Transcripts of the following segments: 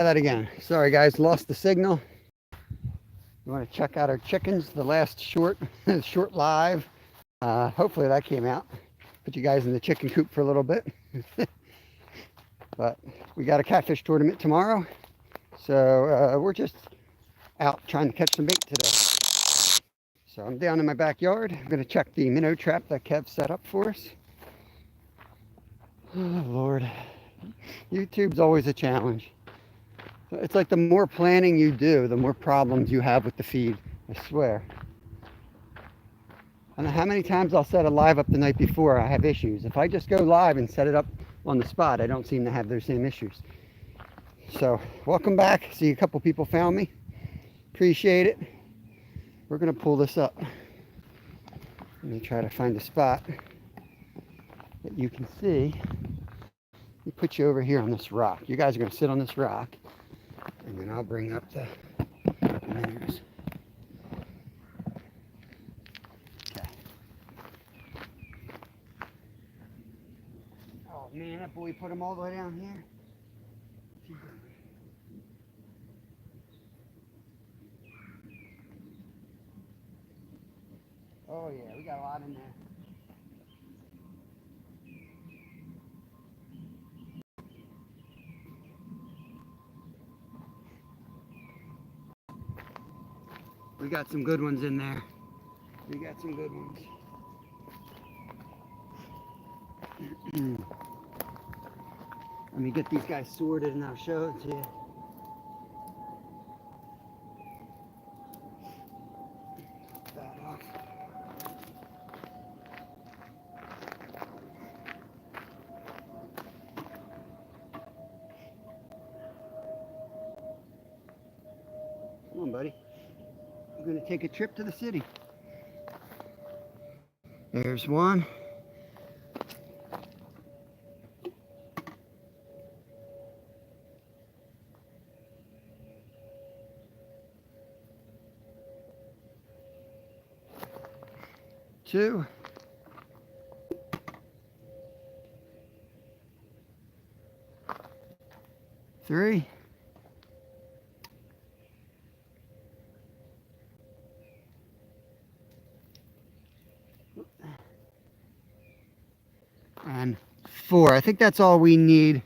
That again. Sorry guys, lost the signal. You want to check out our chickens, the last short short live. Hopefully that came out. Put you guys in the chicken coop for a little bit. But we got a catfish tournament tomorrow. So we're just out trying to catch some bait today. So I'm down in my backyard. I'm going to check the minnow trap that Kev set up for us. Oh Lord, YouTube's always a challenge. It's like the more planning you do, the more problems you have with the feed, I swear. I don't know how many times I'll set a live up the night before, I have issues. If I just go live and set it up on the spot, I don't seem to have those same issues. So, welcome back. See, a couple people found me. Appreciate it. We're going to pull this up. Let me try to find a spot that you can see. Let me put you over here on this rock. You guys are going to sit on this rock, and then I'll bring up the minnows. Okay. Oh man, that boy put them all the way down here. Oh yeah, we got a lot in there. We got some good ones in there. We got some good ones. Let me get these guys sorted and I'll show it to you. That off. Come on, buddy. I'm going to take a trip to the city. There's one. Two. Three. And four. I think that's all we need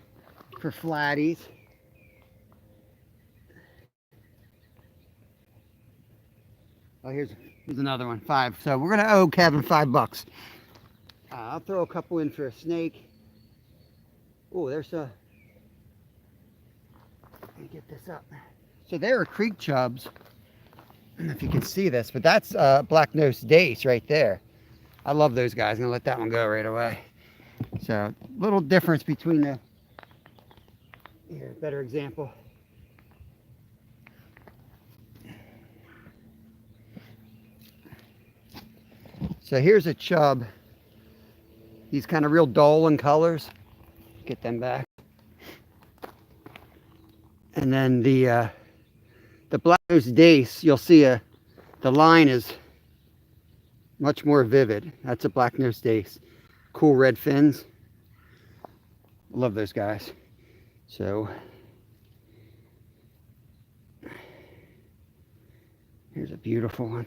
for flatties. Oh, here's another one. Five. So we're gonna owe Kevin $5. I'll throw a couple in for a snake. Oh, there's a. Let me get this up. So there are creek chubs. I don't know if you can see this, but that's black-nosed dace right there. I love those guys. I'm gonna let that one go right away. So little difference between the. Here, better example. So here's a chub. He's kind of real dull in colors. Get them back. And then the black-nosed dace, you'll see the line is much more vivid. That's a black-nosed dace. Cool red fins. Love those guys. So here's a beautiful one.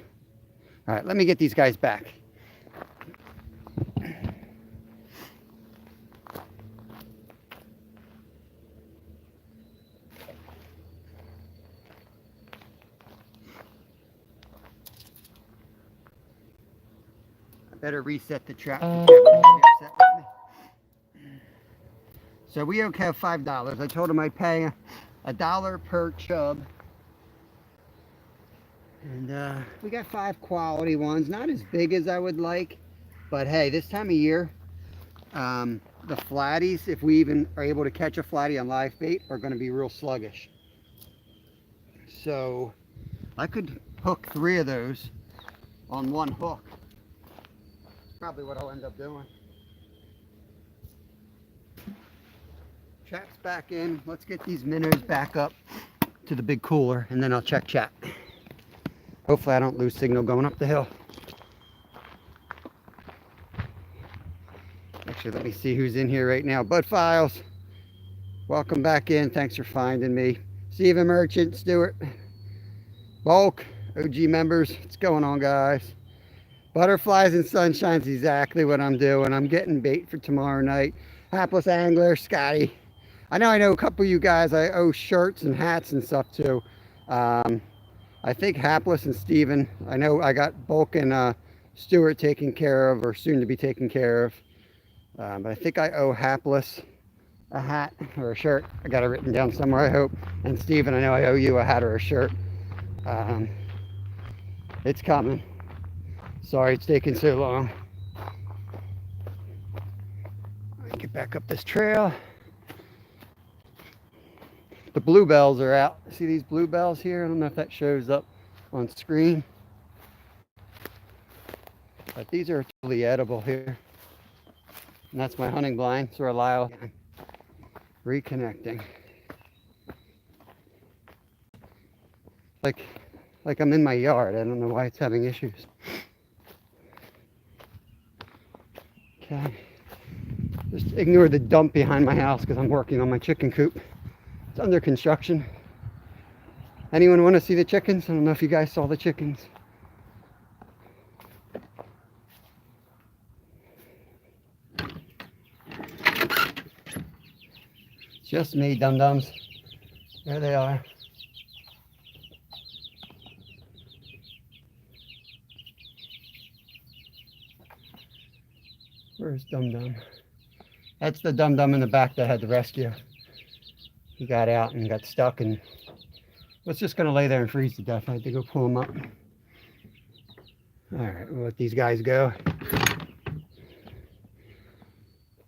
All right, let me get these guys back. Better reset the trap. So we owe Kev $5. I told him I'd pay $1 per chub. And we got 5 quality ones. Not as big as I would like. But hey, this time of year, the flatties, if we even are able to catch a flatty on live bait, are going to be real sluggish. So I could hook 3 of those on one hook. Probably what I'll end up doing. Chat's back in. Let's get these minnows back up to the big cooler and then I'll check chat. Hopefully I don't lose signal going up the hill. Actually, let me see who's in here right now. Bud Files, welcome back in. Thanks for finding me. Stephen Merchant, Stuart, Bulk, OG members. What's going on, guys? Butterflies and sunshine's exactly what I'm doing. I'm getting bait for tomorrow night. Hapless Angler, Scotty. I know a couple of you guys I owe shirts and hats and stuff to. I think Hapless and Steven. I know I got Bulk and Stuart taken care of, or soon to be taken care of. But I think I owe Hapless a hat or a shirt. I got it written down somewhere, I hope. And Steven, I know I owe you a hat or a shirt. It's coming. Sorry it's taking so long. Let me get back up this trail. The bluebells are out. See these bluebells here? I don't know if that shows up on screen. But these are totally edible here. And that's my hunting blind. So Lyle reconnecting. Like I'm in my yard. I don't know why it's having issues. Okay. Just ignore the dump behind my house because I'm working on my chicken coop. It's under construction. Anyone want to see the chickens? I don't know if you guys saw the chickens. Just me, dum-dums. There they are. Where's Dum-Dum? That's the Dum-Dum in the back that I had to rescue. He got out and got stuck and was just going to lay there and freeze to death. I had to go pull him up. All right, we'll let these guys go.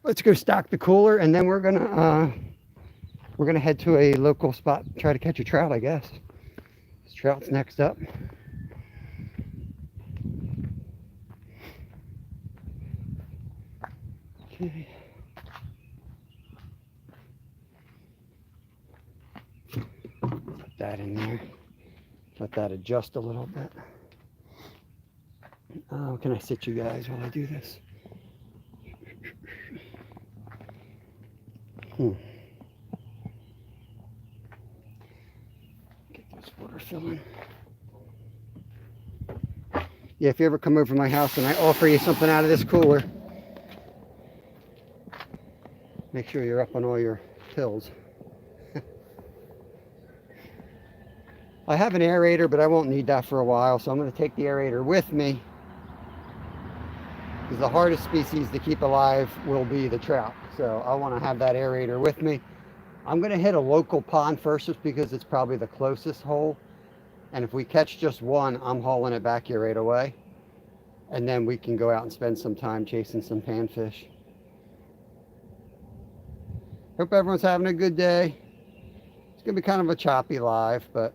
Let's go stock the cooler, and then we're gonna head to a local spot, try to catch a trout, I guess. This trout's next up. Okay. Put that in there. Let that adjust a little bit. How can I sit you guys while I do this? Get this water filling. Yeah, if you ever come over to my house and I offer you something out of this cooler, make sure you're up on all your pills. I have an aerator, but I won't need that for a while, so I'm going to take the aerator with me. Because the hardest species to keep alive will be the trout. So I want to have that aerator with me. I'm going to hit a local pond first just because it's probably the closest hole. And if we catch just one, I'm hauling it back here right away. And then we can go out and spend some time chasing some panfish. Hope everyone's having a good day. It's going to be kind of a choppy live, but...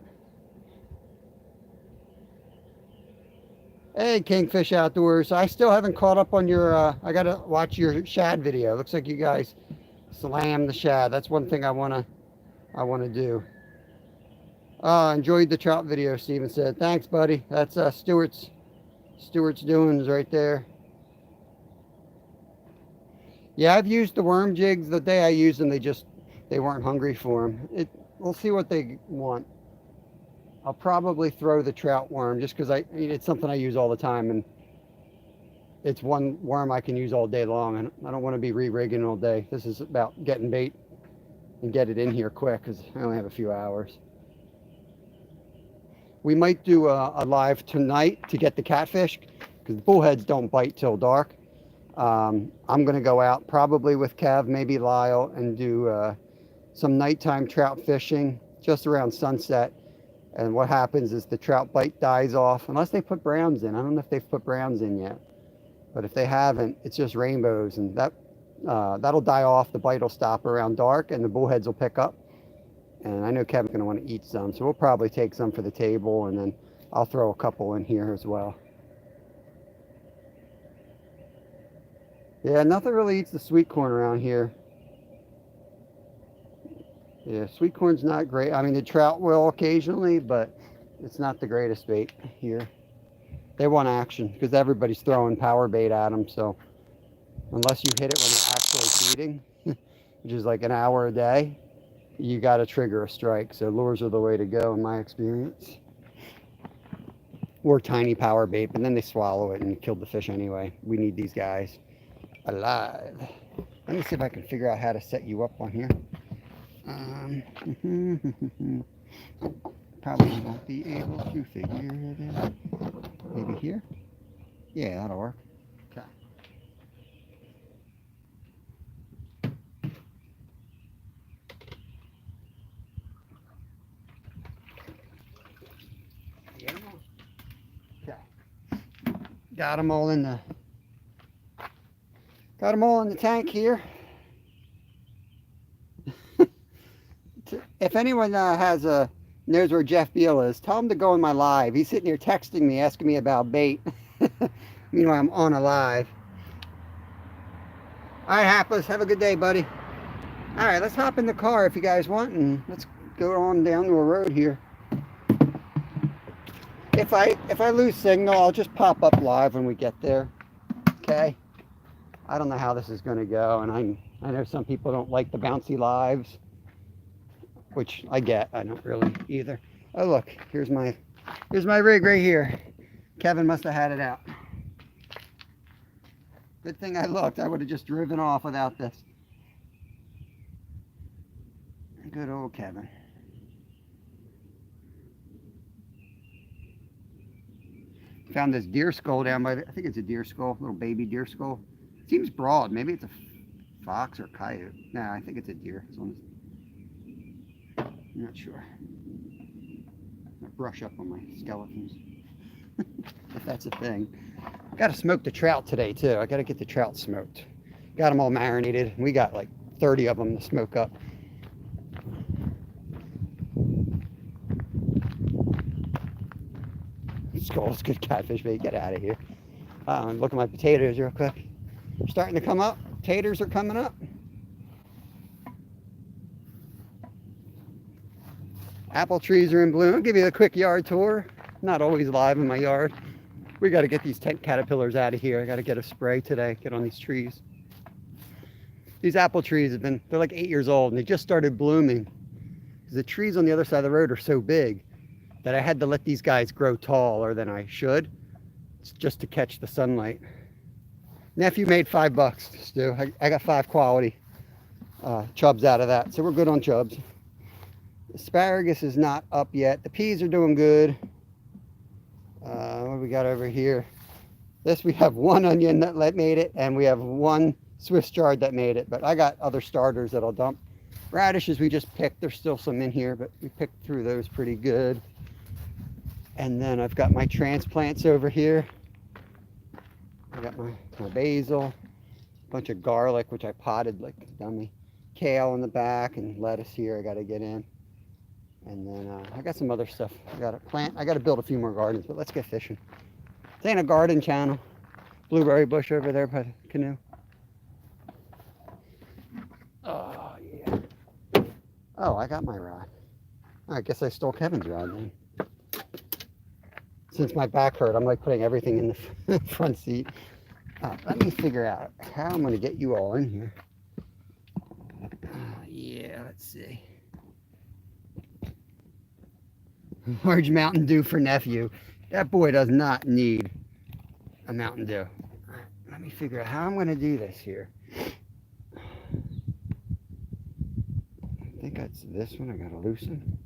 Hey, Kingfish Outdoors. I still haven't caught up on your, I got to watch your shad video. Looks like you guys slammed the shad. That's one thing I want to do. Enjoyed the trout video, Steven said. Thanks, buddy. That's Stuart's doings right there. Yeah, I've used the worm jigs. The day I used them, they weren't hungry for them. We'll see what they want. I'll probably throw the trout worm just because it's something I use all the time, and it's one worm I can use all day long, and I don't want to be re-rigging all day. This is about getting bait and get it in here quick because I only have a few hours. We might do a live tonight to get the catfish because the bullheads don't bite till dark. I'm going to go out probably with Kev, maybe Lyle, and do some nighttime trout fishing just around sunset. And what happens is the trout bite dies off, unless they put browns in. I don't know if they've put browns in yet. But if they haven't, it's just rainbows. And that'll die off. The bite will stop around dark, and the bullheads will pick up. And I know Kevin's going to want to eat some. So we'll probably take some for the table, and then I'll throw a couple in here as well. Yeah, nothing really eats the sweet corn around here. Yeah, sweet corn's not great. I mean, the trout will occasionally, but it's not the greatest bait here. They want action because everybody's throwing power bait at them. So unless you hit it when they're actually feeding, which is like an hour a day, you got to trigger a strike. So lures are the way to go in my experience. Or tiny power bait, but then they swallow it and kill the fish anyway. We need these guys alive. Let me see if I can figure out how to set you up on here. Probably won't be able to figure it out. Maybe here? Yeah, that'll work. Okay. Okay. Got them all in the tank here. If anyone knows where Jeff Beal is, tell him to go in my live. He's sitting here texting me, asking me about bait. Meanwhile, I'm on a live. All right, Hapless, have a good day, buddy. All right, let's hop in the car if you guys want, and let's go on down to a road here. If I lose signal, I'll just pop up live when we get there. Okay. I don't know how this is going to go, and I know some people don't like the bouncy lives, which I get. I don't really either. Oh look, here's my rig right here. Kevin must have had it out. Good thing I looked. I would have just driven off without this. Good old Kevin. Found this deer skull down by I think it's a deer skull, little baby deer skull. Seems broad. Maybe it's a fox or coyote. No, I think it's a deer. I'm not sure. I brush up on my skeletons. If that's a thing. Got to smoke the trout today too. I got to get the trout smoked. Got them all marinated. We got like 30 of them to smoke up. Skull's good catfish bait. Get out of here. Look at my potatoes real quick. They're starting to come up. Taters are coming up. Apple trees are in bloom. I'll give you a quick yard tour. Not always live in my yard. We got to get these tent caterpillars out of here. I got to get a spray today. Get on these trees. These apple trees they're like 8 years old, and they just started blooming. The trees on the other side of the road are so big that I had to let these guys grow taller than I should, just to catch the sunlight. Nephew made $5, Stu. I got 5 quality chubs out of that, so we're good on chubs. Asparagus is not up yet. The peas are doing good. What do we got over here? We have 1 onion that made it, and we have 1 Swiss chard that made it, but I got other starters that I'll dump. Radishes we just picked. There's still some in here, but we picked through those pretty good. And then I've got my transplants over here. I got my basil, a bunch of garlic, which I potted like a dummy. Kale in the back, and lettuce here I got to get in. And then I got some other stuff. I got to plant. I got to build a few more gardens, but let's get fishing. This ain't a garden channel. Blueberry bush over there by the canoe. Oh, yeah. Oh, I got my rod. I guess I stole Kevin's rod then. Since my back hurt, I'm like putting everything in the front seat. Let me figure out how I'm going to get you all in here. Yeah, let's see. Large Mountain Dew for nephew. That boy does not need a Mountain Dew. Let me figure out how I'm going to do this here. I think that's this one I got to loosen.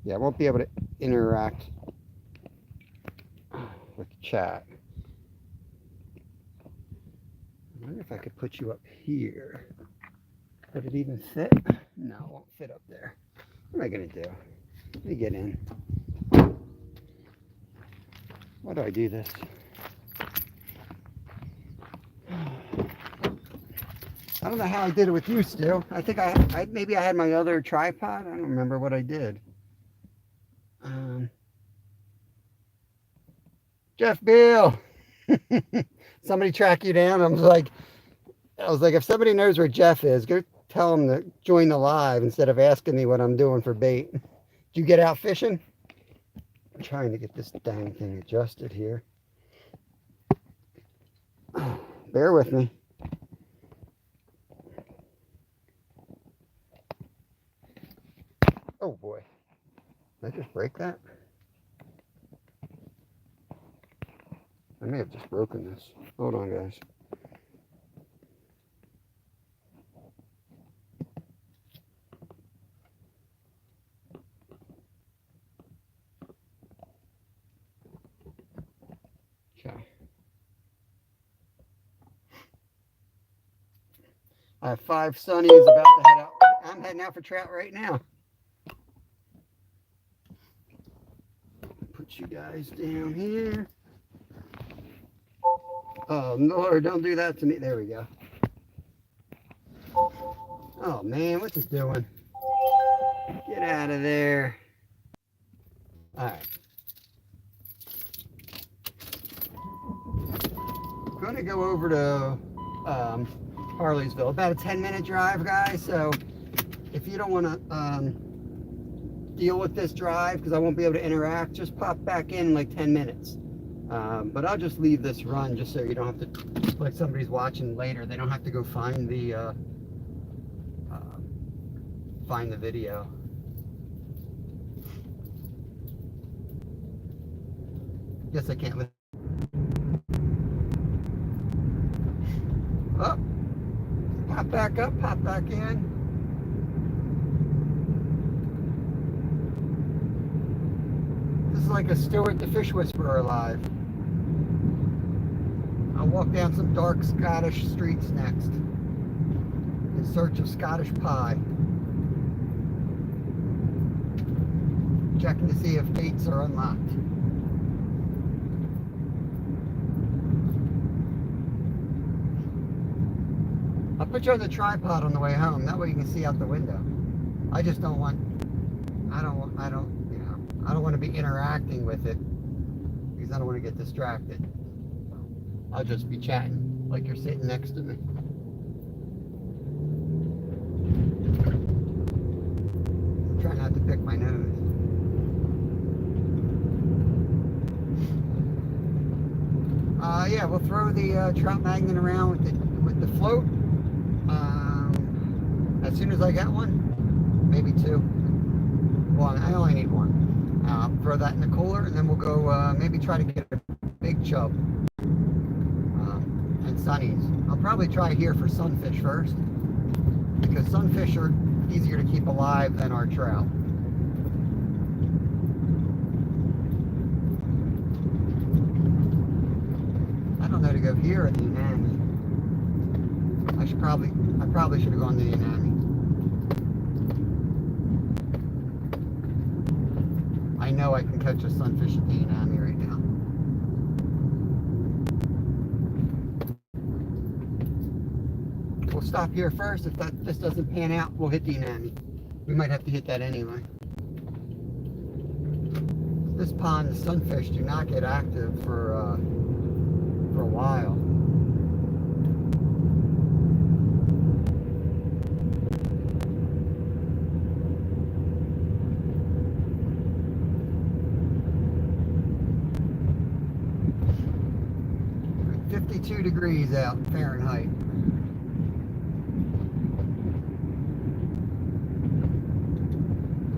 Yeah, I won't be able to interact with chat. I wonder if I could put you up here. Would it even fit? No, it won't fit up there. What am I going to do? Let me get in. Why do I do this? I don't know how I did it with you, Stu. I think maybe I had my other tripod. I don't remember what I did. Jeff Beal. Somebody track you down. I was like, if somebody knows where Jeff is, go tell him to join the live instead of asking me what I'm doing for bait. Did you get out fishing? I'm trying to get this dang thing adjusted here. Bear with me. Oh boy. Did I just break that? I may have just broken this. Hold on, guys. Okay. I have 5 sunnies about to head out. I'm heading out for trout right now. Put you guys down here. Oh, Lord, don't do that to me. There we go. Oh, man, what's this doing? Get out of there. All right. I'm going to go over to Harleysville. About a 10-minute drive, guys. So if you don't want to deal with this drive, because I won't be able to interact, just pop back in like 10 minutes. But I'll just leave this run just so you don't have to, like somebody's watching later, they don't have to go find the video. Guess I can't. Oh, pop back up, pop back in. This is like a Stuart the Fish Whisperer alive. I'll walk down some dark Scottish streets next in search of Scottish pie. Checking to see if gates are unlocked. I'll put you on the tripod on the way home. That way you can see out the window. I just don't want, I don't want to be interacting with it because I don't want to get distracted. I'll just be chatting like you're sitting next to me. Try not to pick my nose. Yeah, we'll throw the trout magnet around with the float. As soon as I get one, maybe 2. Well, I only need 1. Throw that in the cooler, and then we'll go maybe try to get a big chub and sunnies. I'll probably try here for sunfish first, because sunfish are easier to keep alive than our trout. I don't know to go here at the Unami. I probably should have gone to the Unami. I know I can catch a sunfish at the Unami right now. We'll stop here first. If this doesn't pan out, we'll hit the Unami. We might have to hit that anyway. This pond, the sunfish do not get active for a while. Degrees out Fahrenheit.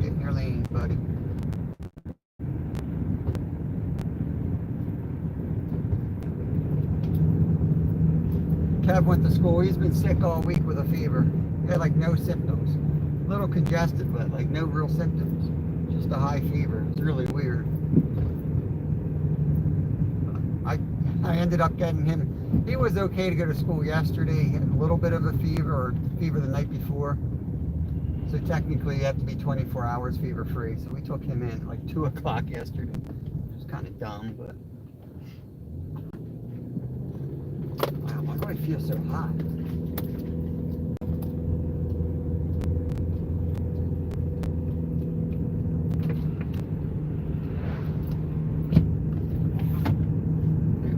Get in your lane, buddy. Kev went to school. He's been sick all week with a fever. He had like no symptoms. A little congested, but like no real symptoms. Just a high fever. It's really weird. I ended up getting him. He was okay to go to school yesterday. He had a little bit of a fever, or fever the night before. So technically you have to be 24 hours fever free. So we took him in at like 2 o'clock yesterday. It was kind of dumb, but wow, why do I feel so hot?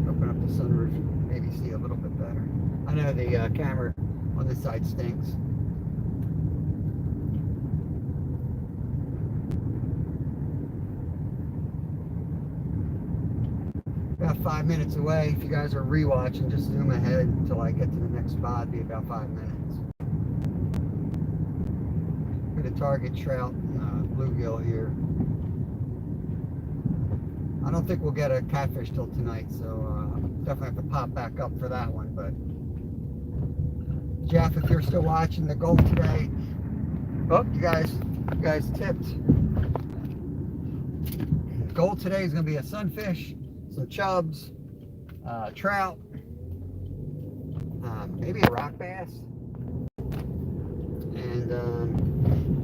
Open up the sunroof, maybe see a little bit better. I know the camera on this side stinks. About 5 minutes away. If you guys are rewatching, just zoom ahead until I get to the next spot. It'll be about 5 minutes. I'm to target trout and bluegill here. I don't think we'll get a catfish till tonight, so definitely have to pop back up for that one. But Jeff, if you're still watching, the goal today, oh, you guys tipped. The goal today is going to be a sunfish, some chubs, trout, maybe a rock bass, and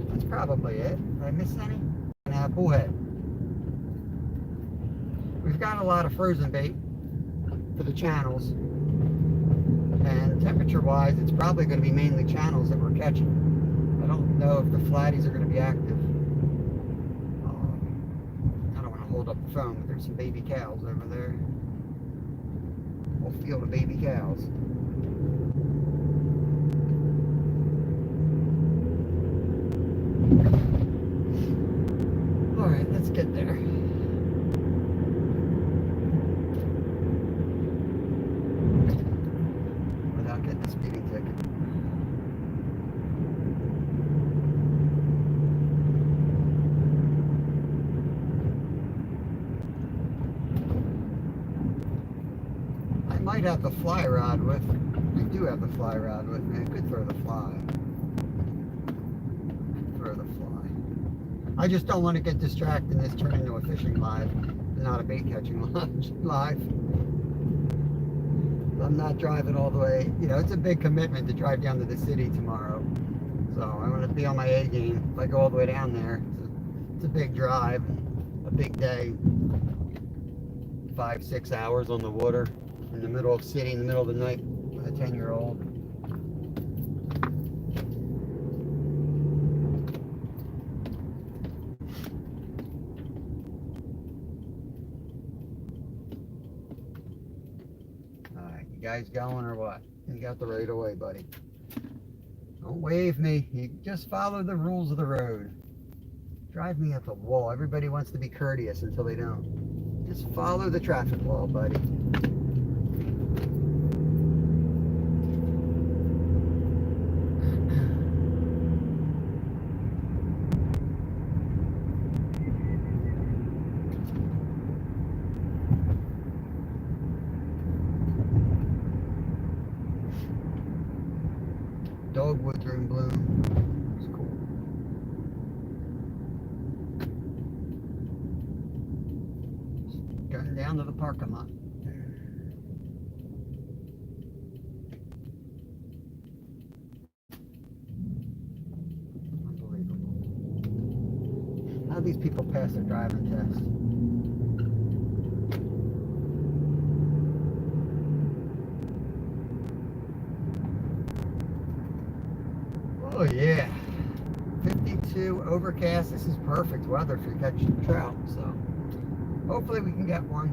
that's probably it. Did I miss any? And bullhead. We've got a lot of frozen bait for the channels, and temperature-wise, it's probably going to be mainly channels that we're catching. I don't know if the flatties are going to be active. I don't want to hold up the phone, but there's some baby cows over there. Whole field of baby cows. All right, let's get there. Without getting a speeding ticket. I might have the fly rod with. I do have the fly rod with me. I could throw the fly. I just don't want to get distracted and this turn into a fishing live, not a bait catching live. I'm not driving all the way. You know, it's a big commitment to drive down to the city tomorrow. So I want to be on my A game. If I go all the way down there, it's a big drive, a big day. 5-6 hours on the water in the middle of city, in the middle of the night with a 10-year-old. You guys going or what? You got the right away, buddy. Don't wave me. You just follow the rules of the road. Drive me up a wall. Everybody wants to be courteous until they don't. Just follow the traffic law, buddy. Dogwoods are in bloom. It's cool. Going down to the parking lot. Unbelievable. How do these people pass their driving test? Oh yeah, 52 overcast. This is perfect weather for catching trout. So hopefully we can get one.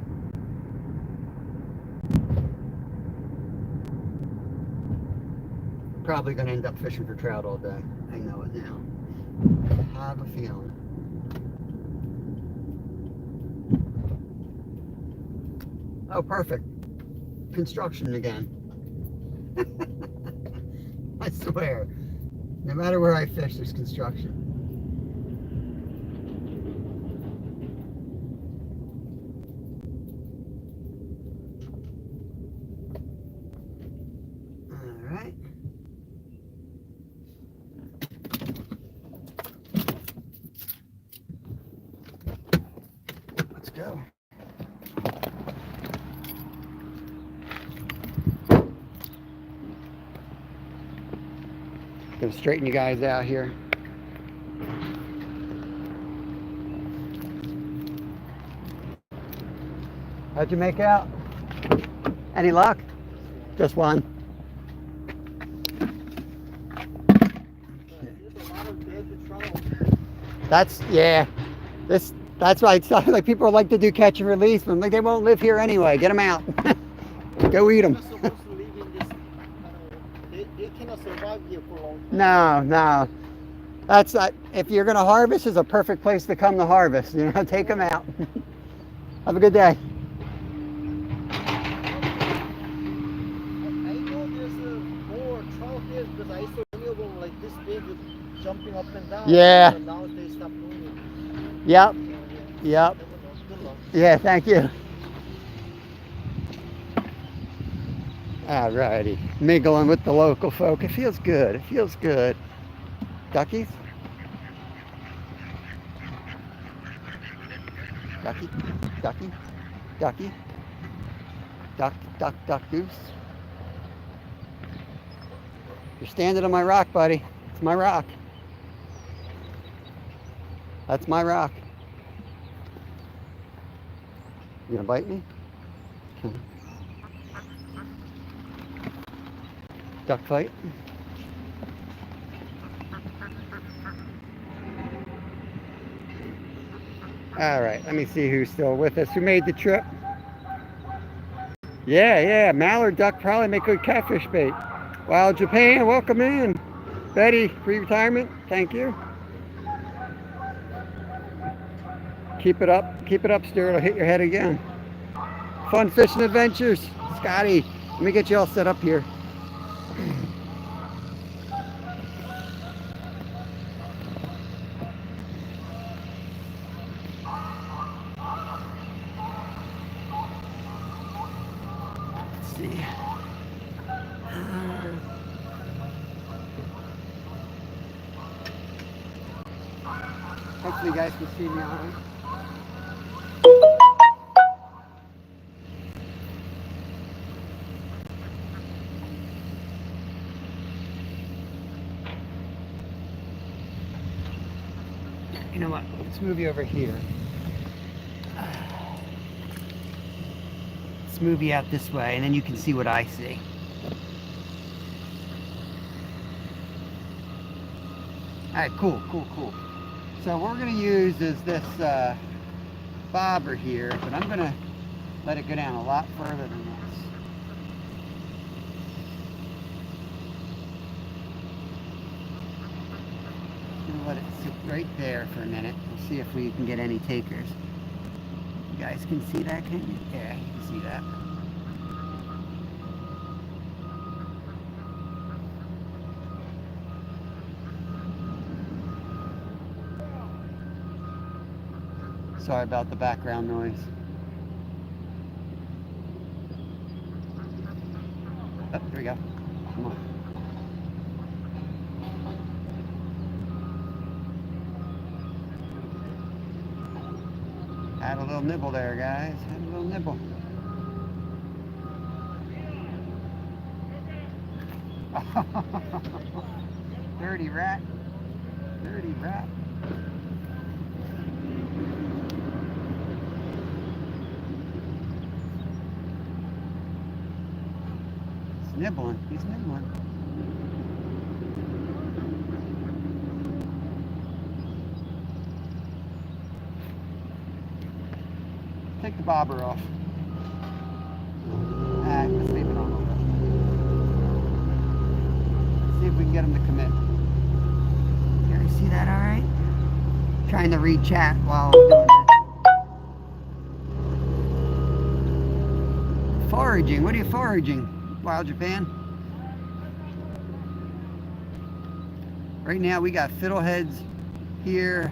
Probably gonna end up fishing for trout all day. I know it now. I have a feeling. Oh, perfect. Construction again. I swear. No matter where I fish, there's construction. All right. Let's go. Gonna straighten you guys out here. How'd you make out? Any luck? Just one. That's, yeah. That's why it's like people like to do catch and release, but like they won't live here anyway. Get them out. Go eat them. They cannot survive here for long time. No. That's if you're gonna harvest, is a perfect place to come to harvest. You know, take them out. Have a good day. I know there's more trout here because I saw many of them like this big with jumping up and down. Yeah. And now they stop doing it. Yep. So, Yep. yeah, never know. Good luck. Yeah, thank you. Alrighty. Mingling with the local folk. It feels good. It feels good. Duckies? Ducky? Ducky? Ducky? Duck, duck, duck, goose? You're standing on my rock, buddy. It's my rock. That's my rock. You gonna bite me? Duck fight? All right, let me see who's still with us. Who made the trip? Yeah, mallard duck probably make good catfish bait. Wild Japan, welcome in. Betty, pre-retirement, thank you. Keep it up, Stuart, it'll hit your head again. Fun fishing adventures. Scotty, let me get you all set up here. Let's see. Hopefully you guys can see me all right. You know what? Let's move you over here. Let's move you out this way, and then you can see what I see. All right, cool. So what we're going to use is this bobber here, but I'm going to let it go down a lot further than this. I'm going to let it sit right there for a minute and see if we can get any takers. You guys can see that, can you? Yeah, you can see that. Sorry about the background noise. Oh, here we go. Come on. Had a little nibble there, guys. Had a little nibble. Dirty rat. Dirty rat. He's nibbling. He's nibbling. Take the bobber off. Let's leave it on a little bit. See if we can get him to commit. You guys see that all right? Trying to read chat while I'm doing this. Foraging. What are you foraging, Wild Japan? Right now we got fiddleheads here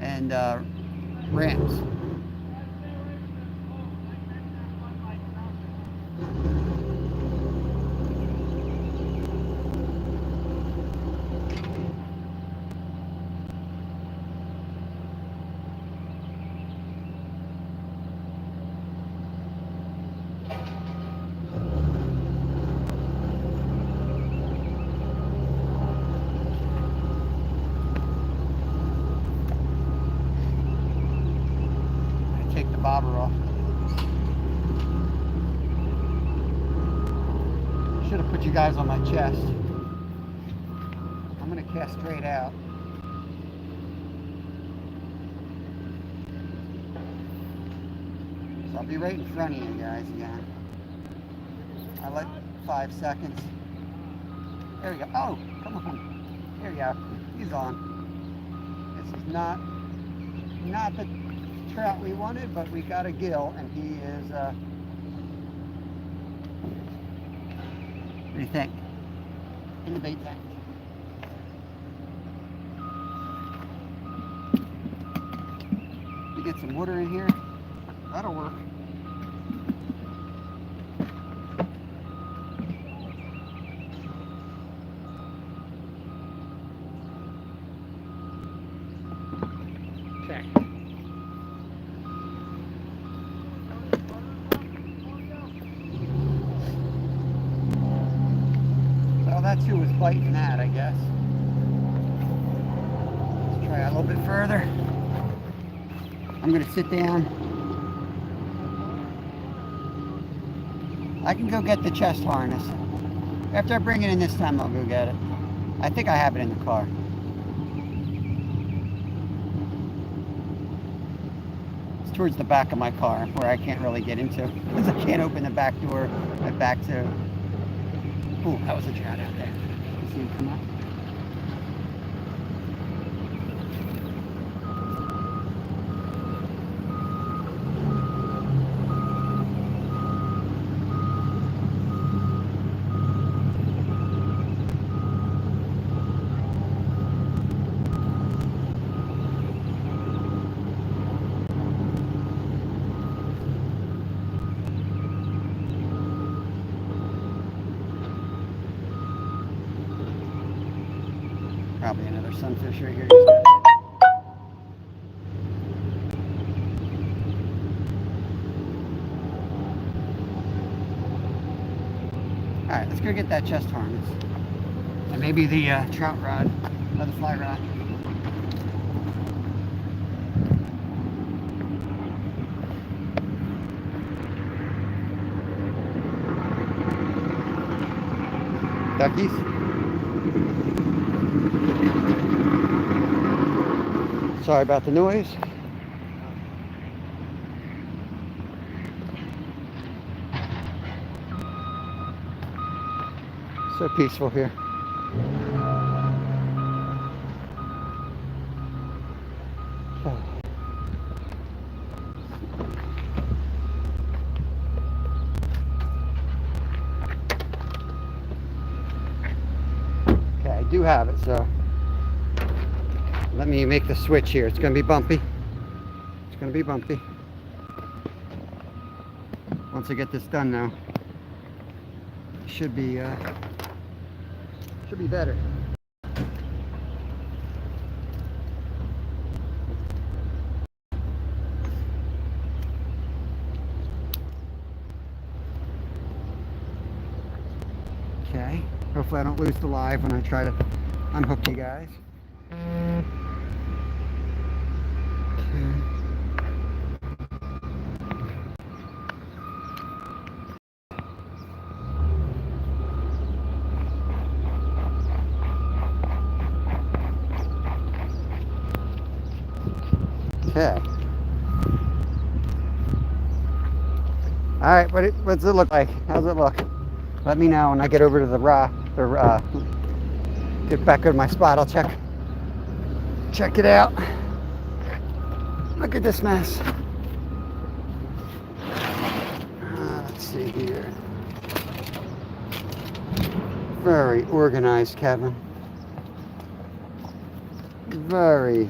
and rams. Take the bobber off. Should have put you guys on my chest. I'm going to cast straight out. So I'll be right in front of you guys again. I let 5 seconds. There we go. Oh, come on. There you go. He's on. This is not the trout we wanted, but we got a gill, and he is what do you think? In the bait tank. Maybe get some water in here. That'll work. Okay. Well, that's who was biting that, I guess. Let's try a little bit further. I'm gonna sit down. I can go get the chest harness. After I bring it in this time, I'll go get it. I think I have it in the car. It's towards the back of my car where I can't really get into because I can't open the back door. I back to. Ooh, that was a trout out there. You see him come up? Probably another sunfish right here. Alright, let's go get that chest harness. And maybe the trout rod, or the fly rod. Duckies? Sorry about the noise. So peaceful here. Okay, I do have it, so let me make the switch here. It's going to be bumpy. It's going to be bumpy. Once I get this done now, it should be better. Okay. Hopefully I don't lose the live when I try to unhook you guys. Okay. All right, what's it look like? How's it look? Let me know when I get over to the get back to my spot. I'll check it out. Look at this mess. Let's see here. Very organized, Kevin. Very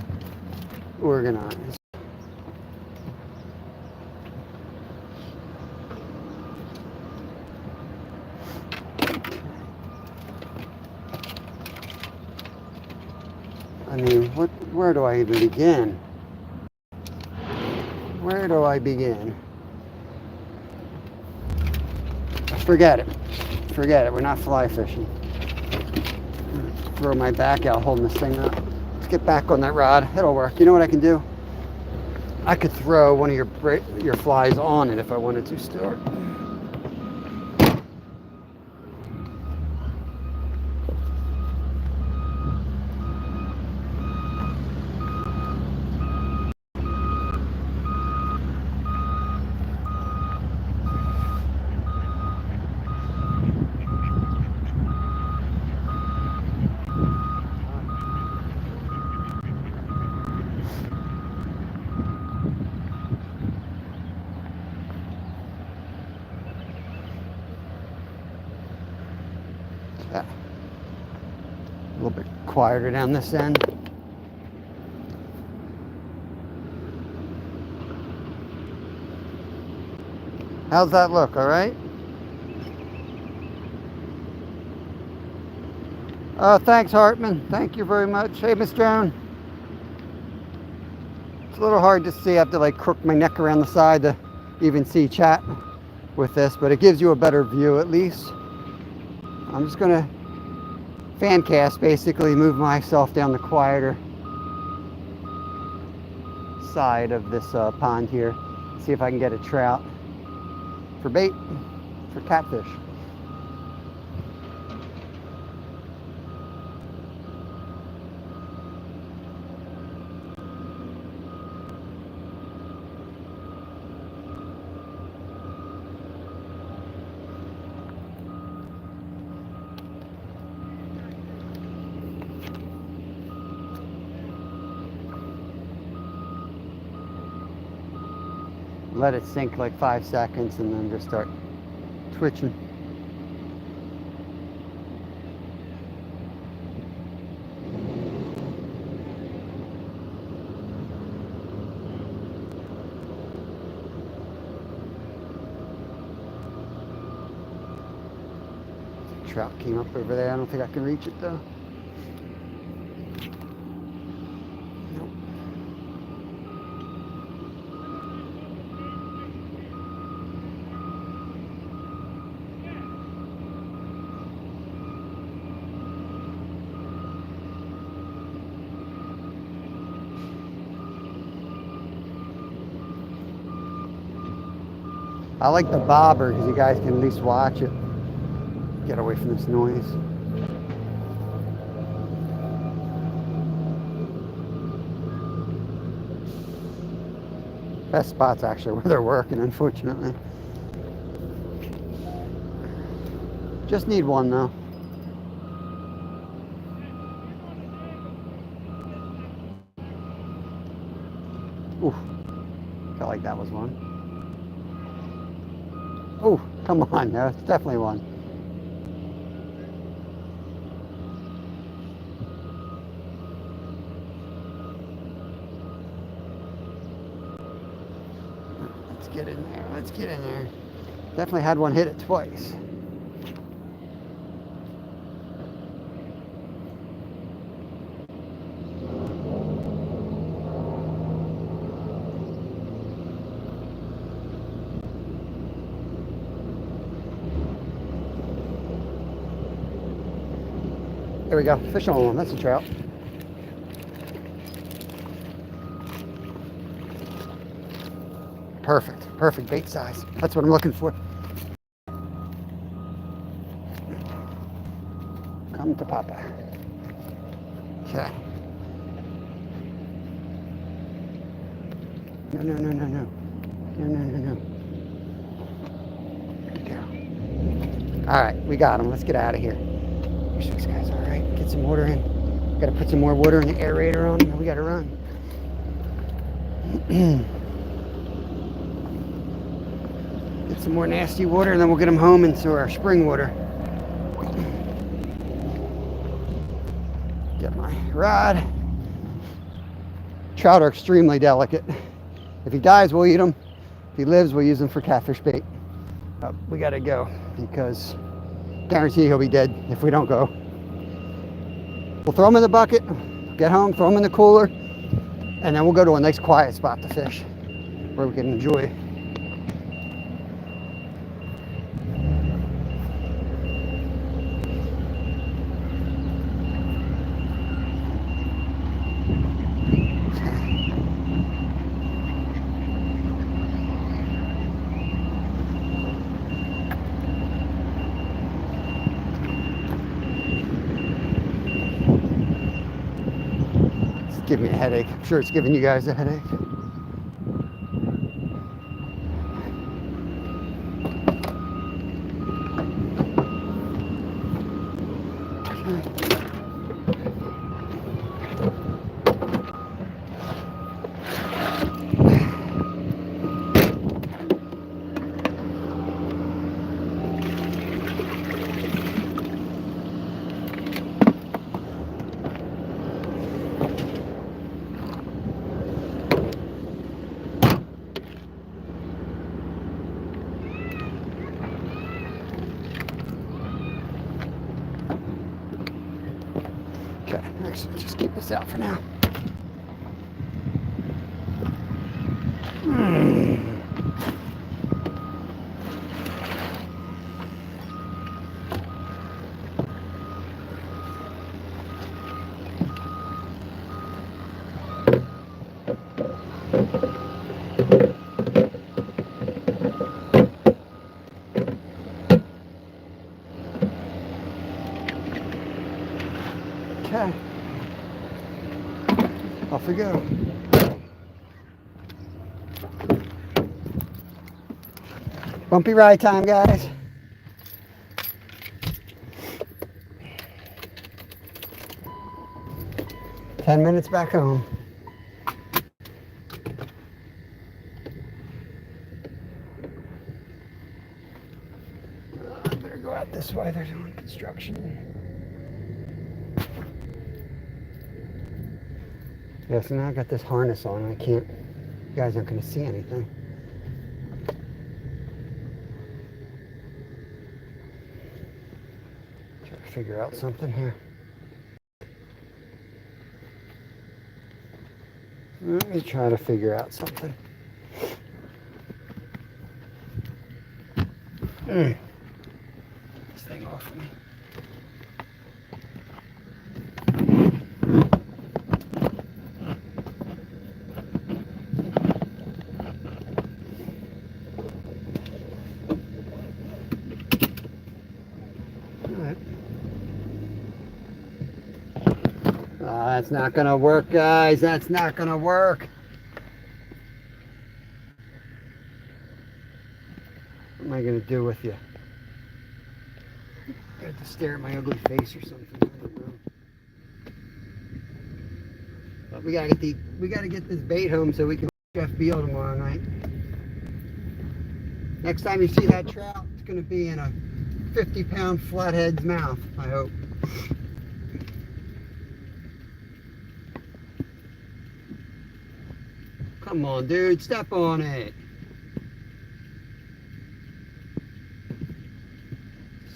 organized. I mean, where do I even begin? Where do I begin? Forget it. Forget it. We're not fly fishing. Throw my back out holding this thing up. Let's get back on that rod. It'll work. You know what I can do? I could throw one of your flies on it if I wanted to, Stuart. A little bit quieter down this end. How's that look, all right? Thanks, Hartman. Thank you very much. Hey, Miss Joan. It's a little hard to see. I have to like crook my neck around the side to even see chat with this, but it gives you a better view at least. I'm just gonna fan cast, basically move myself down the quieter side of this pond here. See if I can get a trout for bait for catfish. Let it sink like 5 seconds and then just start twitching. Trout came up over there. I don't think I can reach it though. I like the bobber because you guys can at least watch it. Get away from this noise. Best spot's actually where they're working, unfortunately. Just need one though. Ooh, felt like that was one. Oh, come on, that's definitely one. Let's get in there, let's get in there. Definitely had one hit it twice. There we go, fish on one, that's a trout. Perfect, perfect bait size. That's what I'm looking for. Come to Papa. Okay. No, no, no, no, no. No, no, no, no. There we go. All right, we got him. Let's get out of here. These guys, all right. Get some water in. Got to put some more water in the aerator on him. We got to run. Get some more nasty water, and then we'll get them home into our spring water. Get my rod. Trout are extremely delicate. If he dies, we'll eat him. If he lives, we'll use him for catfish bait. We got to go because guarantee he'll be dead if we don't go. We'll throw him in the bucket, get home, throw him in the cooler, and then we'll go to a nice quiet spot to fish where we can enjoy. Give me a headache. I'm sure it's giving you guys a headache. just keep this out for now. Okay. Off we go. Bumpy ride time, guys. Ten minutes back home. I better go out this way. They're doing construction. Yeah, so now I got this harness on. I can't. You guys aren't going to see anything. Try to figure out something here. Let me try to figure out something. This thing off me. That's not gonna work, guys. That's not gonna work. What am I gonna do with you? I have to stare at my ugly face or something. I don't know. But we gotta get this bait home so we can Jeff Beal tomorrow night. Next time you see that trout, it's gonna be in a 50-pound flathead's mouth, I hope. Come on, dude, step on it.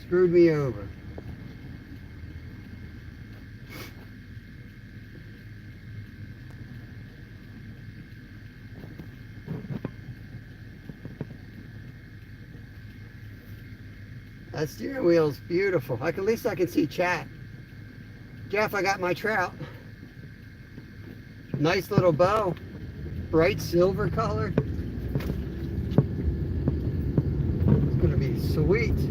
Screwed me over. That steering wheel's beautiful. At least I can see chat. Jeff, I got my trout. Nice little bow. Bright silver color. It's gonna be sweet. It's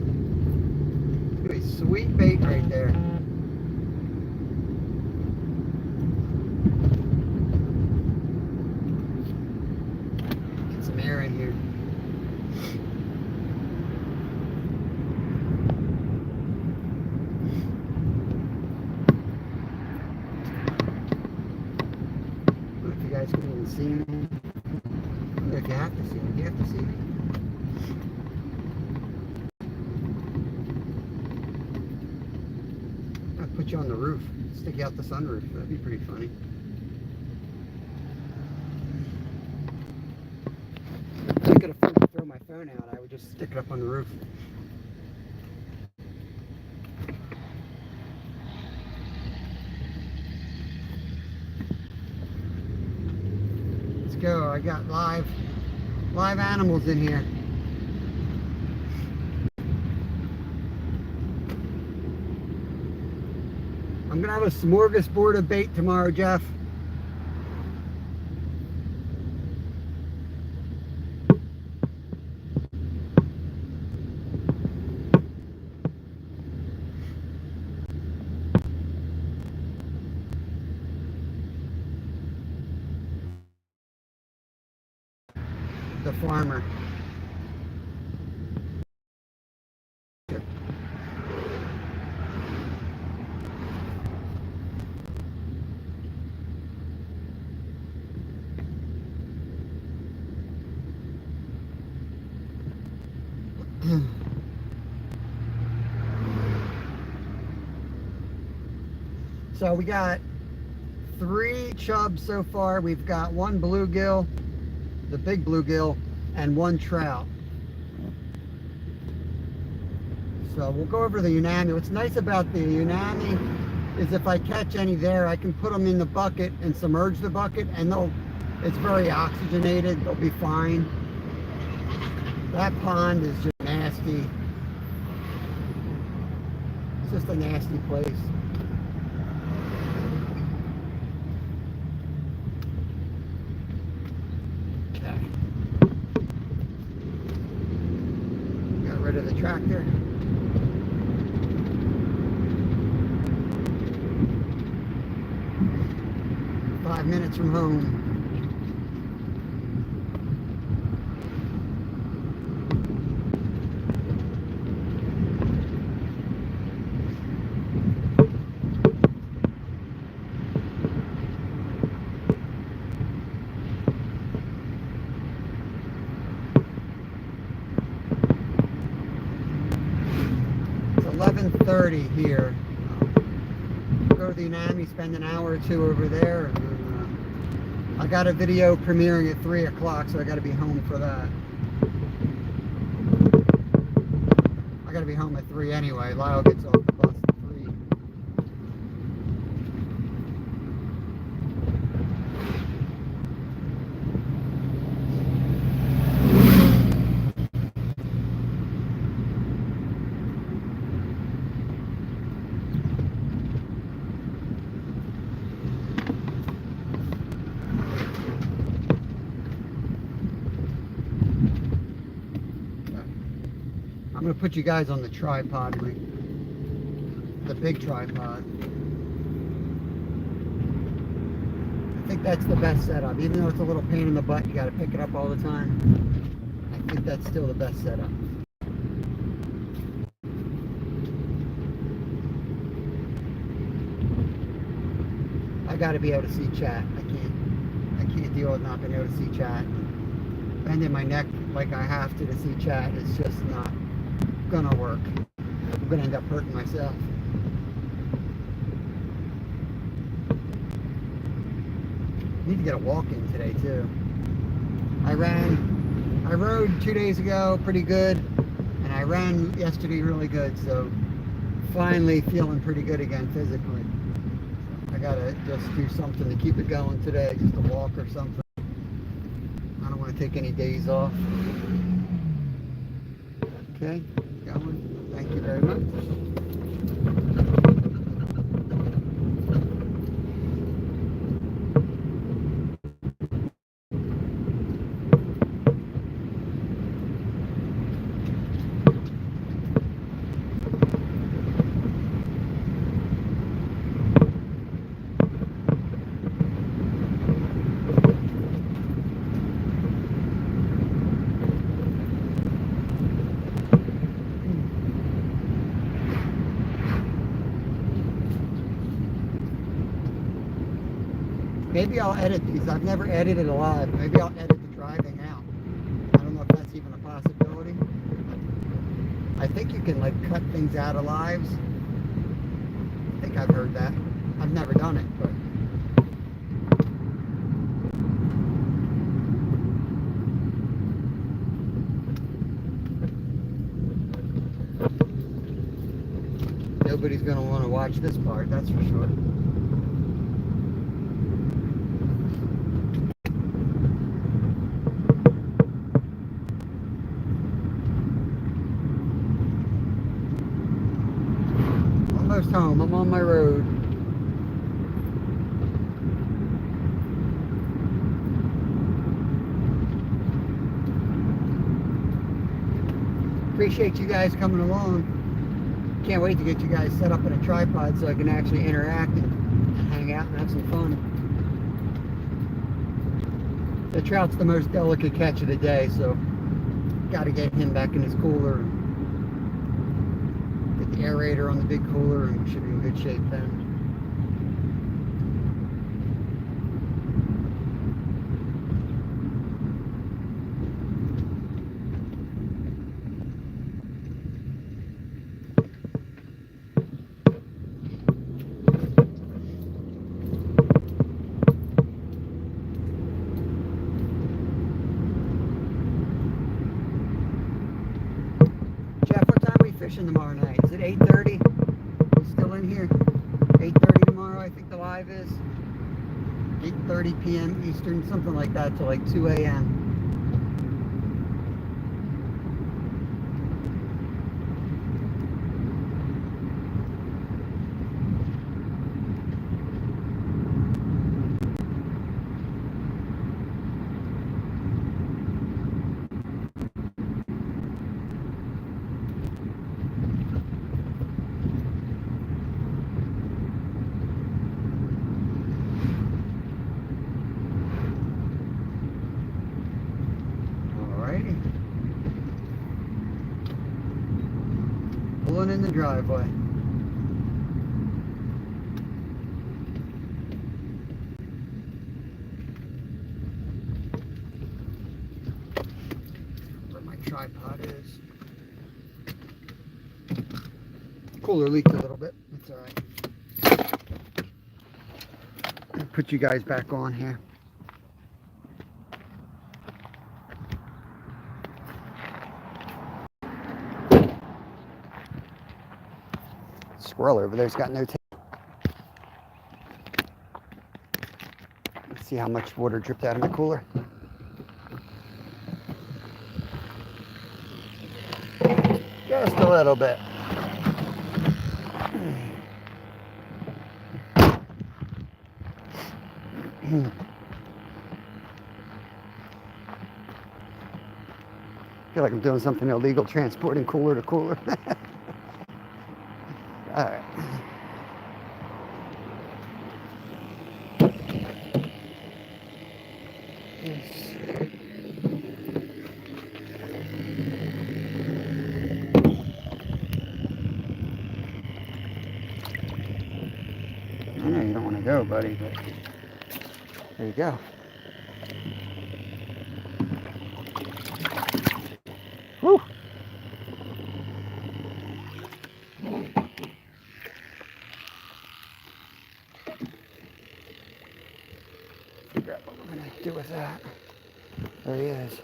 gonna be sweet bait right there. Get some air in here. If you guys can even see me. If you have to see me, you have to see me. I'll put you on the roof, stick you out the sunroof. That'd be pretty funny. If I could afford to throw my phone out, I would just stick it up on the roof. Go. I got live animals in here. I'm gonna have a smorgasbord of bait tomorrow, Jeff. The farmer. So we got 3 chubs so far. We've got 1 bluegill, the big bluegill, and 1 trout. So we'll go over the Unami. What's nice about the Unami is if I catch any there, I can put them in the bucket and submerge the bucket, and it's very oxygenated. They'll be fine. That pond is just nasty. It's just a nasty place. Okay. Got rid of the tractor. Five minutes from home. It's 11:30 here. Go to the Unami, spend an hour or two over there, and then, I got a video premiering at 3 o'clock, so I got to be home for that. I got to be home at 3 anyway. Lyle gets off the bus at 3. I'm going to put you guys on the tripod, the big tripod. I think that's the best setup. Even though it's a little pain in the butt, you got to pick it up all the time. I think that's still the best setup. I got to be able to see chat. I can't deal with not being able to see chat. Bending my neck like I have to see chat is just not gonna work. I'm gonna end up hurting myself. Need to get a walk in today too. I rode 2 days ago pretty good, and I ran yesterday really good, so finally feeling pretty good again physically. I gotta just do something to keep it going today, just a walk or something. I don't want to take any days off. Okay, going. Thank you very much. Maybe I'll edit these. I've never edited a live. Maybe I'll edit the driving out. I don't know if that's even a possibility. I think you can like cut things out of lives. I think I've heard that. I've never done it, but nobody's gonna want to watch this part, that's for sure. Almost home. I'm on my road. Appreciate you guys coming along. Can't wait to get you guys set up in a tripod so I can actually interact and hang out and have some fun. The trout's the most delicate catch of the day, so got to get him back in his cooler. Get the aerator on the big cooler, and we should be in good shape then. Jeff, what time are we fishing tomorrow night? Is it 8:30? You still in here? 8:30? drive is? 8:30 p.m. Eastern, something like that, to like 2 a.m. Alrighty. Pulling in the driveway. Where my tripod is. Cooler leaked a little bit. That's alright. Put you guys back on here. Squirrel over there's got no tail. Let's see how much water dripped out of the cooler. Just a little bit. Feel like I'm doing something illegal, transporting cooler to cooler. All right. I know you don't want to go, buddy, but there you go. Woo! Figure out what I'm going to do with that. There he is.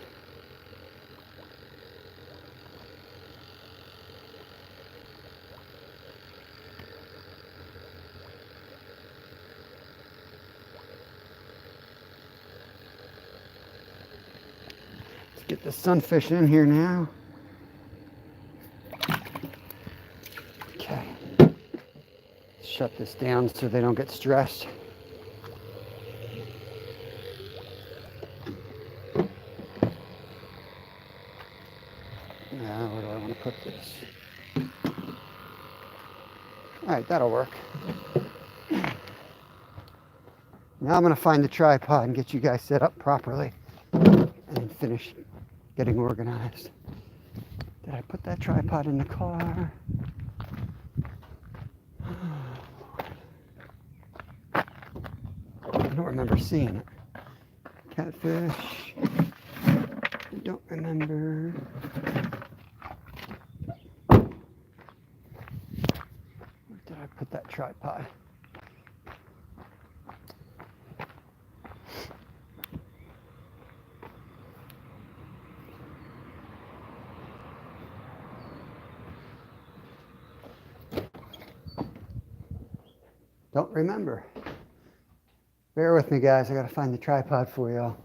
Let's get the sunfish in here now. Okay. Shut this down so they don't get stressed. Now, where do I want to put this? All right, that'll work. Now I'm going to find the tripod and get you guys set up properly and finish getting organized. Did I put that tripod in the car? I don't remember seeing it. Catfish. I don't remember. Where did I put that tripod? Don't remember. Bear with me, guys. I gotta find the tripod for y'all.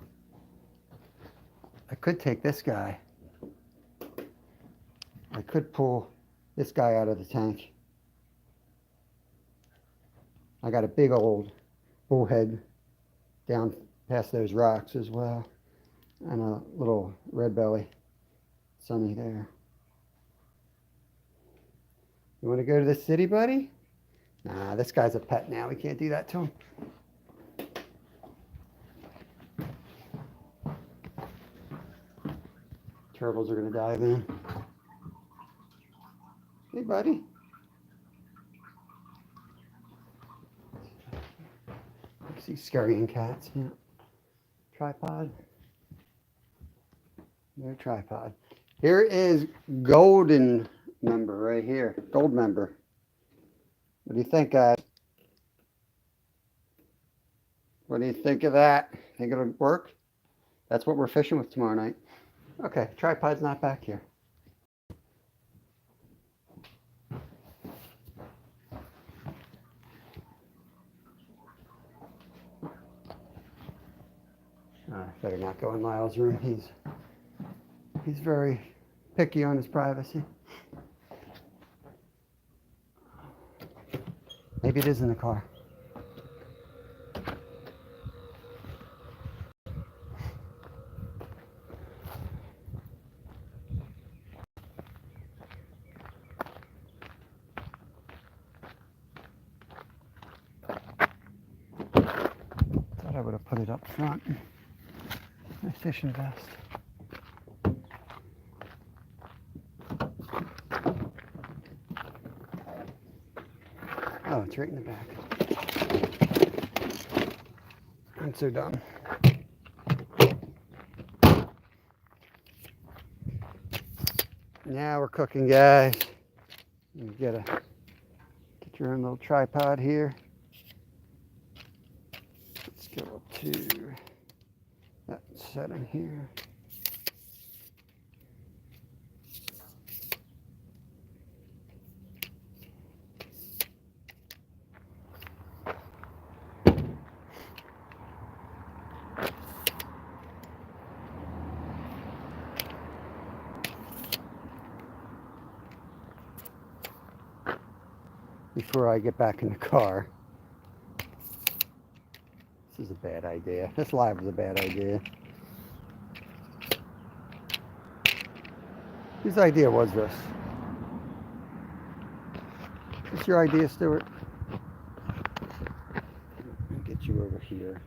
I could take this guy. I could pull this guy out of the tank. I got a big old bullhead down past those rocks as well. And a little red belly. Sunny there. You want to go to the city, buddy? Nah, this guy's a pet now. We can't do that to him. Turtles are going to dive in. Hey, buddy. I see scurrying cats. Yeah. Tripod. No tripod. Here is golden member right here. Gold member. What do you think, guys? What do you think of that? Think it'll work? That's what we're fishing with tomorrow night. Okay, tripod's not back here. Better not go in Lyle's room. He's very picky on his privacy. Maybe it is in the car. Thought I would have put it up front. My fishing vest. Oh, it's right in the back. I'm so dumb. Now we're cooking, guys. You get your own little tripod here. Let's go up to that setting here. Before I get back in the car. This is a bad idea. This live was a bad idea. Whose idea was this? What's your idea, Stuart? I'll get you over here.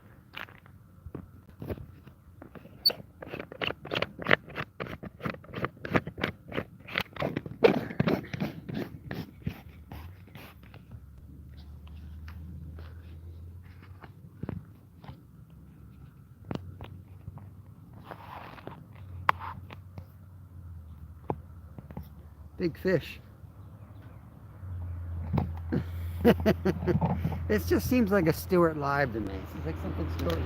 Big fish. It just seems like a Stuart live to me. It seems like something Stuart would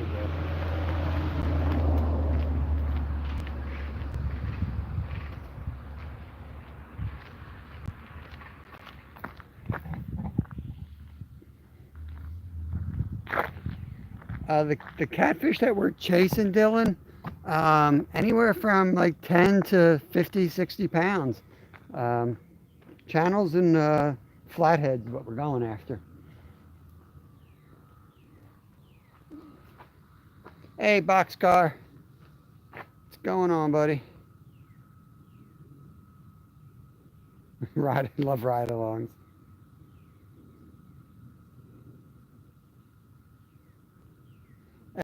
do. The catfish that we're chasing, Dylan, anywhere from like 10 to 50, 60 pounds. Channels and flatheads is what we're going after. Hey, Boxcar. What's going on, buddy? Love ride-alongs.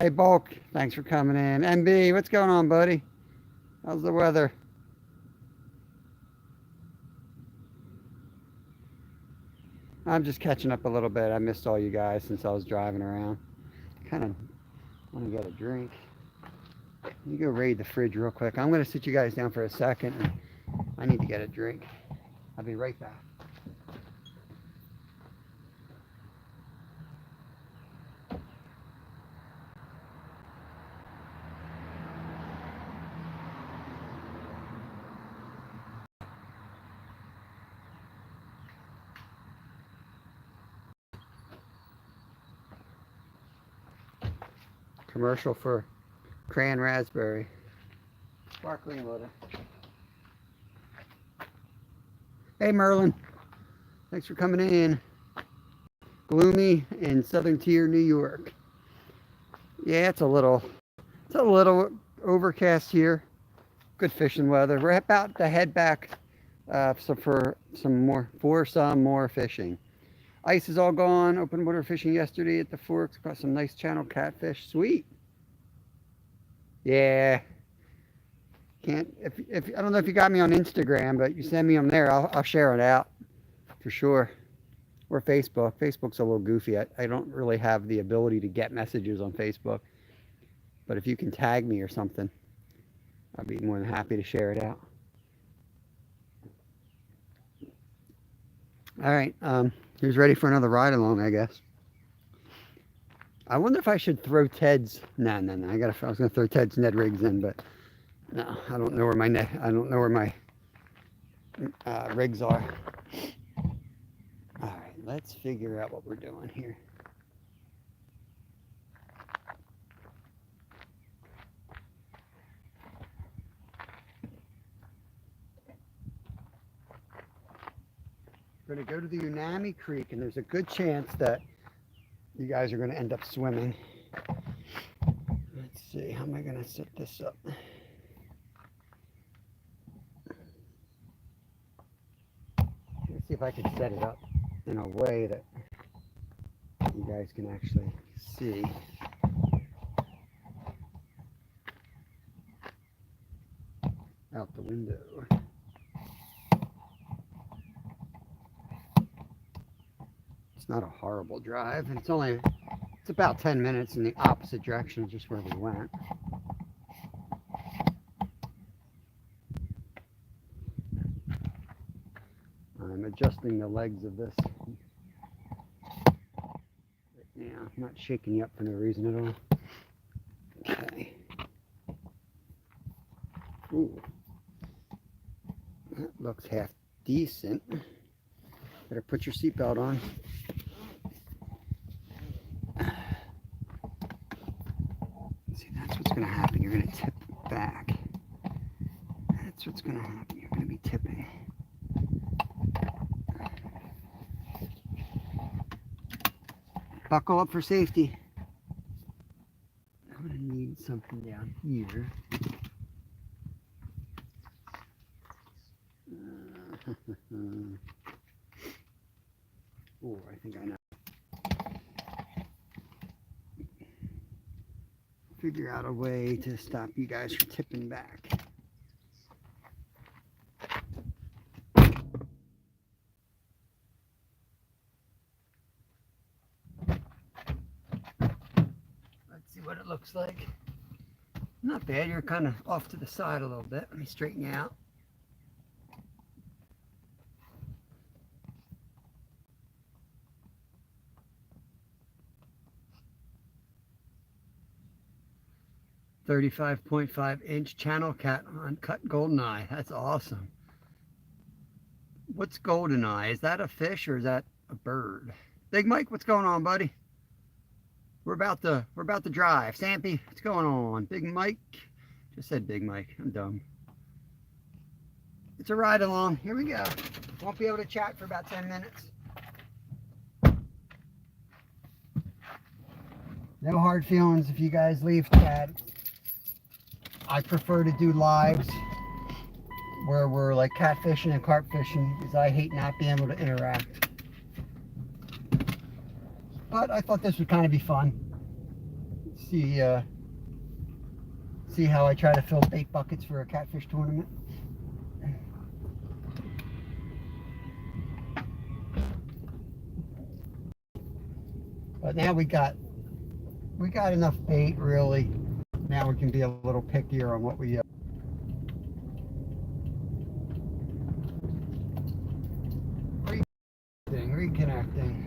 Hey, Bulk. Thanks for coming in. MB, what's going on, buddy? How's the weather? I'm just catching up a little bit. I missed all you guys since I was driving around. Kind of want to get a drink. You go raid the fridge real quick. I'm going to sit you guys down for a second. And I need to get a drink. I'll be right back. Commercial for cran raspberry. Sparkling water. Hey, Merlin. Thanks for coming in. Gloomy in Southern Tier, New York. Yeah, it's a little overcast here. Good fishing weather. We're about to head back for some more fishing. Ice is all gone. Open water fishing yesterday at the Forks. Caught some nice channel catfish. Sweet. Yeah. Can't if I don't know if you got me on Instagram, but you send me them there. I'll share it out for sure. Or Facebook. Facebook's a little goofy. I don't really have the ability to get messages on Facebook. But if you can tag me or something, I'd be more than happy to share it out. All right. Who's ready for another ride along, I guess? I wonder if I should throw Ted's. No. I was gonna throw Ted's Ned rigs in, but no, I don't know where my rigs are. All right, let's figure out what we're doing here. We're going to go to the Unami Creek, and there's a good chance that you guys are going to end up swimming. Let's see, how am I going to set this up? Let's see if I can set it up in a way that you guys can actually see. Out the window. It's not a horrible drive, and it's about 10 minutes in the opposite direction, just where we went. I'm adjusting the legs of this. Yeah, I'm not shaking you up for no reason at all. Okay. Ooh. That looks half decent. Better put your seatbelt on. See, that's what's going to happen. You're going to tip back. That's what's going to happen. You're going to be tipping. Buckle up for safety. I'm going to need something down here. Oh, I think I know. Figure out a way to stop you guys from tipping back. Let's see what it looks like. Not bad. You're kind of off to the side a little bit. Let me straighten you out. .5 inch channel cat uncut goldeneye. That's awesome. What's goldeneye? Is that a fish or is that a bird? Big Mike, what's going on, buddy? We're about to drive. Stampy, what's going on? Big Mike. Just said Big Mike. I'm dumb. It's a ride along. Here we go. Won't be able to chat for about 10 minutes. No hard feelings if you guys leave chat. I prefer to do lives where we're like catfishing and carp fishing because I hate not being able to interact. But I thought this would kind of be fun. See how I try to fill bait buckets for a catfish tournament. But now we got enough bait, really. Now we can be a little pickier on what we reconnecting.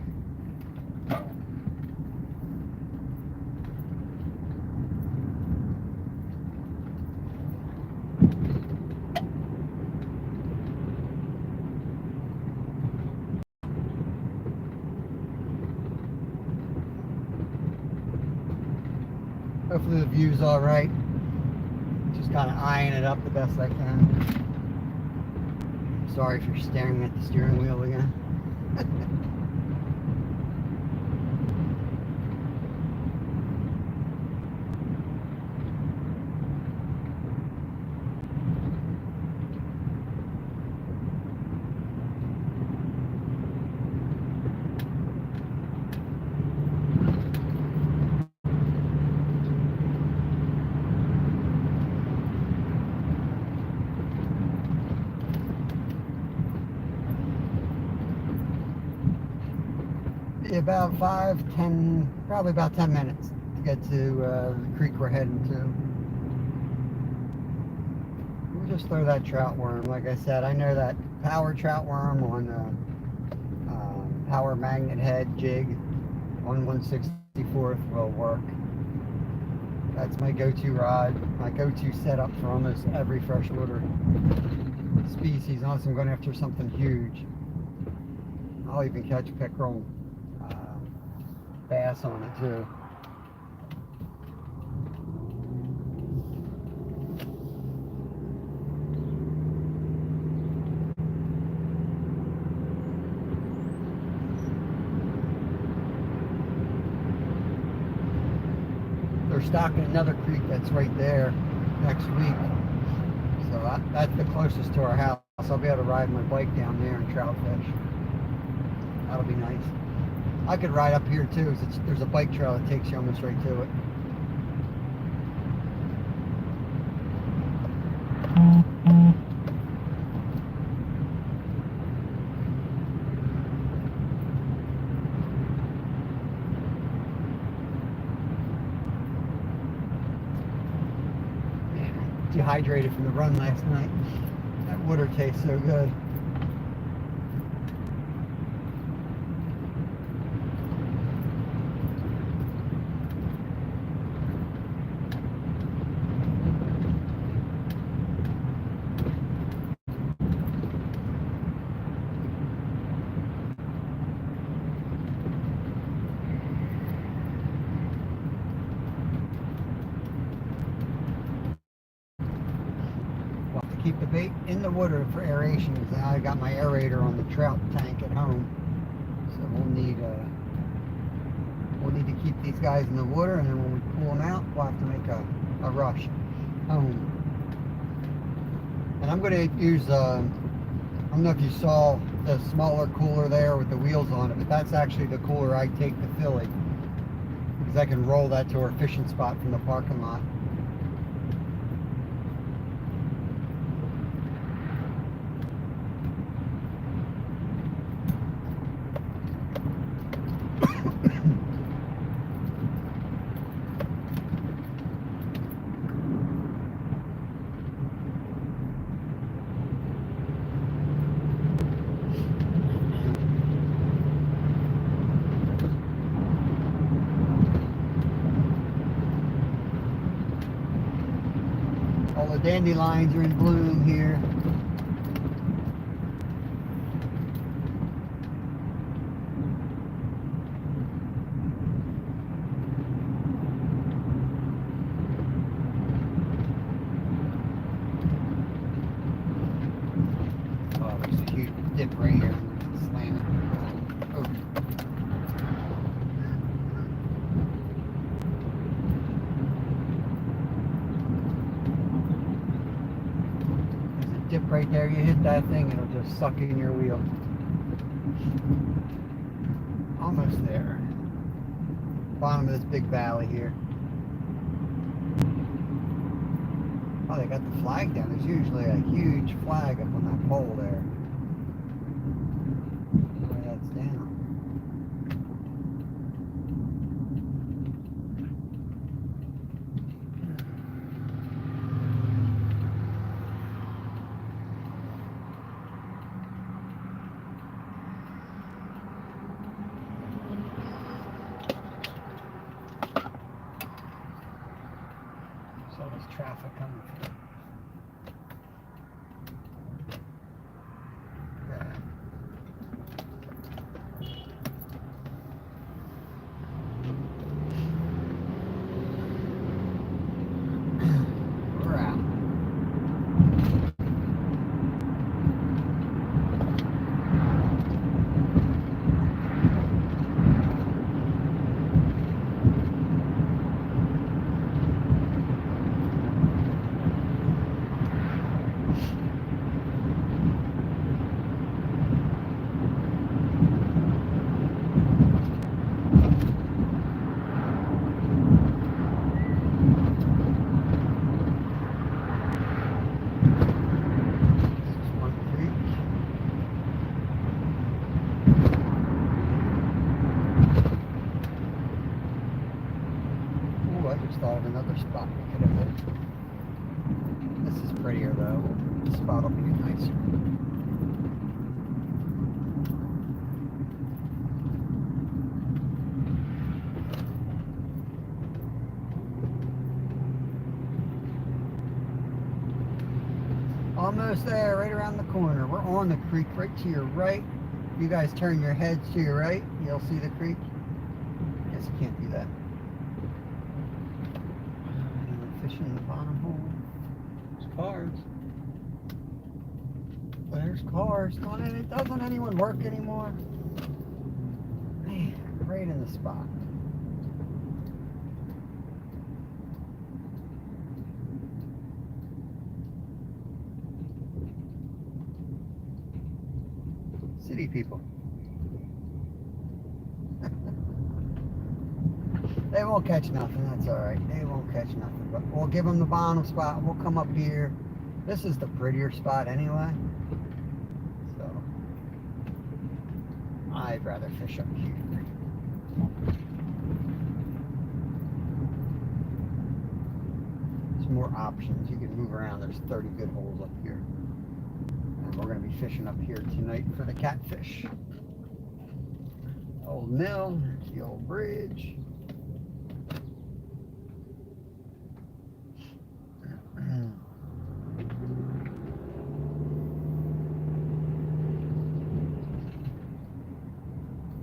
Hopefully the view's all right. Just kind of eyeing it up the best I can. Sorry if you're staring at the steering wheel again. About 5-10, probably about 10 minutes to get to the creek we're heading to. We'll just throw that trout worm. Like I said, I know that power trout worm on power magnet head jig on 1/64 will work. That's my go-to rod, my go-to setup for almost every freshwater species, unless I'm going after something huge. I'll even catch pickerel, bass on it too. stocking another creek that's right there next week. So that's the closest to our house. I'll be able to ride my bike down there and trout fish. That'll be nice. I could ride up here too. There's a bike trail that takes you almost right to it. Dehydrated from the run last night. That water tastes so good. Keep the bait in the water for aeration, because now I got my aerator on the trout tank at home. So we'll need to keep these guys in the water, and then when we pull them out, we'll have to make a rush home. And I'm going to use, I don't know if you saw the smaller cooler there with the wheels on it, but that's actually the cooler I take to Philly, because I can roll that to our fishing spot from the parking lot. All the dandelions are in bloom here. Oh, there's a huge dip right here. Slam it. Oh. Dip right there, you hit that thing, it'll just suck in your wheel. Almost there. Bottom of this big valley here. Oh, they got the flag down. There's usually a huge flag up on that pole there. Where that's down. So there's traffic coming through. Yeah. We're out. I just thought of another spot we could have hit. This is prettier though. This spot will be nicer. Almost there, right around the corner. We're on the creek, right to your right. You guys turn your heads to your right, you'll see the creek. Guess you can't do that. Fishing in the bottom hole. There's cars. There's cars. Doesn't anyone work anymore? Man, right in the spot. TV people. They won't catch nothing, that's alright. They won't catch nothing. But we'll give them the bottom spot. We'll come up here. This is the prettier spot anyway. So, I'd rather fish up here. There's more options. You can move around. There's 30 good holes up here. And we're going to be fishing up here tonight for the catfish. Old mill, the old bridge.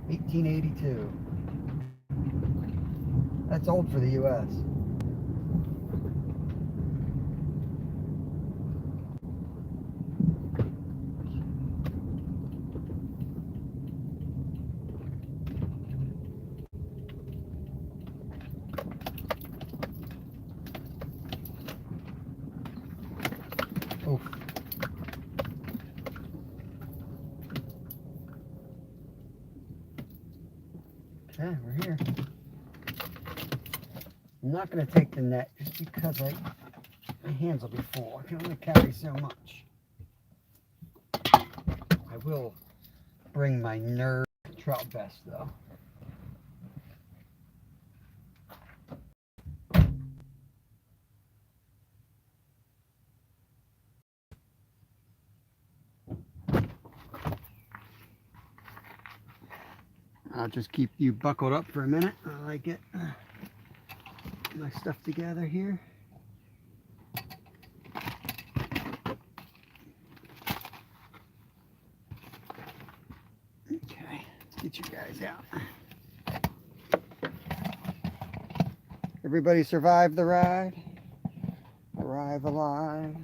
1882. That's old for the U.S. Oof. Okay, we're here. I'm not going to take the net just because my hands will be full. I can only carry so much. I will bring my nerd trout vest though. I'll just keep you buckled up for a minute while I get my stuff together here. Okay, let's get you guys out. Everybody survived the ride? Arrive alive.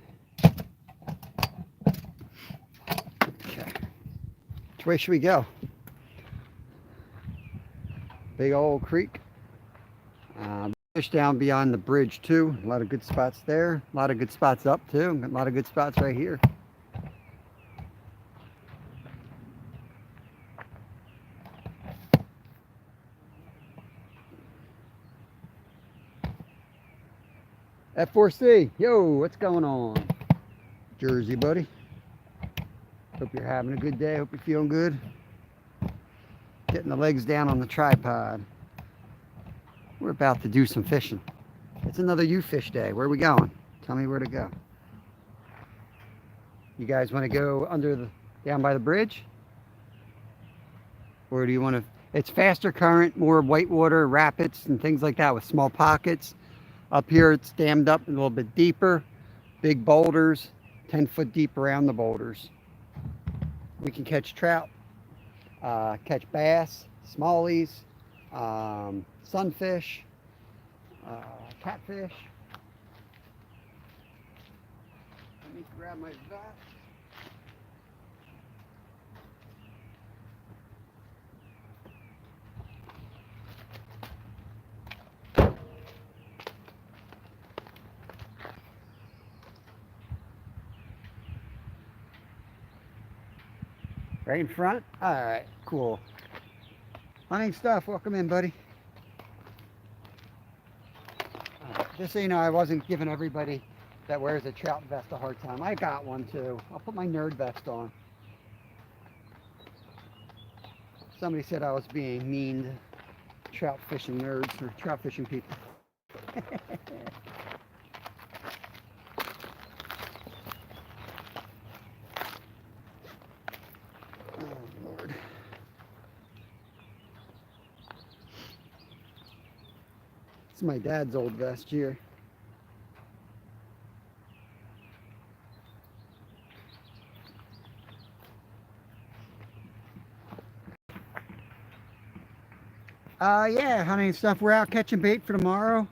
Okay, which way should we go? Big old creek. Fish down beyond the bridge too. A lot of good spots there. A lot of good spots up too. A lot of good spots right here. F4C, yo, what's going on? Jersey, buddy. Hope you're having a good day. Hope you're feeling good. Getting the legs down on the tripod. We're about to do some fishing. It's another you fish day. Where are we going? Tell me where to go. You guys want to go down by the bridge? Or do you want to, it's faster current, more whitewater, rapids and things like that with small pockets. Up here it's dammed up a little bit deeper. Big boulders, 10 foot deep around the boulders. We can catch trout, catch bass, smallies, sunfish, catfish. Let me grab my vest. Right in front? All right, cool. Hunting stuff, welcome in, buddy. Just so you know, I wasn't giving everybody that wears a trout vest a hard time. I got one too. I'll put my nerd vest on. Somebody said I was being mean to trout fishing nerds or trout fishing people. Oh, Lord. It's my dad's old vest here. Yeah, hunting stuff. We're out catching bait for tomorrow.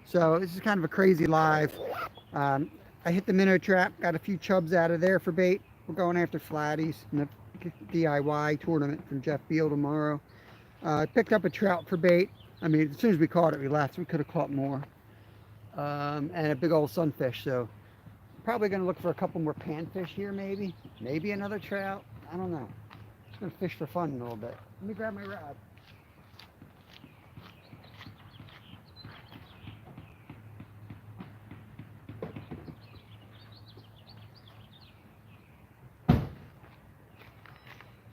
So this is kind of a crazy live. I hit the minnow trap, got a few chubs out of there for bait. We're going after flatties in the DIY tournament from Jeff Beal tomorrow. I picked up a trout for bait. I mean, as soon as we caught it, we left. We could have caught more. And a big old sunfish. So probably going to look for a couple more panfish here, maybe. Maybe another trout. I don't know. gonna fish for fun a little bit. Let me grab my rod.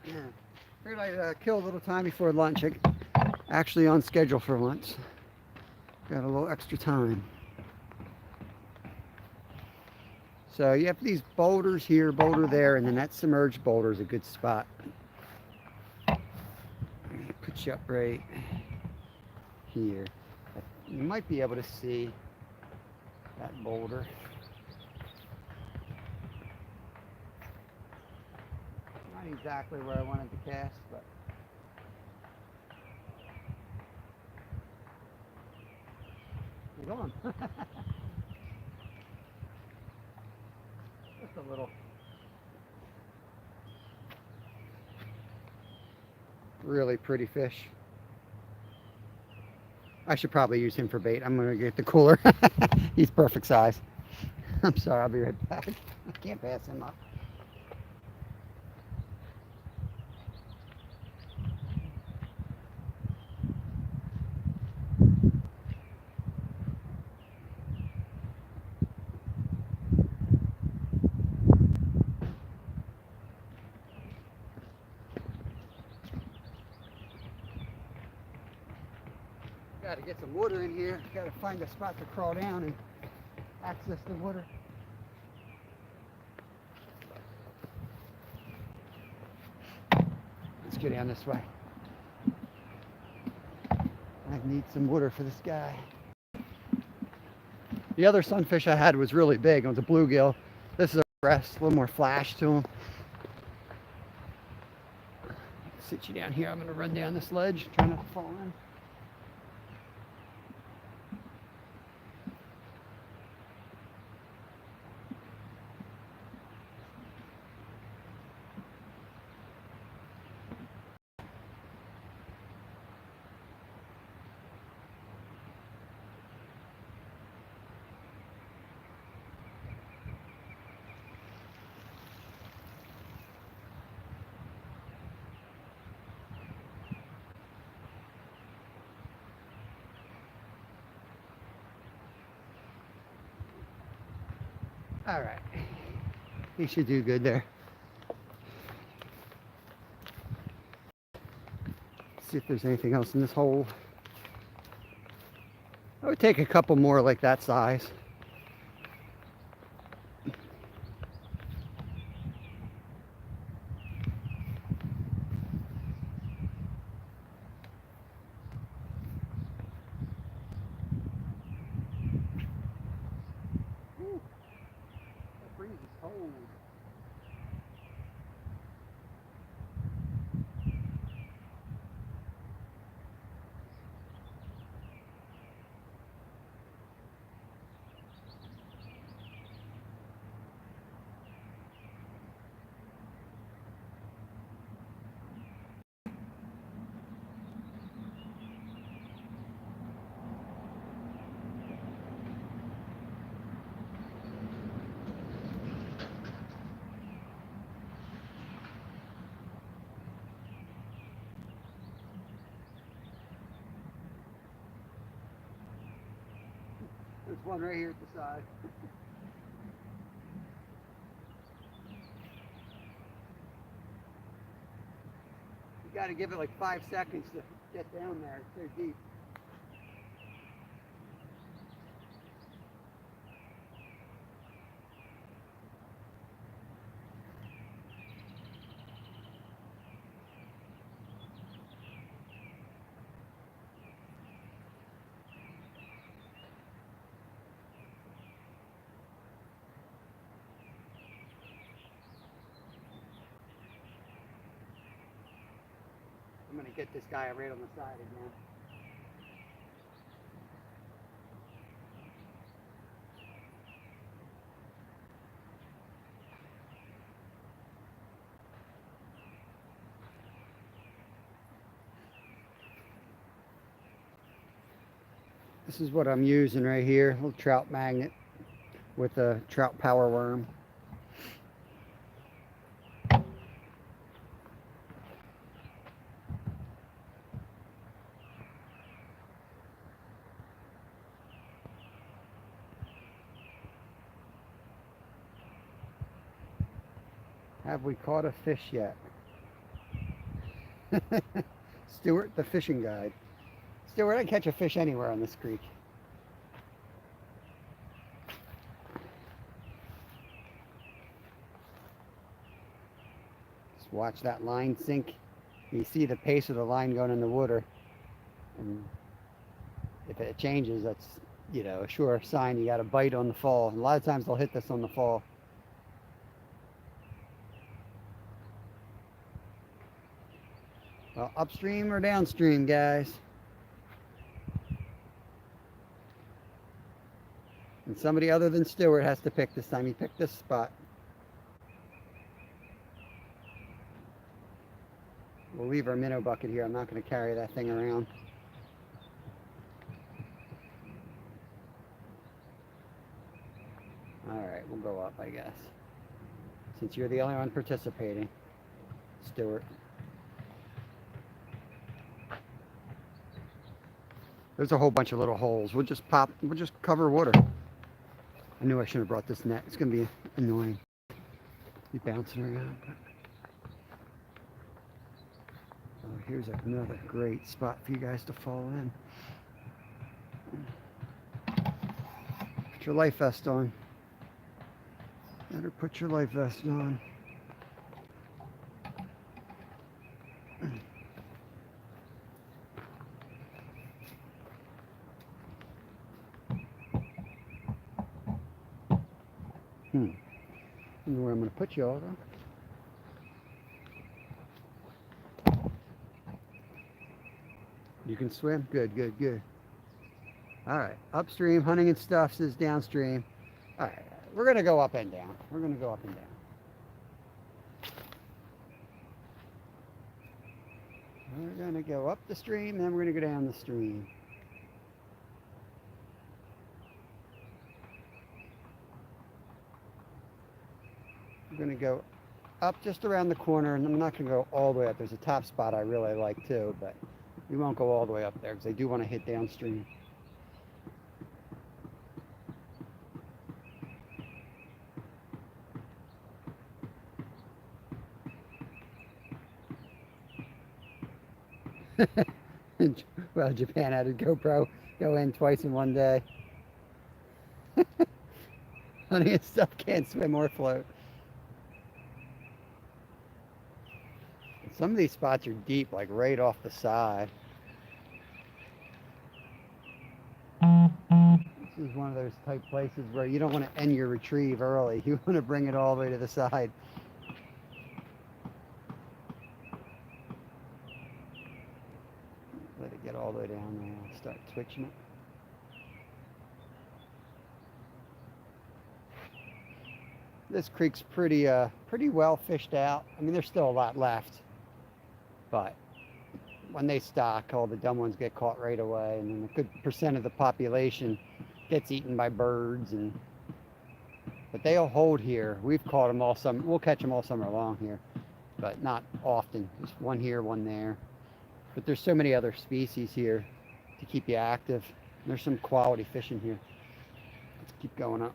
Yeah. Figured I'd kill a little time before lunch. Actually on schedule for once. Got a little extra time. So you have these boulders here, boulder there, and then that submerged boulder is a good spot. Put you up right here. You might be able to see that boulder. Not exactly where I wanted to cast, but you're going. Just a little. Really pretty fish. I should probably use him for bait. I'm going to get the cooler. He's perfect size. I'm sorry, I'll be right back. I can't pass him up. Got to get some water in here. Got to find a spot to crawl down and access the water. Let's get down this way. I need some water for this guy. The other sunfish I had was really big. It was a bluegill. This is a breast, a little more flash to him. Sit you down here. I'm going to run down this ledge, try not to fall in. All right, he should do good there. See if there's anything else in this hole. I would take a couple more like that size. Ooh, that breeze is cold. There's one right here at the side. You got to give it like 5 seconds to get down there. It's so deep. I'm going to get this guy right on the side again. This is what I'm using right here, a little trout magnet with a trout power worm. Have we caught a fish yet? Stuart, the fishing guide. Stuart, I catch a fish anywhere on this creek. Just watch that line sink. You see the pace of the line going in the water. And if it changes, that's, you know, a sure sign you got a bite on the fall. And a lot of times they'll hit this on the fall. Well, upstream or downstream, guys? And somebody other than Stuart has to pick this time. He picked this spot. We'll leave our minnow bucket here. I'm not going to carry that thing around. Alright, we'll go up, I guess. Since you're the only one participating, Stuart. There's a whole bunch of little holes. We'll just cover water. I knew I should have brought this net. It's going to be annoying. Be bouncing around. Oh, here's another great spot for you guys to fall in. Put your life vest on. Better put your life vest on. I don't know where I'm going to put you all though. You can swim? Good, good, good. Alright, upstream, Hunting and Stuffs is downstream. Alright, we're going to go up and down. We're going to go up and down. We're going to go up the stream, then we're going to go down the stream. We're going to go up just around the corner, and I'm not going to go all the way up. There's a top spot I really like too, but we won't go all the way up there because I do want to hit downstream. Well, Japan had a GoPro go in twice in one day. Hunting and Stuff can't swim or float. Some of these spots are deep, like right off the side. This is one of those type places where you don't want to end your retrieve early. You want to bring it all the way to the side. Let it get all the way down there. I'll start twitching it. This creek's pretty well fished out. I mean, there's still a lot left, but when they stock, all the dumb ones get caught right away, and then a good percent of the population gets eaten by birds. But they'll hold here. We've caught them all summer. We'll catch them all summer long here, but not often. Just one here, one there. But there's so many other species here to keep you active. There's some quality fish in here. Let's keep going up.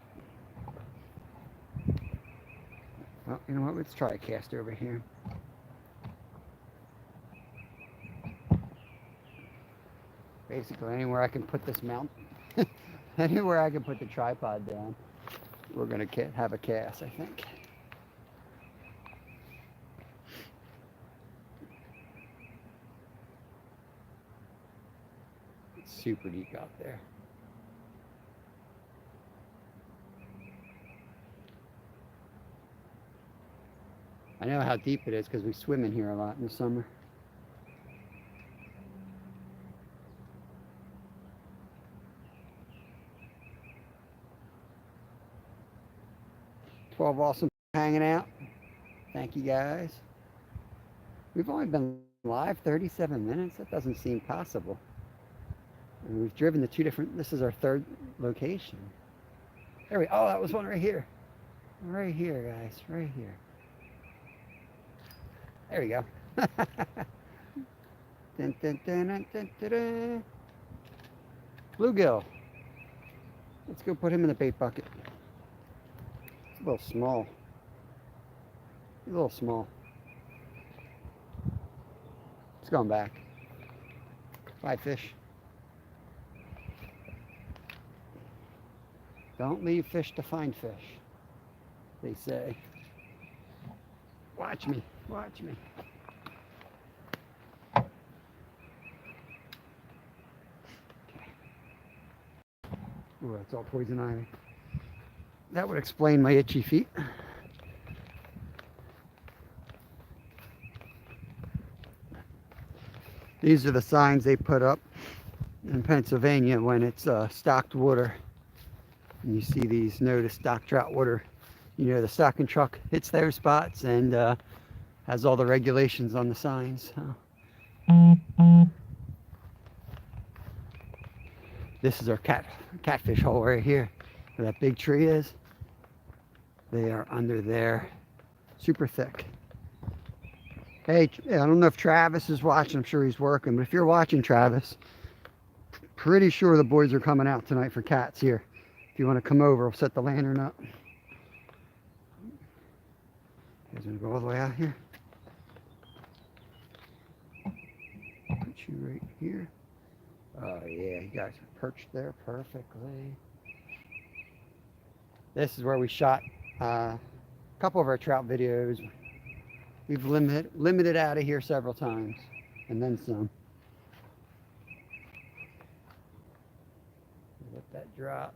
Well, you know what? Let's try a cast over here. Basically, anywhere I can put this mount, anywhere I can put the tripod down, we're going to have a cast, I think. It's super deep out there. I know how deep it is because we swim in here a lot in the summer. Awesome hanging out. Thank you guys. We've only been live 37 minutes. That doesn't seem possible. And we've driven to two different, this is our third location. There we, oh, that was one right here. Right here, guys, right here. There we go. Dun, dun, dun, dun, dun, dun, dun. Bluegill. Let's go put him in the bait bucket. It's a little small. He's a little small. It's going back. Bye, fish. Don't leave fish to find fish, they say. Watch me. Watch me. Ooh, that's all poison ivy. That would explain my itchy feet. These are the signs they put up in Pennsylvania when it's stocked water. And you see these no to stock trout water. You know, the stocking truck hits their spots and has all the regulations on the signs. This is our catfish hole right here, where that big tree is. They are under there, super thick. Hey, I don't know if Travis is watching. I'm sure he's working, but if you're watching, Travis, pretty sure the boys are coming out tonight for cats here. If you want to come over, we'll set the lantern up. You guys want to go all the way out here? Put you right here. Oh yeah, you guys are perched there perfectly. This is where we shot a couple of our trout videos. We've limited out of here several times, and then some. Let that drop.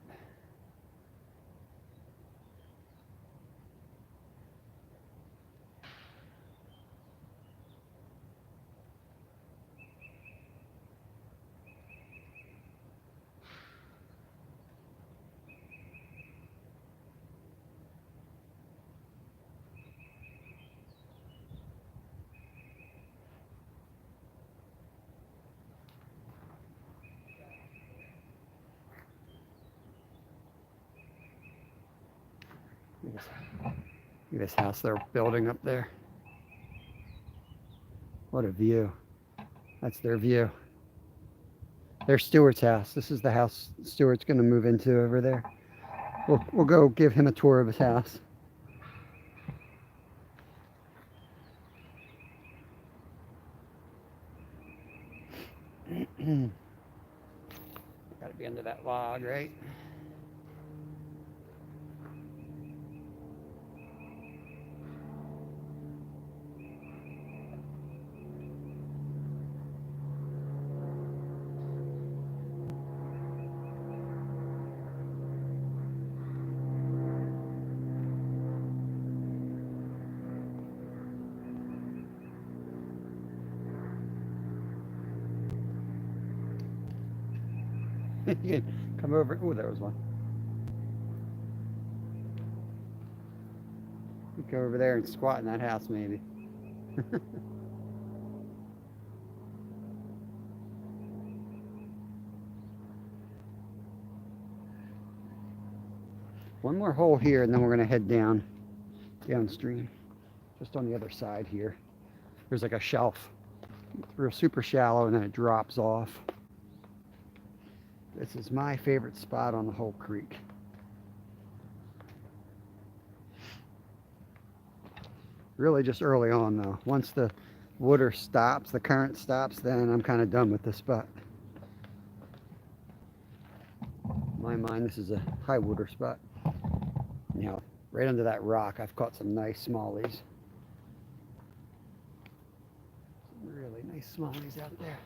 Look at this house they're building up there. What a view. That's their view. There's Stuart's house. This is the house Stuart's going to move into over there. We'll go give him a tour of his house. Got to be under that log, right? You can come over. Oh, there was one. You go over there and squat in that house, maybe. One more hole here, and then we're going to head downstream, just on the other side here. There's like a shelf, real super shallow, and then it drops off. This is my favorite spot on the whole creek. Really just early on though. Once the water stops, the current stops, then I'm kind of done with this spot. In my mind, this is a high water spot. Now, right under that rock, I've caught some nice smallies. Some really nice smallies out there.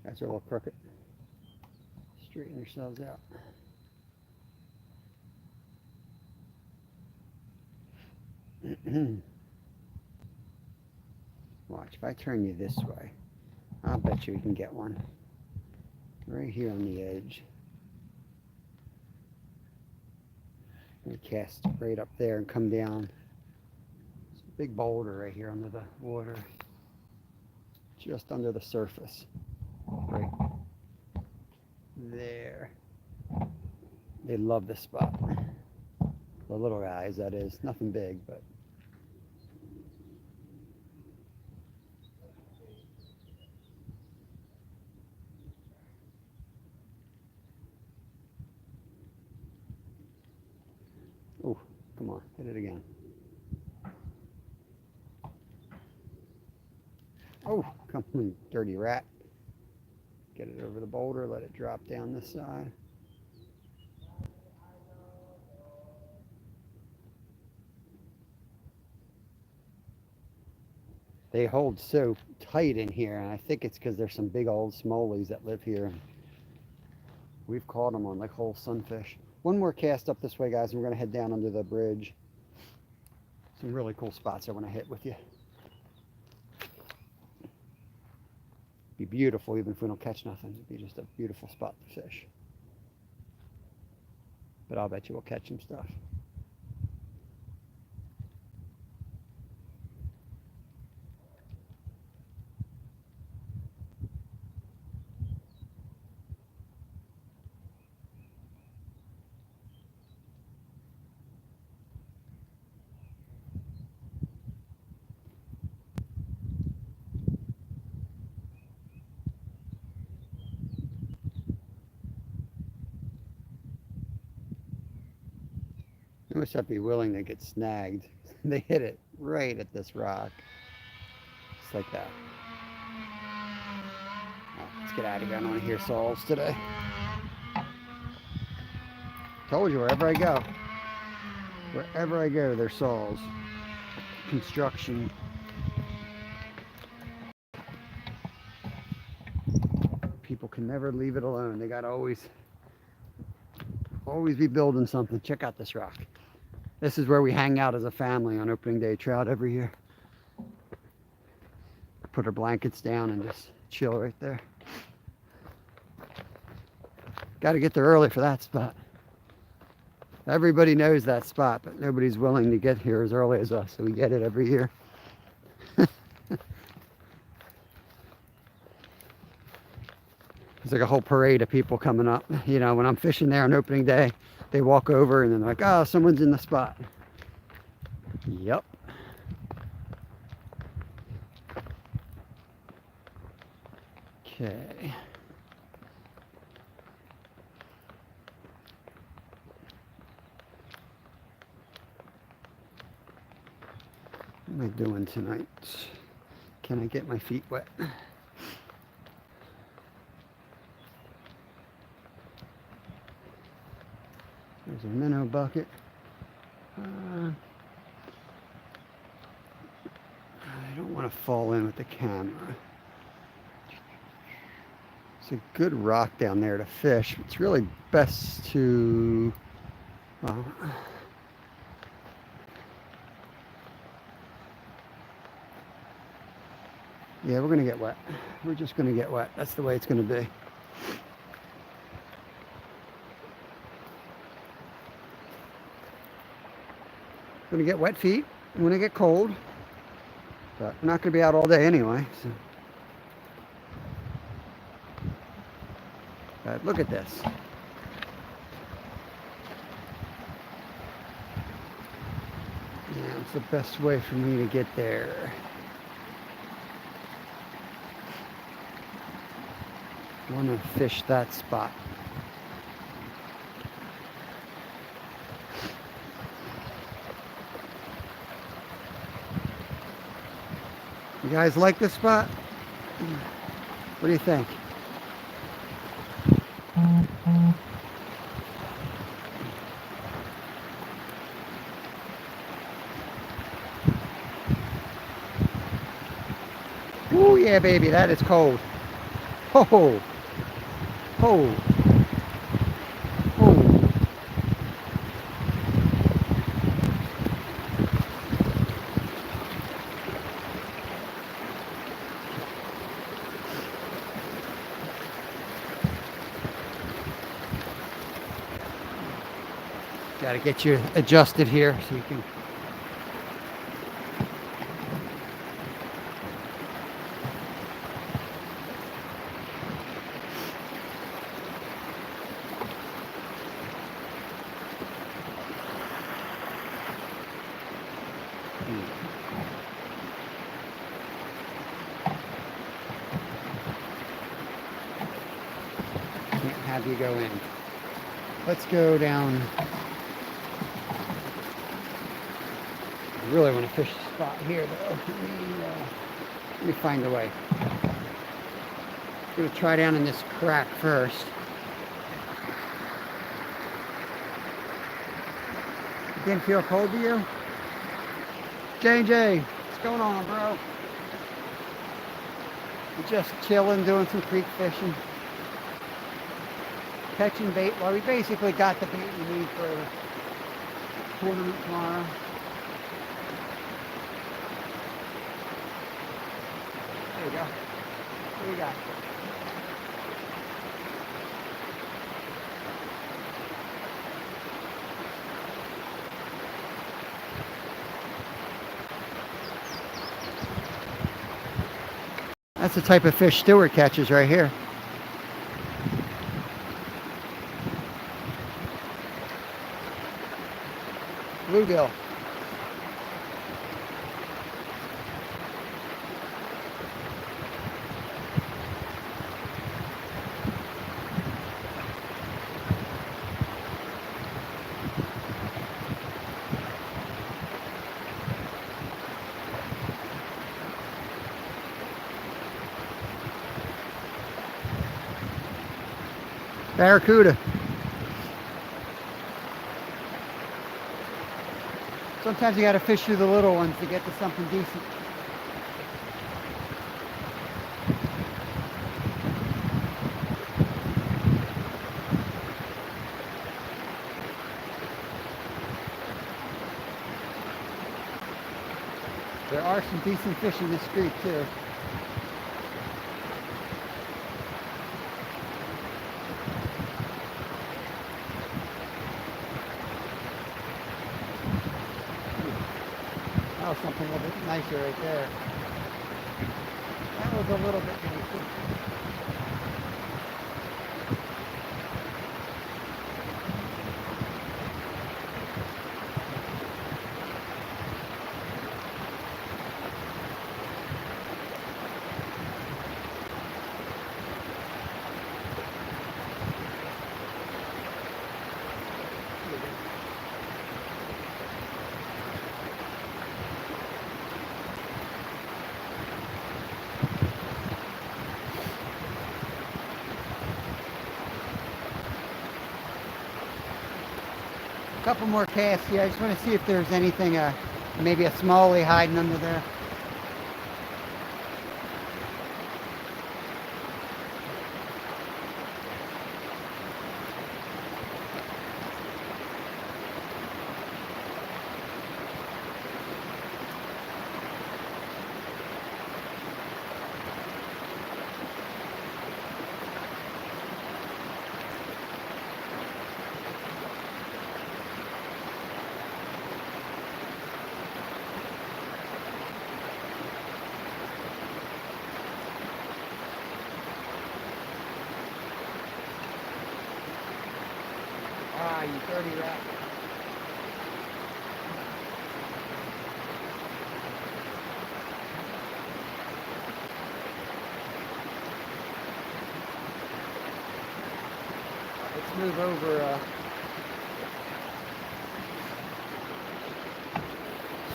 Guys are a little crooked. Straighten yourselves out. Watch, if I turn you this way, I'll bet you can get one. Right here on the edge. I'm gonna cast right up there and come down Big boulder right here under the water. Just under the surface. Right there. They love this spot. The little guys, that is. Nothing big, but oh, come on, hit it again. Oh, come on, dirty rat. Get it over the boulder, let it drop down this side. They hold so tight in here, and I think it's because there's some big old smoleys that live here. We've caught them on like whole sunfish. One more cast up this way, guys, and we're going to head down under the bridge. Some really cool spots I want to hit with you. Be beautiful even if we don't catch nothing. It'd be just a beautiful spot to fish. But I'll bet you we'll catch some stuff. I wish I'd be willing to get snagged. They hit it right at this rock. Just like that. Oh, let's get out of here. I don't want to hear soles today. Told you, wherever I go, there's soles. Construction. People can never leave it alone. They gotta always be building something. Check out this rock. This is where we hang out as a family on opening day trout every year. Put our blankets down and just chill right there. Got to get there early for that spot. Everybody knows that spot, but nobody's willing to get here as early as us, so we get it every year. There's like a whole parade of people coming up. You know, when I'm fishing there on opening day, they walk over and then they're like, oh, someone's in the spot. Yep. Okay. What am I doing tonight? Can I get my feet wet? There's a minnow bucket. I don't want to fall in with the camera. It's a good rock down there to fish. It's really best to... yeah, we're going to get wet. We're just going to get wet. That's the way it's going to be. Going to get wet feet. I'm going to get cold. But we're not going to be out all day anyway. So. But look at this. Yeah, it's the best way for me to get there. I want to fish that spot. You guys like this spot? What do you think? Oh yeah, baby, that is cold. Ho ho. Ho. Ho. Got to get you adjusted here so you can as you go in. Let's go down. I really want to fish the spot here though. Let me find a way. I'm going to try down in this crack first. It didn't feel cold to you? J&J, what's going on, bro? We're just chilling, doing some creek fishing. Catching bait. Well, we basically got the bait we need for the tournament tomorrow. There you go. What do we got? That's the type of fish Stewart catches right here. Bluegill. Barracuda. Sometimes you got to fish through the little ones to get to something decent. There are some decent fish in this creek too. That was something a little bit nicer right there. That was a little bit nicer. A couple more casts here. I just want to see if there's anything, maybe a smallie hiding under there. Ah, you dirty rat. Let's move over.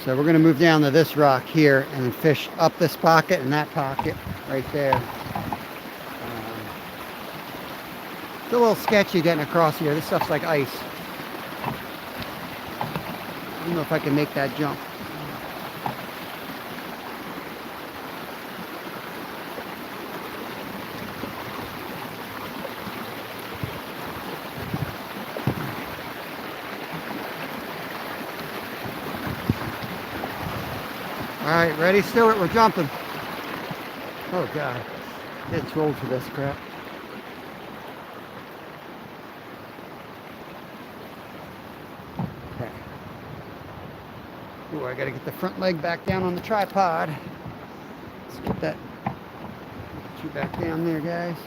So we're going to move down to this rock here and then fish up this pocket and that pocket right there. It's a little sketchy getting across here. This stuff's like ice. I don't know if I can make that jump. All right, ready, Stewart? We're jumping. Oh God, it's too old for this crap. Ooh, I gotta get the front leg back down on the tripod. Let's get that. Get you back down there, guys.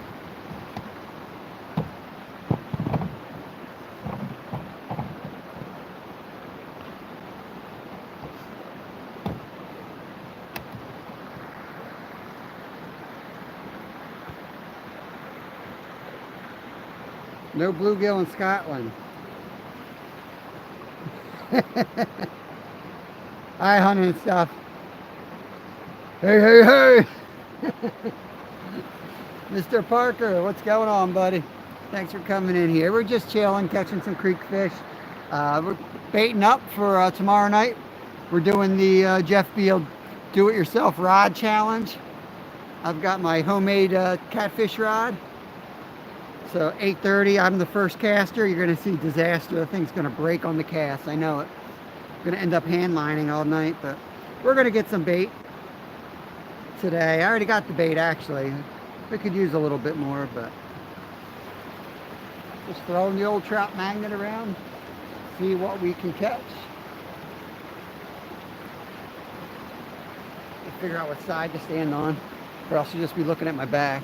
No bluegill in Scotland. Hi, hunting and stuff. Hey, hey, hey! Mr. Parker, what's going on, buddy? Thanks for coming in here. We're just chilling, catching some creek fish. We're baiting up for tomorrow night. We're doing the Jeff Beal Do-It-Yourself Rod Challenge. I've got my homemade catfish rod. So 8:30, I'm the first caster. You're going to see disaster. The thing's going to break on the cast. I know it. I'm going to end up hand lining all night, but we're going to get some bait today. I already got the bait, actually. We could use a little bit more, but just throwing the old trout magnet around, see what we can catch. Figure out what side to stand on, or else you'll just be looking at my back.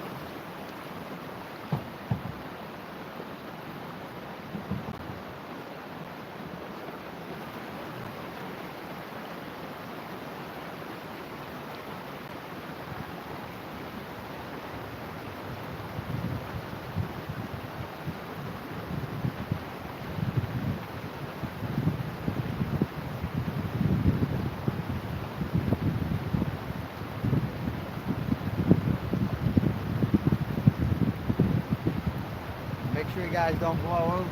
Make sure you guys don't blow over.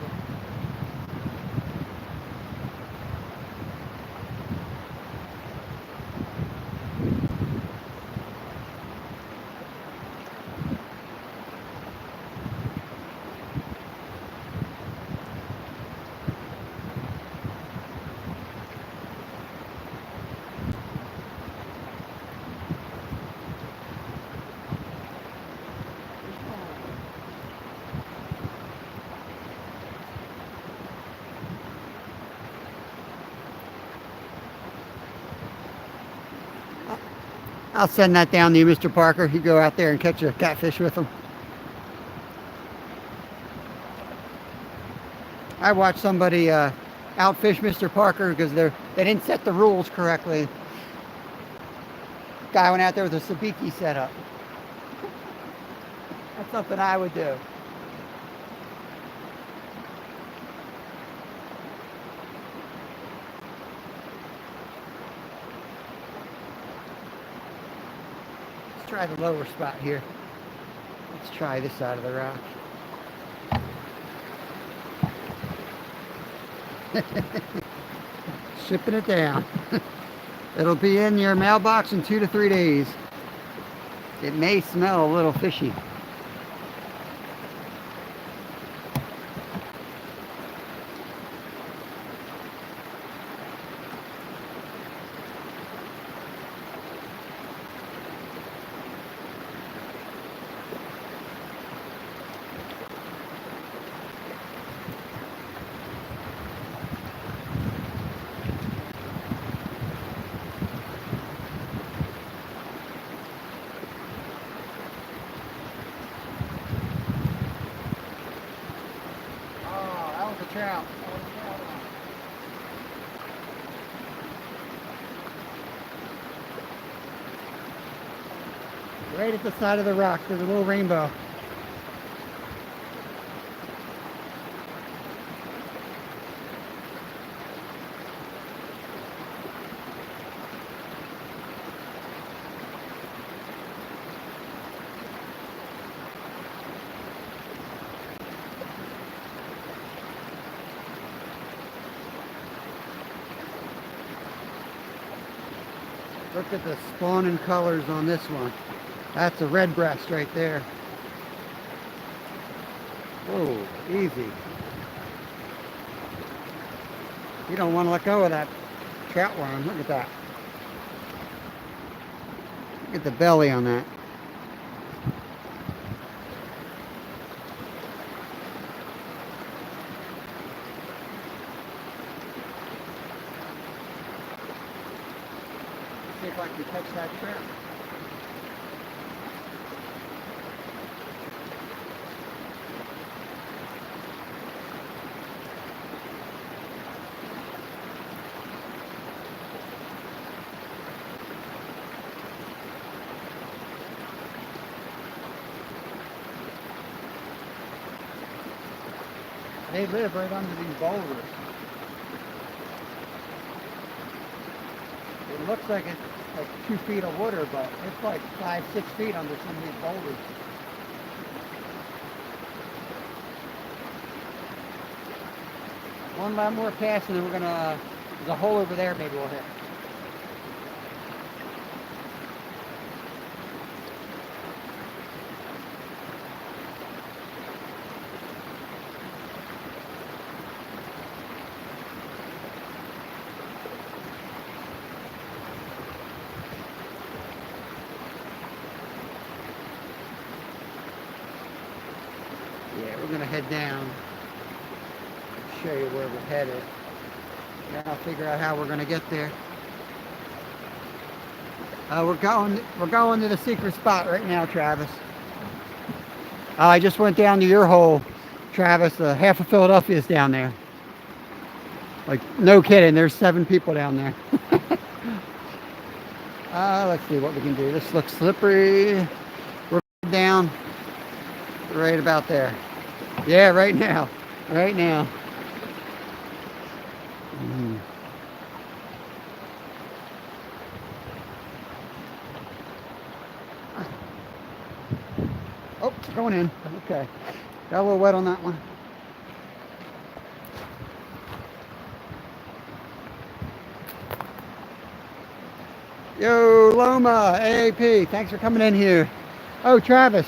I'll send that down to you, Mr. Parker. You go out there and catch a catfish with them. I watched somebody outfish Mr. Parker because they didn't set the rules correctly. Guy went out there with a sabiki setup. That's something I would do. Let's try the lower spot here. Let's try this side of the rock. Shipping it down. It'll be in your mailbox in 2 to 3 days. It may smell a little fishy. Trout. Right at the side of the rock, there's a little rainbow. Look at the spawning colors on this one. That's a red breast right there. Whoa, easy. You don't want to let go of that trout worm. Look at that. Look at the belly on that. See if I can catch that trout. They live right under these boulders. It looks like it's like 2 feet of water, but it's like 5, 6 feet under some of these boulders. One lot more pass and then we're gonna, there's a hole over there maybe we'll hit. Yeah, we're gonna head down. Show you where we're headed. Then I'll figure out how we're gonna get there. We're going to the secret spot right now, Travis. I just went down to your hole, Travis. Half of Philadelphia is down there. Like, no kidding. There's 7 people down there. Let's see what we can do. This looks slippery. We're down right about there. Yeah, right now. Right now. Oh, it's going in. Okay. Got a little wet on that one. Yo, Loma, AAP, thanks for coming in here. Oh, Travis,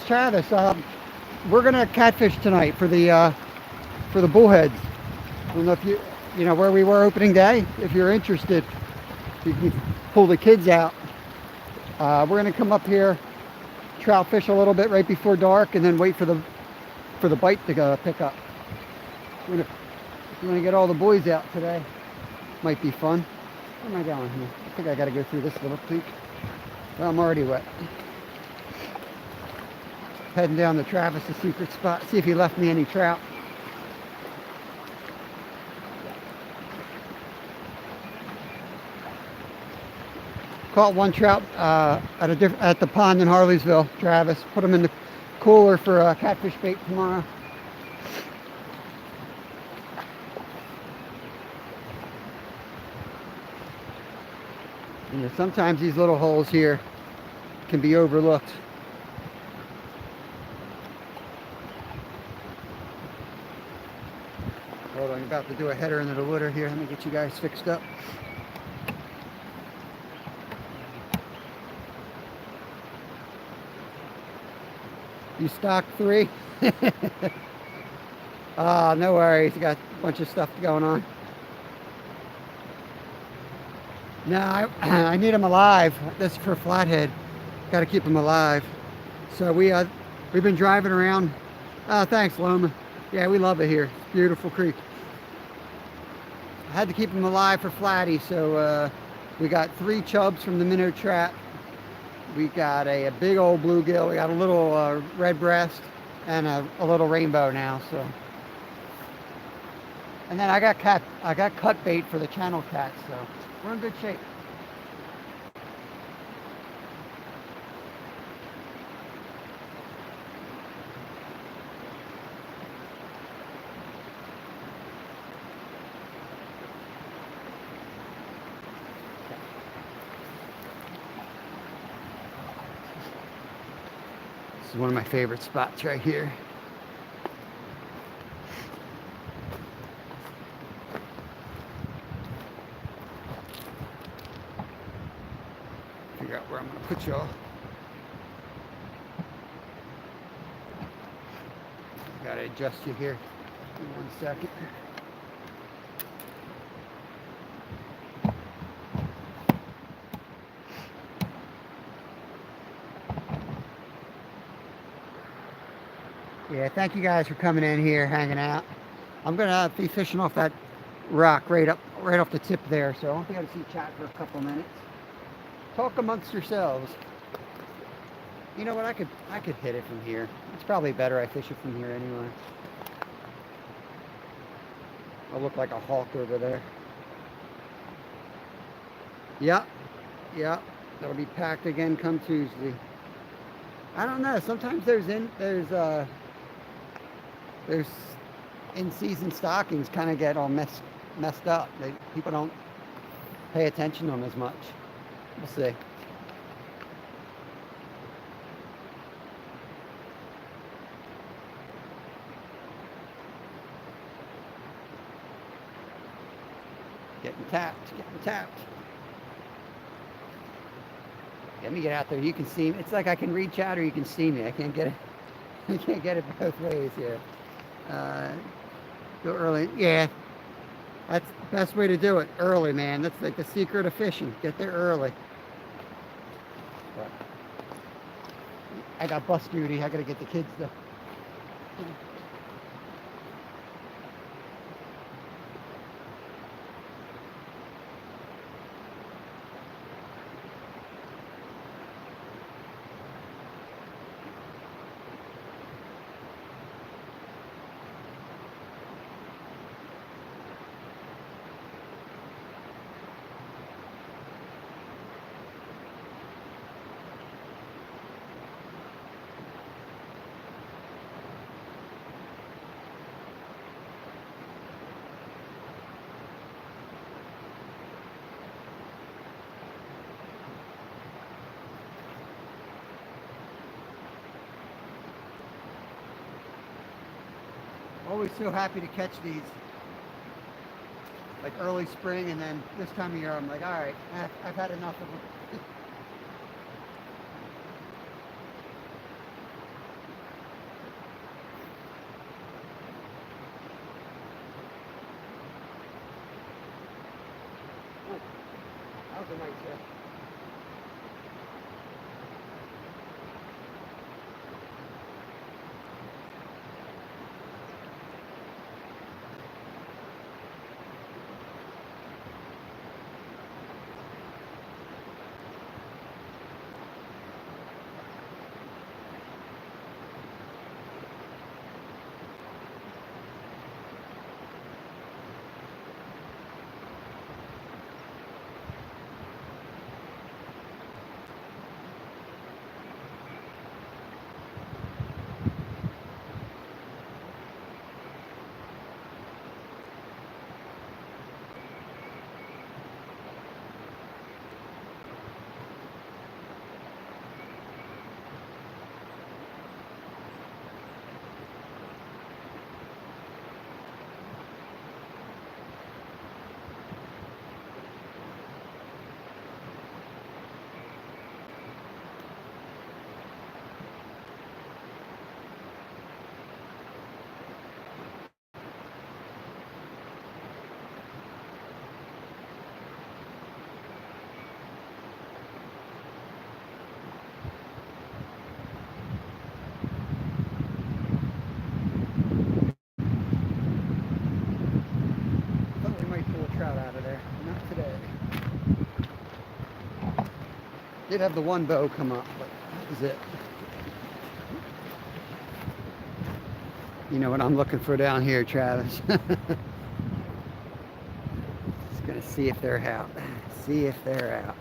we're gonna catfish tonight for the bullheads. I don't know if you know where we were opening day. If you're interested, you can pull the kids out. We're gonna come up here, trout fish a little bit right before dark, and then wait for the bite to go pick up. We're gonna get all the boys out today. Might be fun. Where am I going here? I think I got to go through this little creek. Well, I'm already wet. Heading down to Travis's secret spot. See if he left me any trout. Caught one trout at the pond in Harleysville, Travis. Put him in the cooler for catfish bait tomorrow. You know, sometimes these little holes here can be overlooked. Hold on, I'm about to do a header into the water here. Let me get you guys fixed up. You stock 3? No worries. You got a bunch of stuff going on. No, I need them alive. This is for flathead. Got to keep them alive. So we've been driving around. Thanks, Loma. Yeah, we love it here. It's a beautiful creek. I had to keep them alive for flatty, so we got 3 chubs from the minnow trap. We got a big old bluegill. We got a little red breast and a little rainbow now. So, and then I got cut bait for the channel cat. So we're in good shape. This is one of my favorite spots right here. Figure out where I'm going to put y'all. Got to adjust you here. Give me 1 second. Yeah, thank you guys for coming in here, hanging out. I'm gonna be fishing off that rock right off the tip there, so I won't be able to see chat for a couple minutes. Talk amongst yourselves. You know what? I could hit it from here. It's probably better I fish it from here anyway. I'll look like a hawk over there. Yep. That'll be packed again come Tuesday. in-season stockings kind of get all messed up. People don't pay attention to them as much. We'll see. Getting tapped, getting tapped. Let me get out there. You can see me. It's like I can reach out or you can see me. I can't get it. I can't get it both ways here. Go early. Yeah, that's the best way to do it. Early, man. That's like the secret of fishing. Get there early. But I got bus duty. I got to get the kids to. Always so happy to catch these, like early spring, and then this time of year I'm like, all right, I've had enough of them. Oh, that was a nice fish. Thought we might pull a trout out of there. Not today. Did have the one bow come up, but that was it. You know what I'm looking for down here, Travis. Just gonna see if they're out. See if they're out.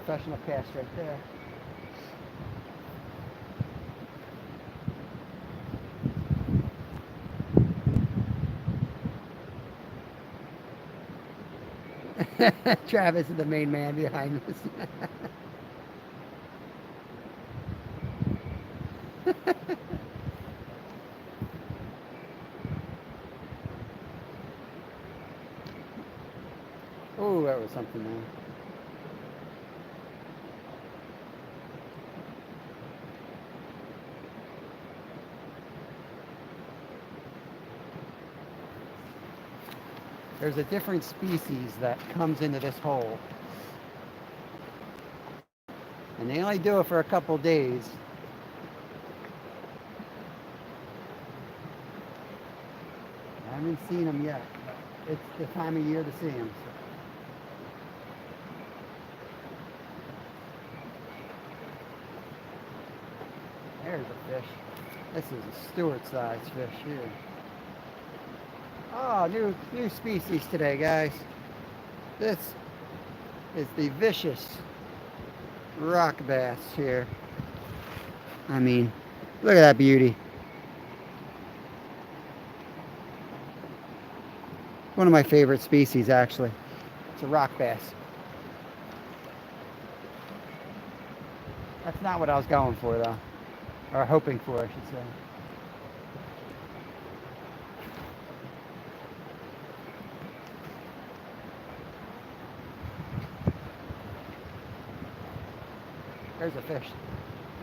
Professional cast right there. Travis is the main man behind this. Oh, that was something there. There's a different species that comes into this hole. And they only do it for a couple days. I haven't seen them yet, but it's the time of year to see them. There's a fish. This is a Stewart size fish here. Oh, new species today, guys. This is the vicious rock bass here. I mean, look at that beauty. One of my favorite species, actually. It's a rock bass. That's not what I was going for, though. Or hoping for, I should say. There's a fish.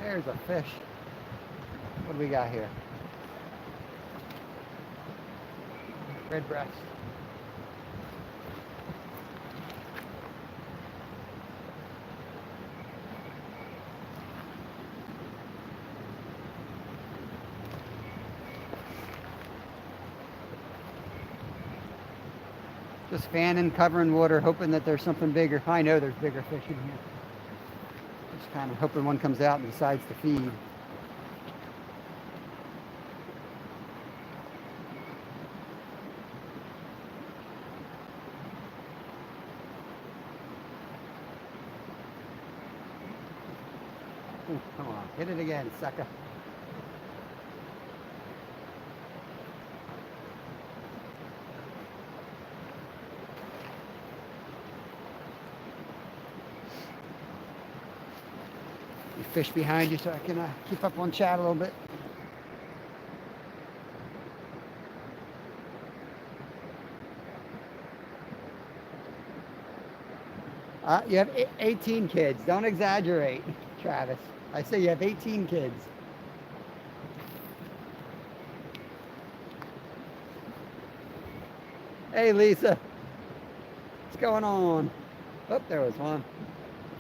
There's a fish. What do we got here? Red breast. Just fanning, covering water, hoping that there's something bigger. I know there's bigger fish in here. Just kind of hoping one comes out and decides to feed. Ooh, come on, hit it again, sucker. Fish behind you so I can keep up on chat a little bit. You have 18 kids. Don't exaggerate, Travis. I say you have 18 kids. Hey, Lisa. What's going on? Oh, there was one.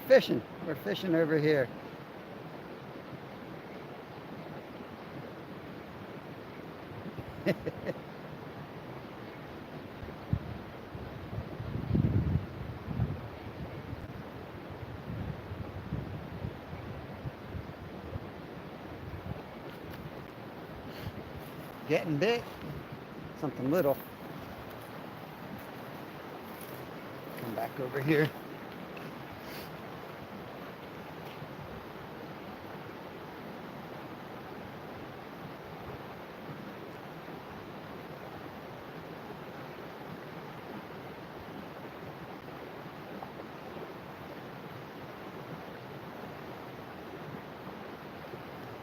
Fishing. We're fishing over here. Getting bit. Something little. Come back over here.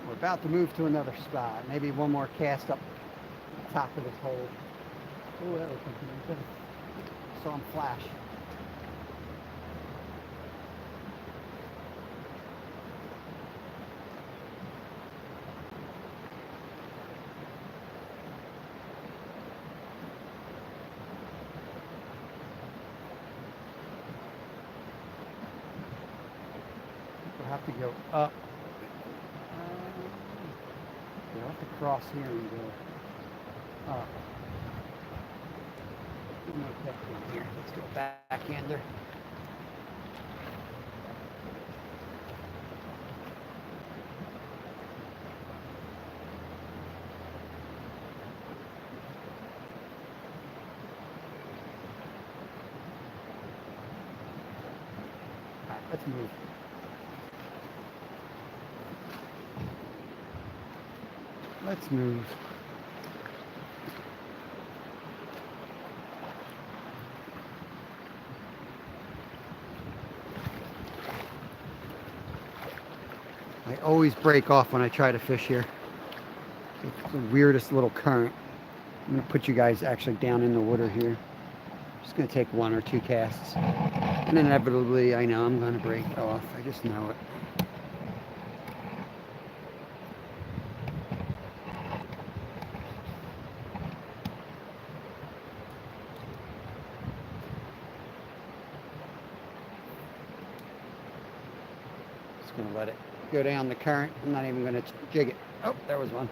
We're about to move to another spot. Maybe one more cast up top of this hole. Oh, that was something good. Saw him flash. We'll have to go up. We'll have to cross here and go up. Here. Let's go backhander. All right, let's move. Let's move. I always break off when I try to fish here. It's the weirdest little current. I'm going to put you guys actually down in the water here. Just going to take one or two casts. And inevitably, I know I'm going to break off. I just know it. Just going to let it go down the current. I'm not even going to jig it. Oh, there was one.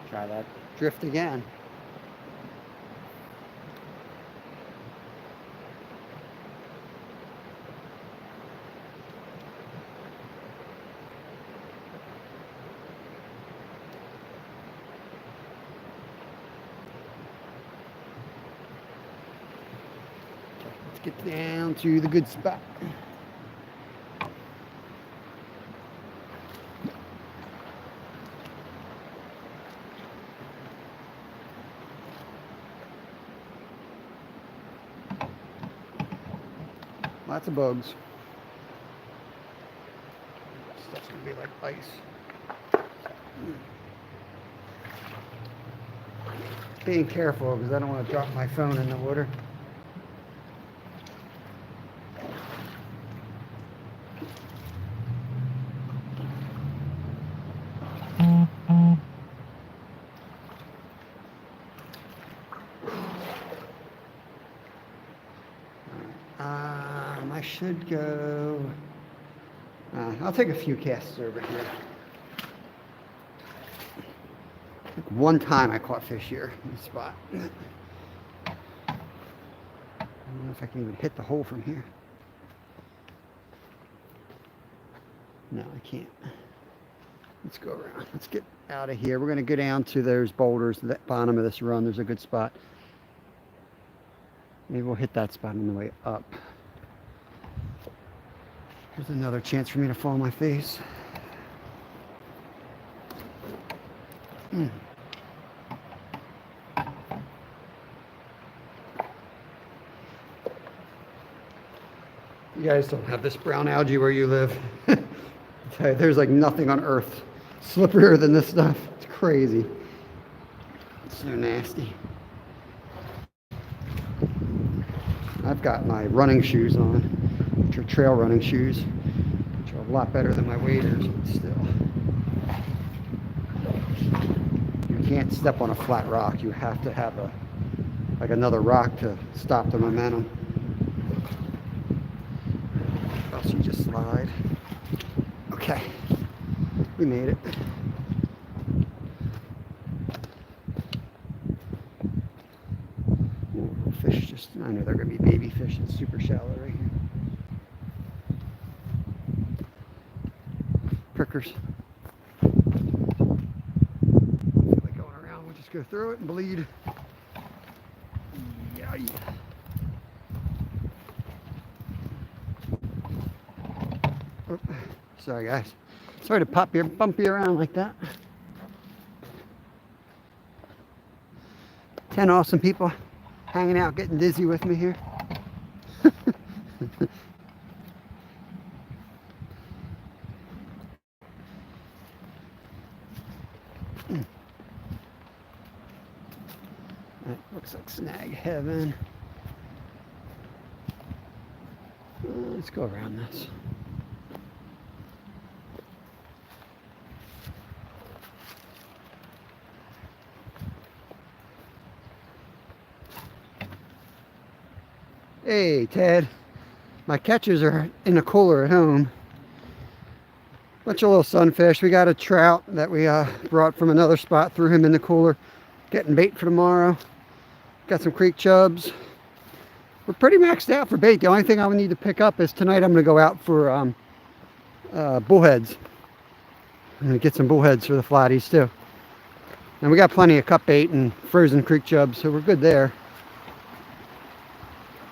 Try that drift again. get down to the good spot. Lots of bugs. Stuff's gonna be like ice. Being careful because I don't want to drop my phone in the water. I should go. I'll take a few casts over here. One time I caught fish here in this spot. I don't know if I can even hit the hole from here. No, I can't. Let's go around. Let's get out of here. We're going to go down to those boulders at the bottom of this run. There's a good spot. Maybe we'll hit that spot on the way up. There's another chance for me to fall on my face. You guys don't have this brown algae where you live. I tell you, there's like nothing on earth slipperier than this stuff. It's crazy. It's so nasty. I've got my running shoes on, which are trail running shoes, which are a lot better than my waders, but still. You can't step on a flat rock. You have to have like another rock to stop the momentum. Or else you just slide. Okay, we made it. Fish, just I know they're gonna be baby fish. It's super shallow right here. Prickers. Like going around, we'll just go through it and bleed. Yeah. Oh, sorry guys. Sorry to bump you around like that. 10 awesome people hanging out, getting dizzy with me here. That looks like snag heaven. Let's go around this. Hey, Ted. My catches are in the cooler at home. Bunch of little sunfish. We got a trout that we brought from another spot, threw him in the cooler. Getting bait for tomorrow. Got some creek chubs. We're pretty maxed out for bait. The only thing I would need to pick up is tonight I'm going to go out for bullheads. I'm going to get some bullheads for the flatties too. And we got plenty of cut bait and frozen creek chubs, so we're good there.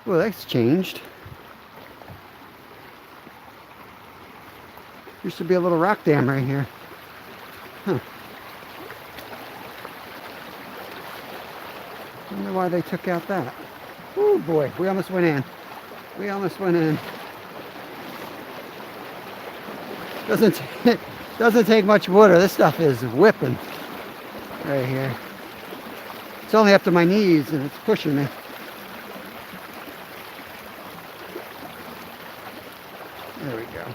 Well, that's changed. Used to be a little rock dam right here. Huh. I wonder why they took out that. Oh boy, we almost went in. We almost went in. Doesn't take much water. This stuff is whipping right here. It's only up to my knees and it's pushing me. There we go.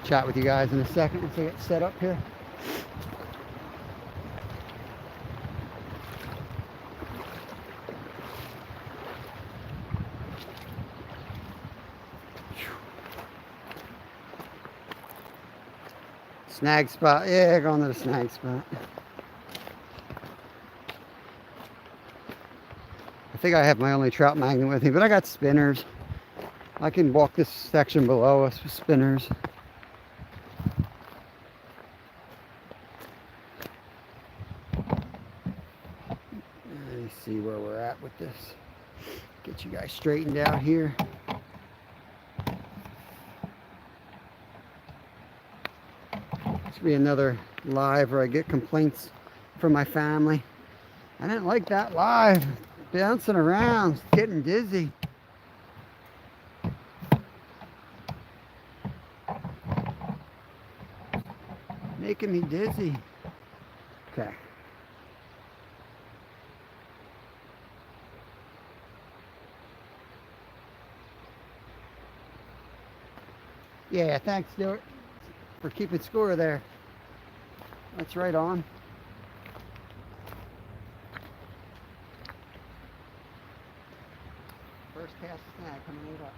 Chat with you guys in a second once I get set up here. Snag spot. Yeah, going to the snag spot. I think I have my only trout magnet with me, but I got spinners. I can walk this section below us with spinners. Let me see where we're at with this. Get you guys straightened out here. This will be another live where I get complaints from my family. I didn't like that live. Bouncing around, getting dizzy. Making me dizzy. Okay. Yeah, thanks, Stuart, for keeping score there. That's right on. First cast snag coming right up.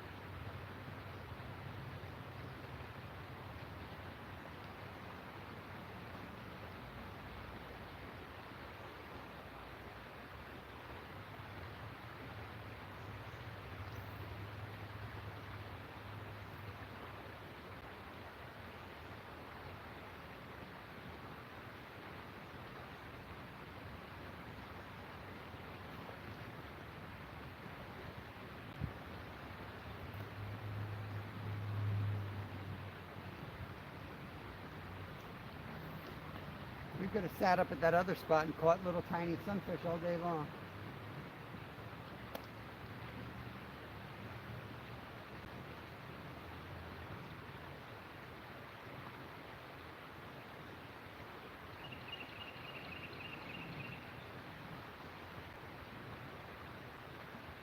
We could have sat up at that other spot and caught little tiny sunfish all day long.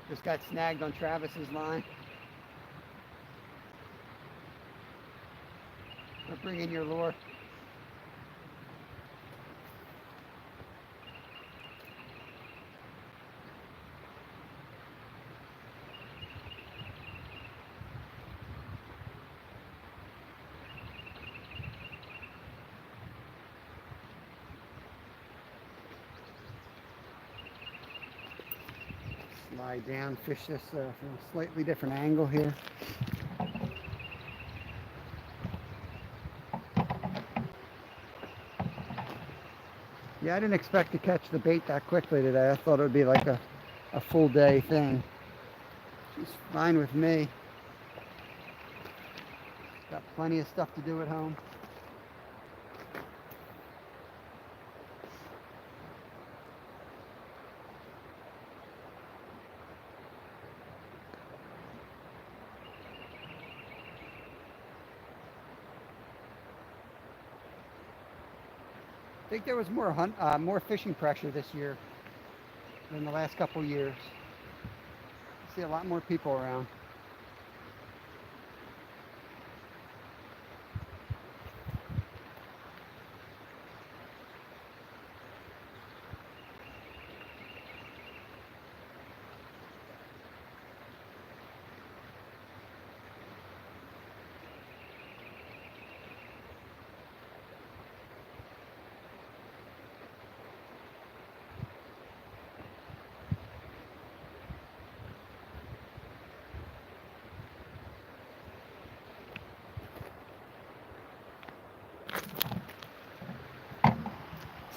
Just got snagged on Travis's line. I'll bring in your lure. Slide down, fish this from a slightly different angle here. Yeah, I didn't expect to catch the bait that quickly today. I thought it would be like a full day thing. It's fine with me. Got plenty of stuff to do at home. I think there was more fishing pressure this year than the last couple years. I see a lot more people around.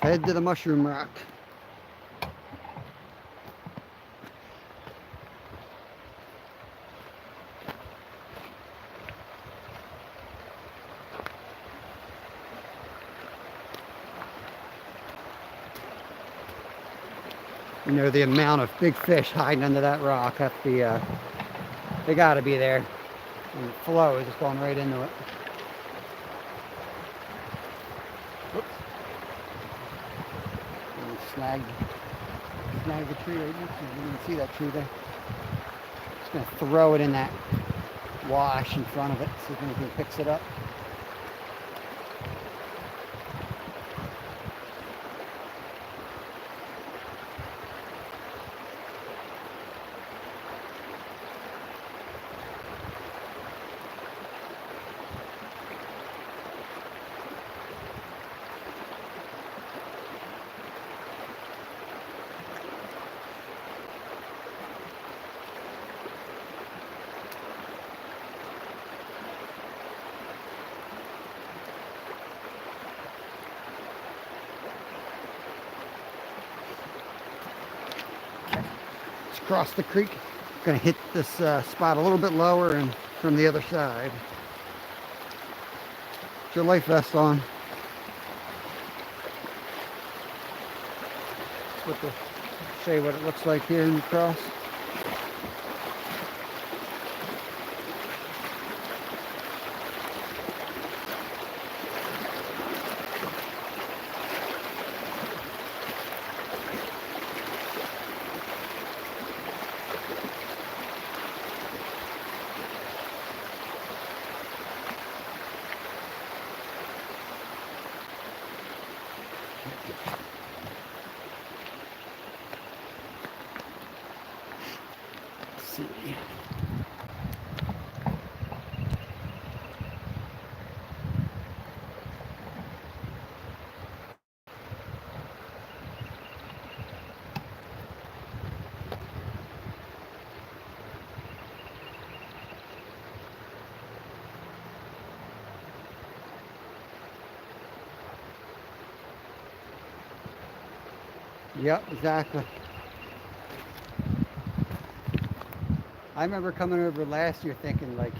Let's head to the Mushroom Rock. You know, the amount of big fish hiding under that rock have to they gotta be there. And the flow is just going right into it. Whoops. And snag the tree right next to me. You didn't see that tree there. Just gonna throw it in that wash in front of it, see if anything picks it up. across the creek. Gonna hit this spot a little bit lower and from the other side. Get your life vest on. Show you what it looks like here in the cross. Let's see. Yep, exactly. I remember coming over last year thinking like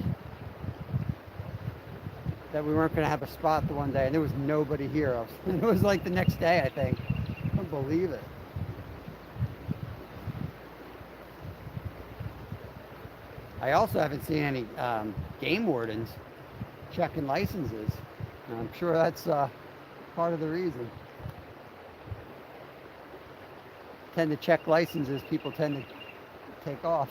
that we weren't going to have a spot the one day, and there was nobody here. It was like the next day, I think. I couldn't believe it. I also haven't seen any game wardens checking licenses. And I'm sure that's part of the reason. Tend to check licenses, people tend to take off.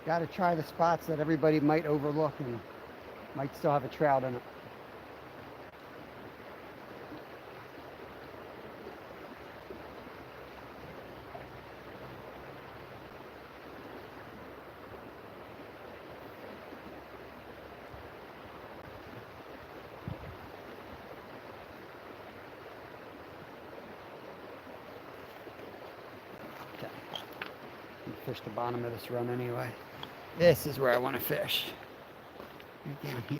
Got to try the spots that everybody might overlook and might still have a trout in it. Okay. Fish the bottom of this run anyway. This is where I want to fish. Right down here.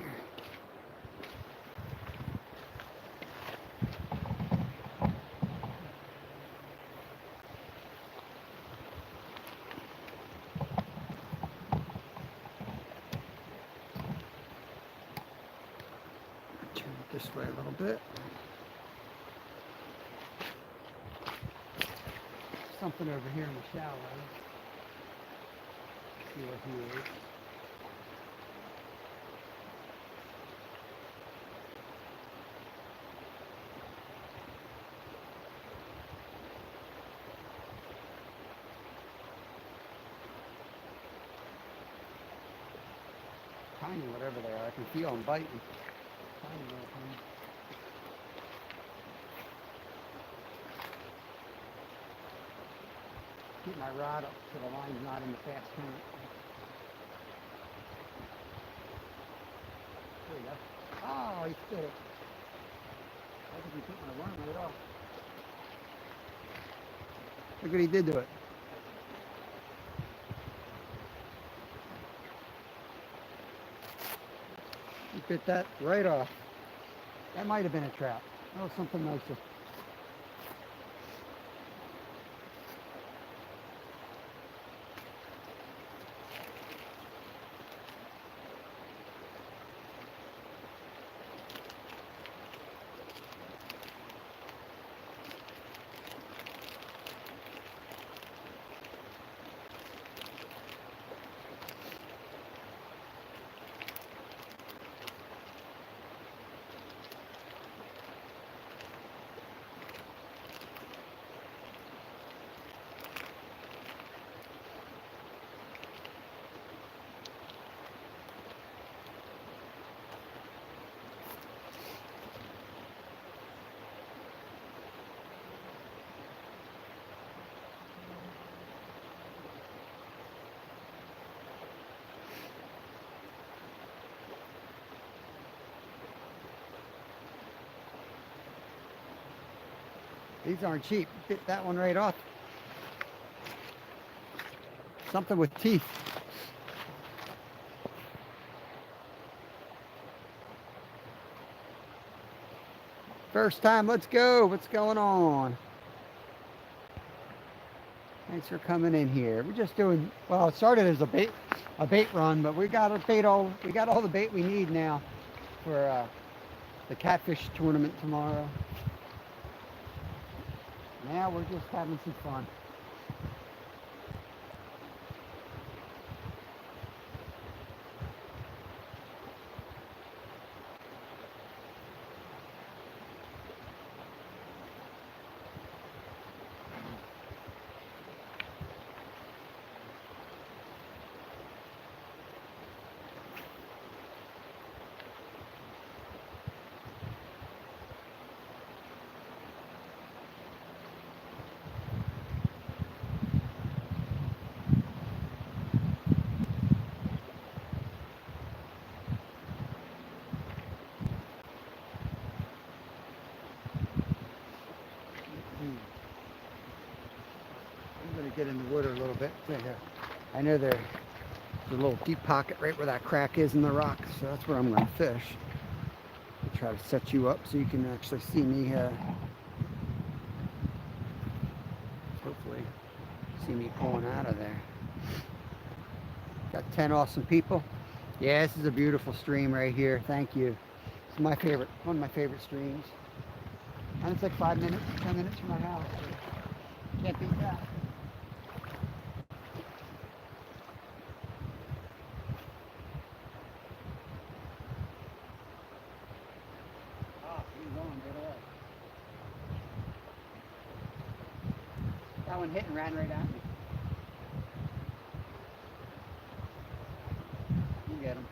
Turn it this way a little bit. Something over here in the shallow. See what he is. Tiny, whatever they are. I can feel them biting. Tiny little things. Keep my rod up so the line's not in the fast current. There you go. Oh, he spit it. I think he took my worm right off. Look what he did to it. He bit that right off. That might have been a trap. That was something nicer. These aren't cheap. Bit that one right off. Something with teeth. First time, let's go. What's going on? Thanks for coming in here. We're just doing, well, it started as a bait run, but we got all the bait we need now for the catfish tournament tomorrow. Now we're just having some fun. I'm going to get in the water a little bit. I know there's a little deep pocket right where that crack is in the rock, so that's where I'm going to fish. I'll try to set you up so you can actually see me, hopefully see me pulling out of there. Got 10 awesome people. Yeah, this is a beautiful stream right here. Thank you. It's my favorite, one of my favorite streams. And it's like 5 minutes, 10 minutes from my house. So can't beat that. He's on right away. That one hit and ran right at me. You get him.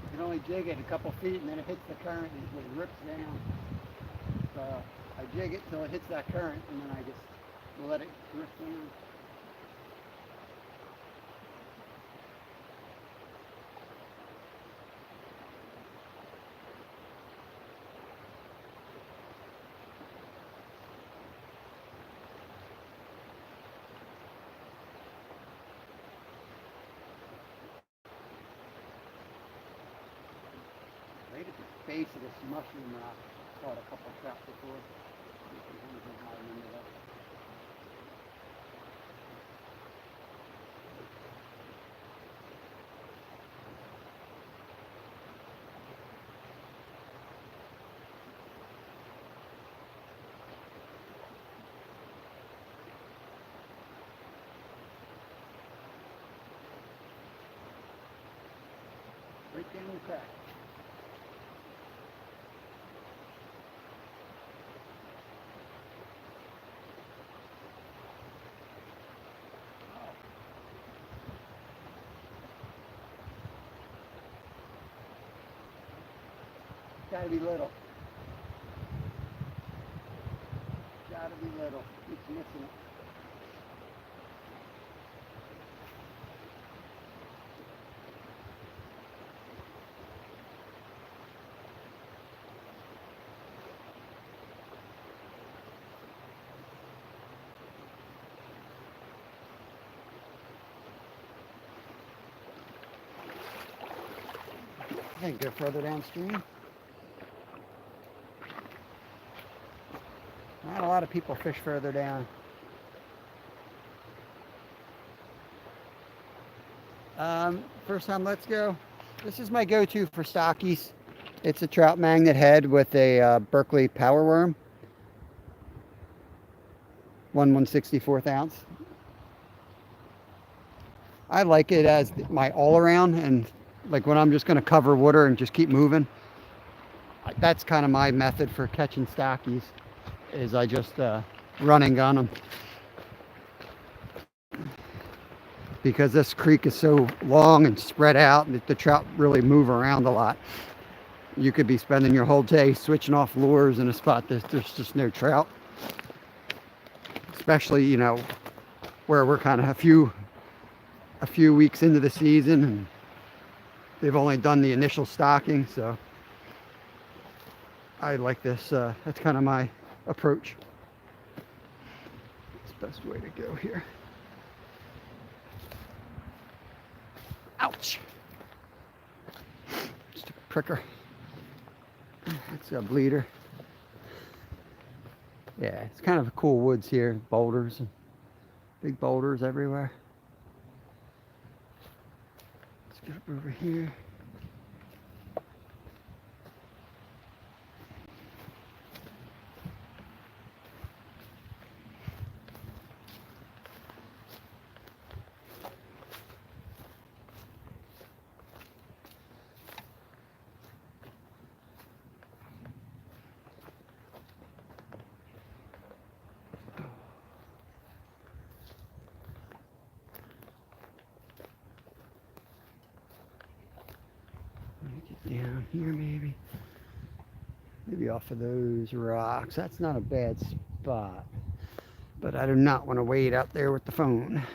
You can only jig it a couple feet and then it hits the current and it rips down. So I jig it till it hits that current and then I just let it drift down. Right at the base of this mushroom rock, I caught a couple of traps before. I remember that. Right down the crack. Gotta be little. Gotta be little. Keeps missing it. I can go further downstream. Not a lot of people fish further down. First time, let's go. This is my go-to for stockies. It's a trout magnet head with a Berkley power worm. 1/164th ounce. I like it as my all-around, and like when I'm just going to cover water and just keep moving. That's kind of my method for catching stockies. Is I just run and gun them, because this creek is so long and spread out that the trout really move around a lot. You could be spending your whole day switching off lures in a spot that there's just no trout, especially, you know, where we're kind of a few weeks into the season and they've only done the initial stocking, so I like this. That's kind of my approach. It's the best way to go here. Ouch! Just a pricker. That's a bleeder. Yeah, it's kind of cool woods here. Boulders, and big boulders everywhere. Let's get up over here. Get down here maybe. Maybe off of those rocks. That's not a bad spot. But I do not want to wade out there with the phone.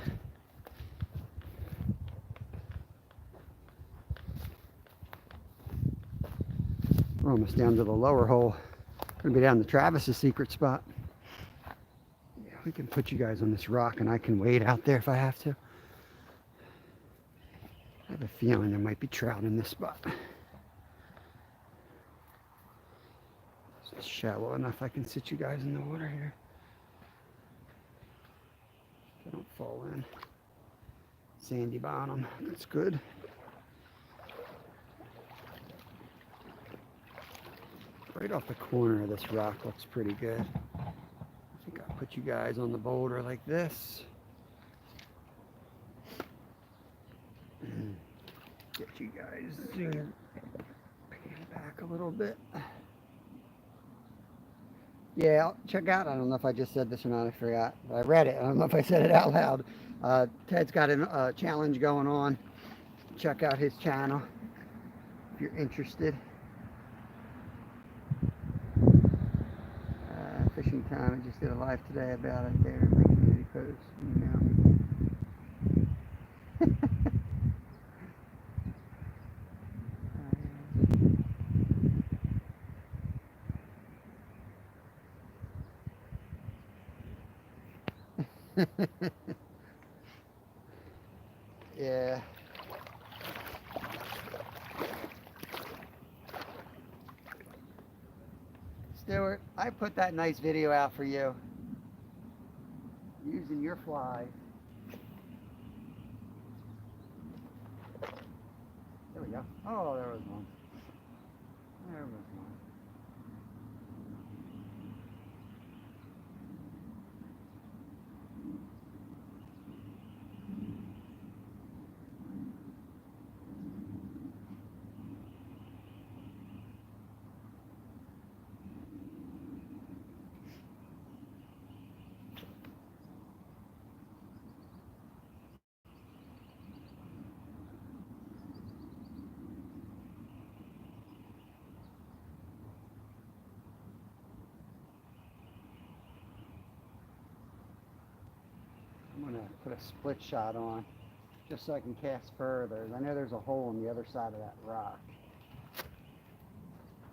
We're almost down to the lower hole. Gonna be down to Travis's secret spot. Yeah, we can put you guys on this rock and I can wade out there if I have to. I have a feeling there might be trout in this spot. It's shallow enough I can sit you guys in the water here. They don't fall in. Sandy bottom, that's good. Right off the corner of this rock looks pretty good. I think I'll put you guys on the boulder like this. Get you guys pan back a little bit. Yeah, check out, I don't know if I just said this or not, I forgot. But I read it, I don't know if I said it out loud. Ted's got a challenge going on. Check out his channel if you're interested. Fishing time, I just did a live today about it there in my community post. Yeah. Stuart, I put that nice video out for you using your fly. There we go. Oh, there was one. There was one. I'm going to put a split shot on just so I can cast further. I know there's a hole on the other side of that rock.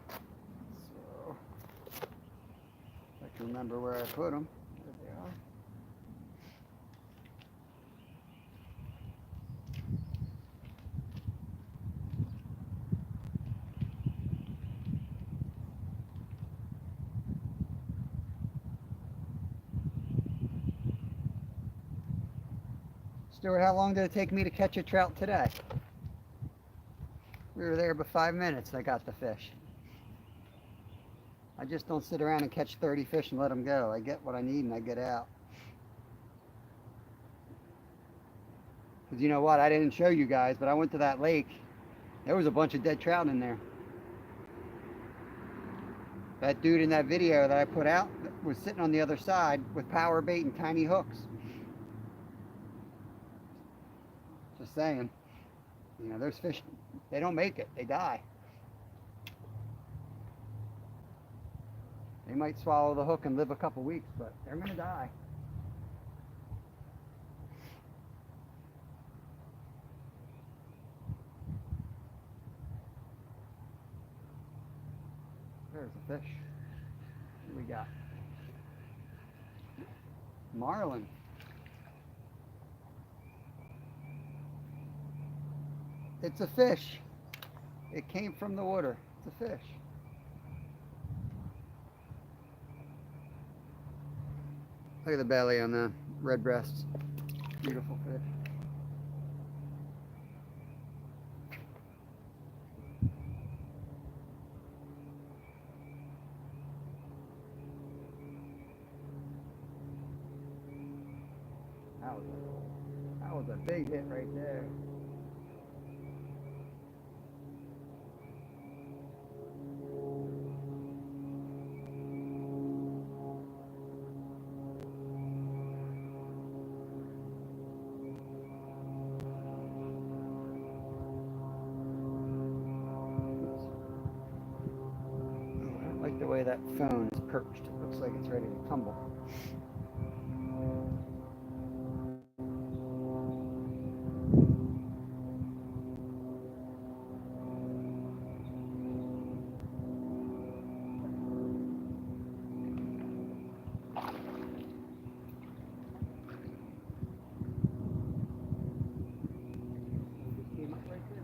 So, I can remember where I put them. There they are. Stuart, how long did it take me to catch a trout today? We were there about 5 minutes, I got the fish. I just don't sit around and catch 30 fish and let them go. I get what I need and I get out. Because you know what, I didn't show you guys, but I went to that lake. There was a bunch of dead trout in there. That dude in that video that I put out was sitting on the other side with power bait and tiny hooks. Just saying, you know, those fish, they don't make it, they die. They might swallow the hook and live a couple weeks, but they're gonna die. There's a fish. What do we got? Marlin. It's a fish. It came from the water. It's a fish. Look at the belly on the red breasts. Beautiful fish. That was a big hit right there. I like the way that phone is perched. It looks like it's ready to tumble. Came up right there.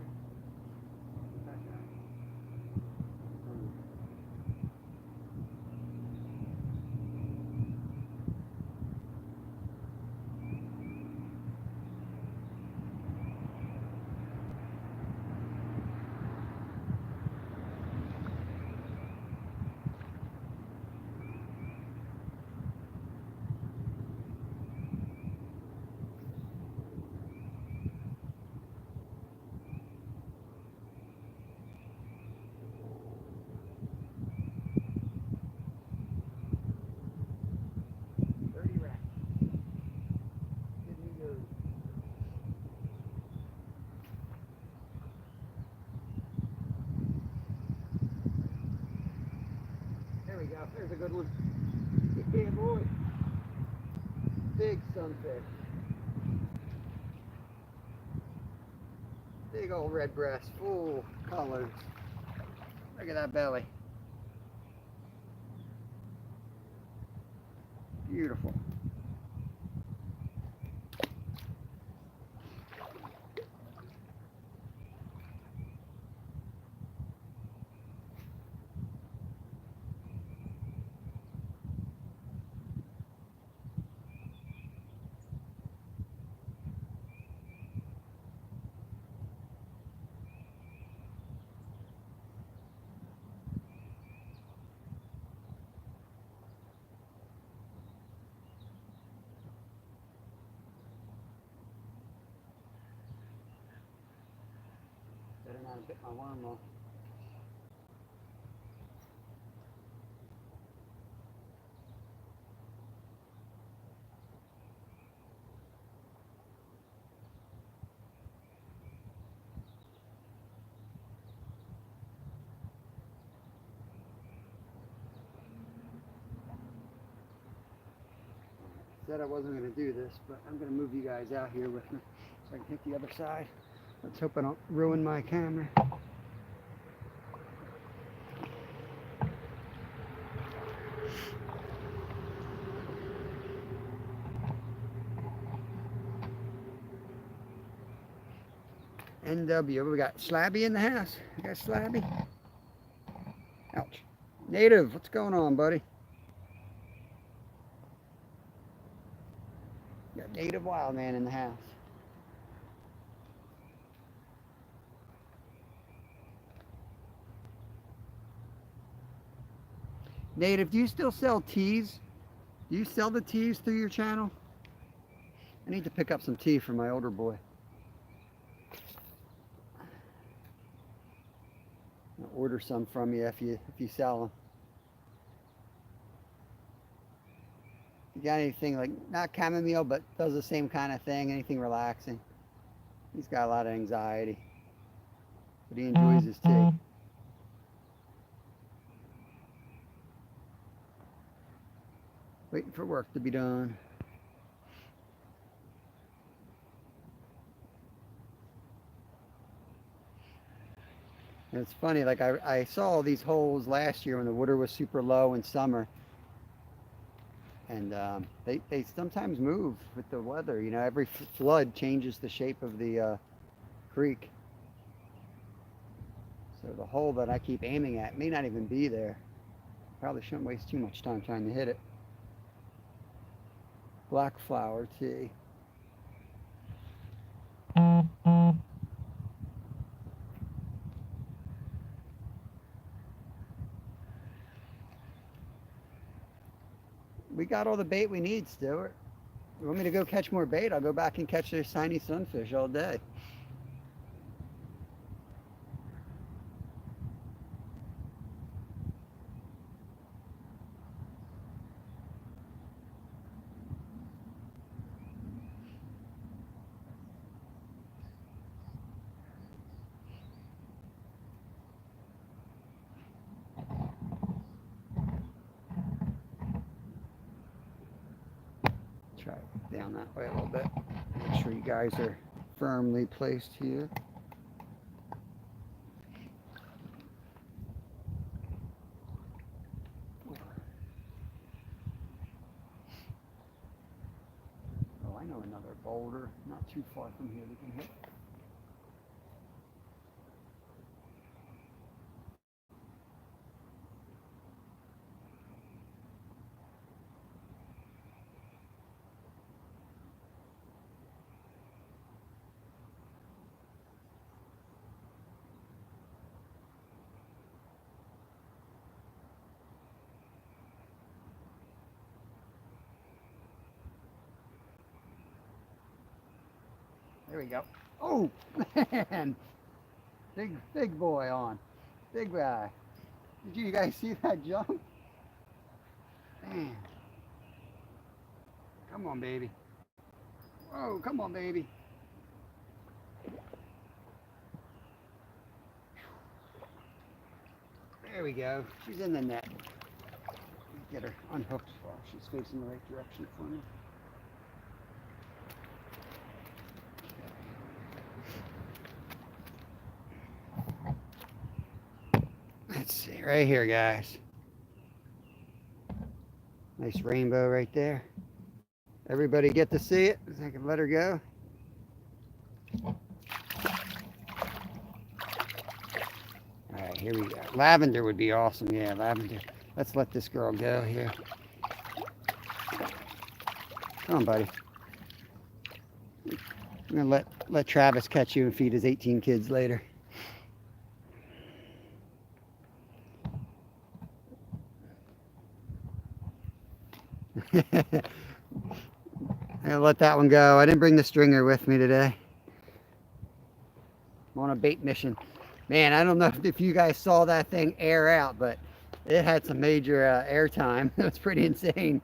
There we go. There's a good one. Yeah, boy. Big sunfish. Big old red breast, full colors. Look at that belly. Beautiful. Better not have bit my worm off. Said I wasn't going to do this, but I'm going to move you guys out here with me so I can hit the other side. Let's hope I don't ruin my camera. NW, we got Slabby in the house. We got Slabby. Ouch. Native, what's going on, buddy? Got Native Wildman in the house. Native, do you still sell teas? Do you sell the teas through your channel? I need to pick up some tea for my older boy. I'll order some from you if you sell them. You got anything like, not chamomile, but does the same kind of thing, anything relaxing? He's got a lot of anxiety, but he enjoys his tea. Waiting for work to be done. And it's funny, like I saw all these holes last year when the water was super low in summer. And they sometimes move with the weather. You know, every flood changes the shape of the creek. So the hole that I keep aiming at may not even be there. Probably shouldn't waste too much time trying to hit it. Black flower tea. We got all the bait we need, Stuart. You want me to go catch more bait? I'll go back and catch those tiny sunfish all day. Try it down that way a little bit. Make sure you guys are firmly placed here. Oh, I know another boulder not too far from here we can hit. There we go. Oh, man. Big boy on. Big guy. Did you guys see that jump? Man. Come on, baby. Whoa, come on, baby. There we go. She's in the net. Get her unhooked while she's facing the right direction for me. Let's see, right here, guys. Nice rainbow right there. Everybody get to see it? I can let her go. All right, here we go. Lavender would be awesome. Yeah, lavender. Let's let this girl go here. Come on, buddy. I'm gonna let Travis catch you and feed his 18 kids later. I'll let that one go. I didn't bring the stringer with me today. I'm on a bait mission. Man, I don't know if you guys saw that thing air out, but it had some major air time. It was pretty insane.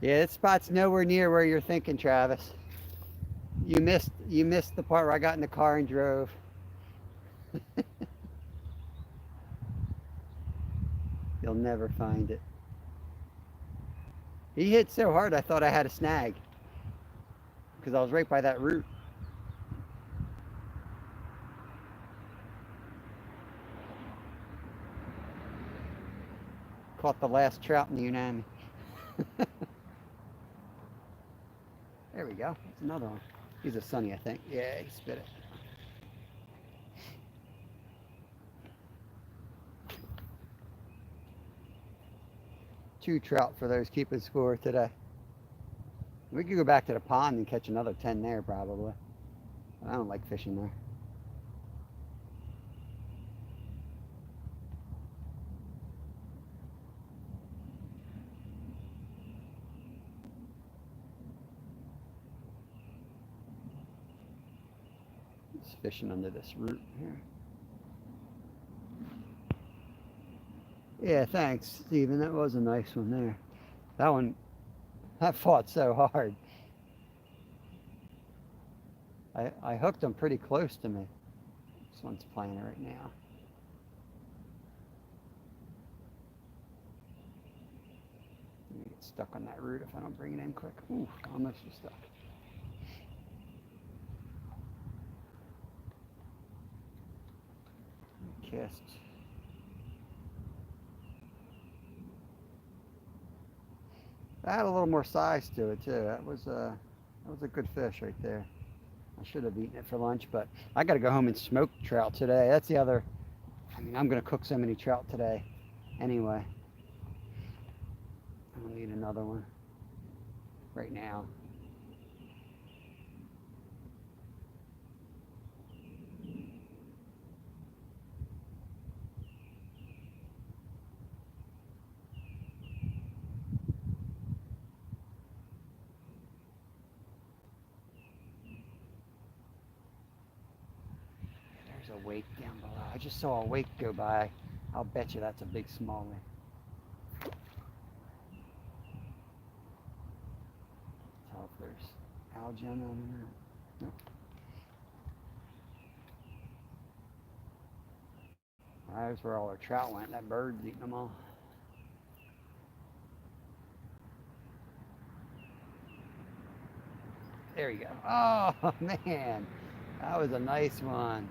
Yeah, this spot's nowhere near where you're thinking, Travis. You missed the part where I got in the car and drove. You'll never find it. He hit so hard I thought I had a snag because I was right by that root. Caught the last trout in the Unami. There we go. That's another one. He's a sunny, I think. Yeah, he spit it. Two trout for those keeping score today. We could go back to the pond and catch another 10 there probably. I don't like fishing there. It's fishing under this root here. Yeah, thanks, Steven. That was a nice one there. That one, that fought so hard. I hooked him pretty close to me. This one's playing right now. I'm gonna get stuck on that root if I don't bring it in quick. Ooh, almost was stuck. cast. That had a little more size to it too. That was a good fish right there. I should have eaten it for lunch, but I got to go home and smoke trout today. That's the other. I mean, I'm gonna cook so many trout today. Anyway, I don't need another one right now. There's a wake down below. I just saw a wake go by. I'll bet you that's a big smallie. Tell if there's algae on there. Nope. There's where all our trout went. That bird's eating them all. There you go. Oh man, that was a nice one.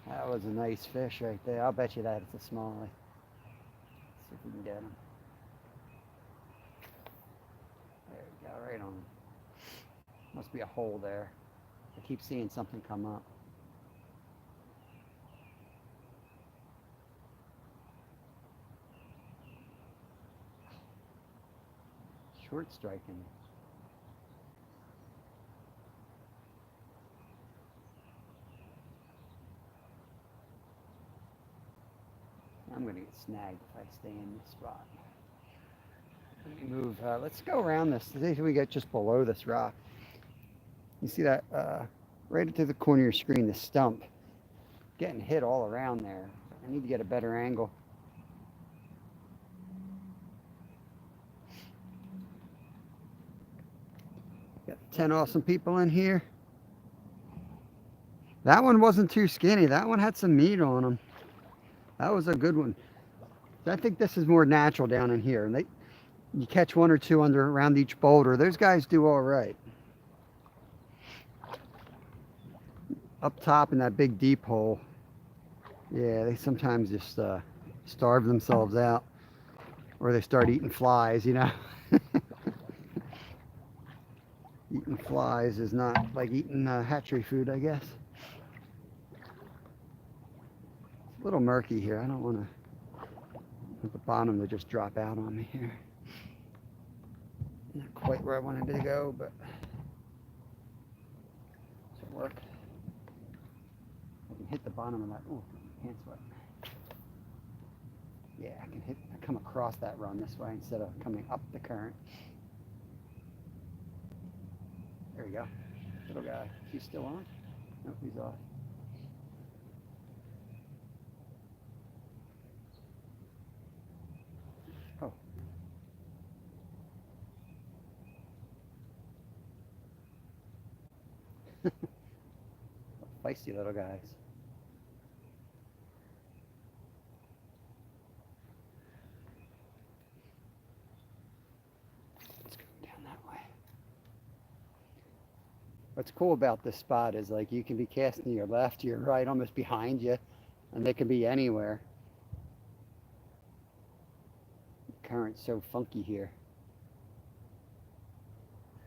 That was a nice fish right there. I'll bet you that it's a smallie. Let's see if we can get him. There you go, right on. Must be a hole there. I keep seeing something come up. Short striking. I'm going to get snagged if I stay in this spot. Let me move. Let's go around this. See if we get just below this rock. You see that right into the corner of your screen, the stump. Getting hit all around there. I need to get a better angle. Got 10 awesome people in here. That one wasn't too skinny. That one had some meat on him. That was a good one. I think this is more natural down in here. And you catch one or two around each boulder. Those guys do all right. Up top in that big deep hole, yeah, they sometimes just starve themselves out, or they start eating flies, you know. Eating flies is not like eating hatchery food, I guess. It's a little murky here. I don't want the bottom to just drop out on me here. Not quite where I wanted to go, but it'll work. I can hit the bottom of that. Oh, hand sweat. Yeah, I come across that run this way instead of coming up the current. There we go. Little guy. He's still on? Nope, he's off. Oh. Feisty little guys. Let's go down that way. What's cool about this spot is like you can be casting to your left, to your right, almost behind you, and they can be anywhere. The current's so funky here.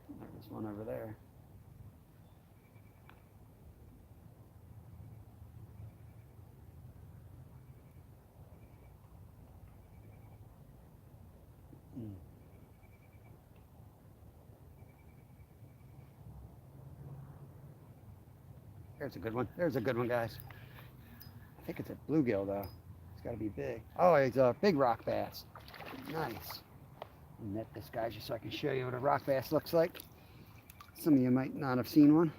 There's one over there. There's a good one. There's a good one, guys. I think it's a bluegill, though. It's got to be big. Oh, it's a big rock bass. Nice. I'll net this guy just so I can show you what a rock bass looks like. Some of you might not have seen one.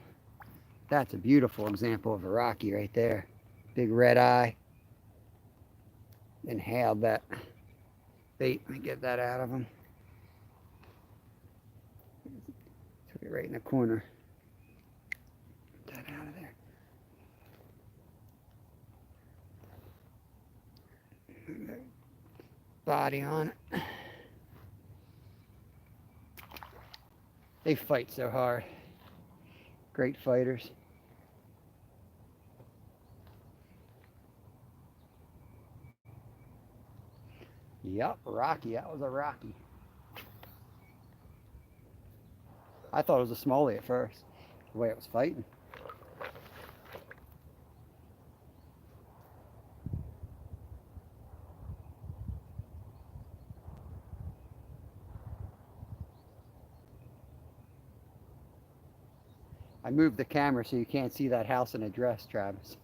That's a beautiful example of a rocky right there. Big red eye. Inhaled that bait. Let me get that out of him. Took it right in the corner. Get that out of there. Body on it. They fight so hard. Great fighters. Yep, Rocky. That was a Rocky. I thought it was a smallie at first, the way it was fighting. I moved the camera so you can't see that house and address, Travis.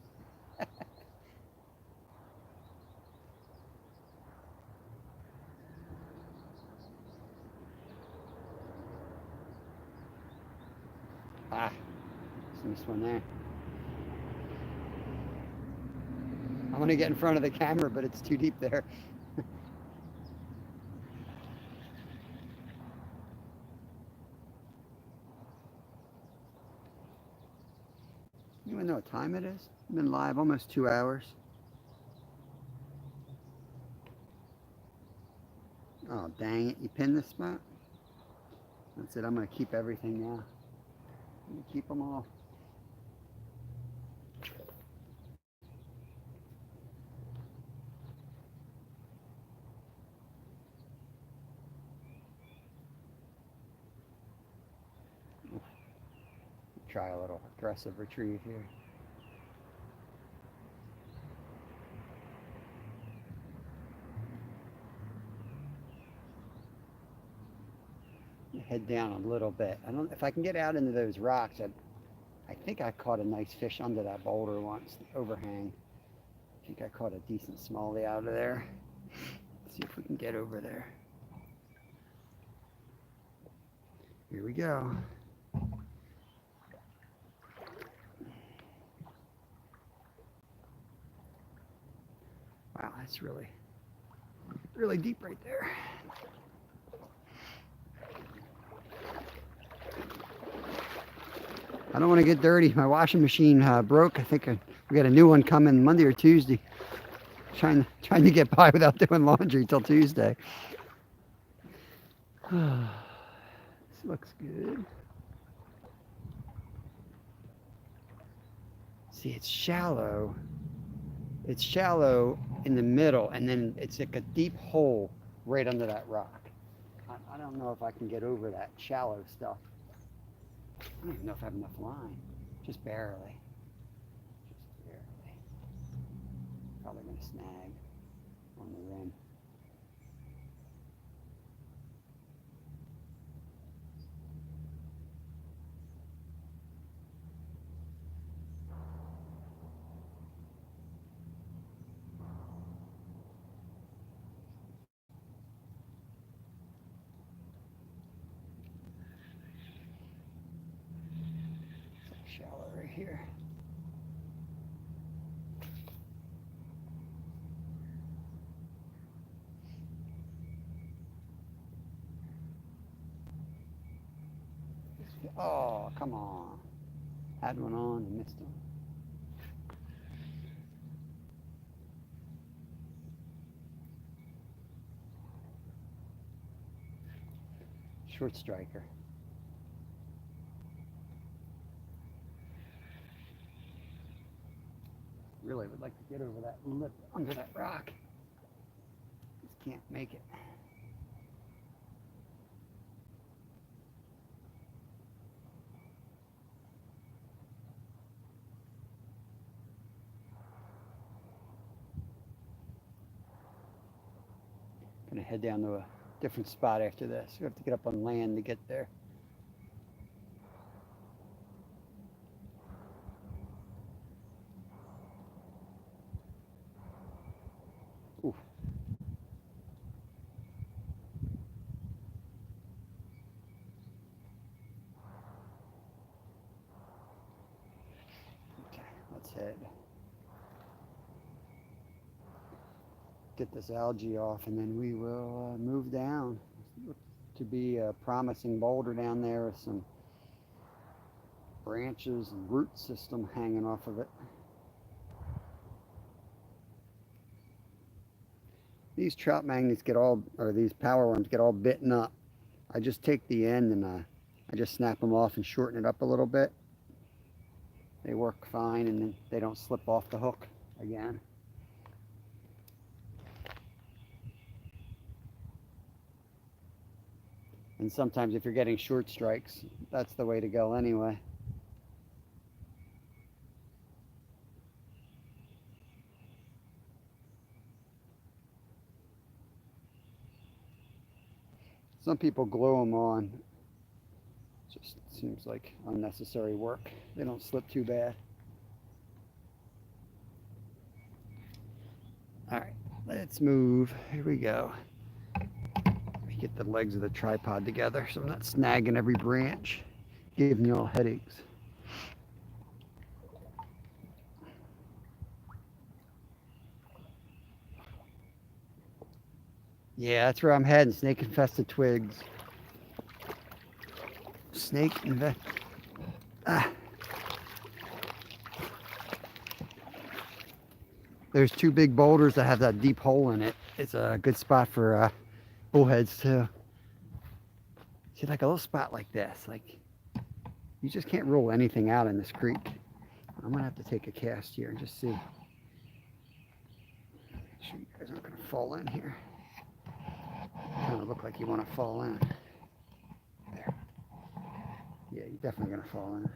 Ah, there's this one there. I want to get in front of the camera, but it's too deep there. You even know what time it is? I've been live almost 2 hours. Oh, dang it. You pinned this spot? That's it. I'm going to keep everything now. I'm going to keep them all. Try a little aggressive retrieve here. Head down a little bit. I don't. If I can get out into those rocks, I think I caught a nice fish under that boulder once, the overhang. I think I caught a decent smallie out of there. Let's see if we can get over there. Here we go. Wow, that's really, really deep right there. I don't want to get dirty. My washing machine broke. I think we got a new one coming Monday or Tuesday. Trying to get by without doing laundry till Tuesday. This looks good. See, it's shallow. It's shallow in the middle, and then it's like a deep hole right under that rock. I don't know if I can get over that shallow stuff. I don't even know if I have enough line. Just barely. Just barely. Probably going to snag on the rim. Shallow right here. Oh, come on. Had one on and missed one. Short striker. Really would like to get over that lip under that rock. Just can't make it. Gonna head down to a different spot after this. We have to get up on land to get there. Ooh. Okay, let's head. Get this algae off, and then we will move down. Look to be a promising boulder down there with some branches and root system hanging off of it. These trout magnets get all, or these power worms get all bitten up. I just take the end and I just snap them off and shorten it up a little bit. They work fine, and then they don't slip off the hook again. And sometimes if you're getting short strikes, that's the way to go anyway. Some people glue them on. Just seems like unnecessary work. They don't slip too bad. All right, let's move. Here we go. Let me get the legs of the tripod together so I'm not snagging every branch, giving you all headaches. Yeah, that's where I'm heading. Snake infested twigs. Snake infested. Ah. There's two big boulders that have that deep hole in it. It's a good spot for bullheads too. See, like a little spot like this, like you just can't rule anything out in this creek. I'm gonna have to take a cast here and just see. Make sure you guys aren't gonna fall in here. Kind of look like you want to fall in. There. Yeah, you're definitely gonna fall in.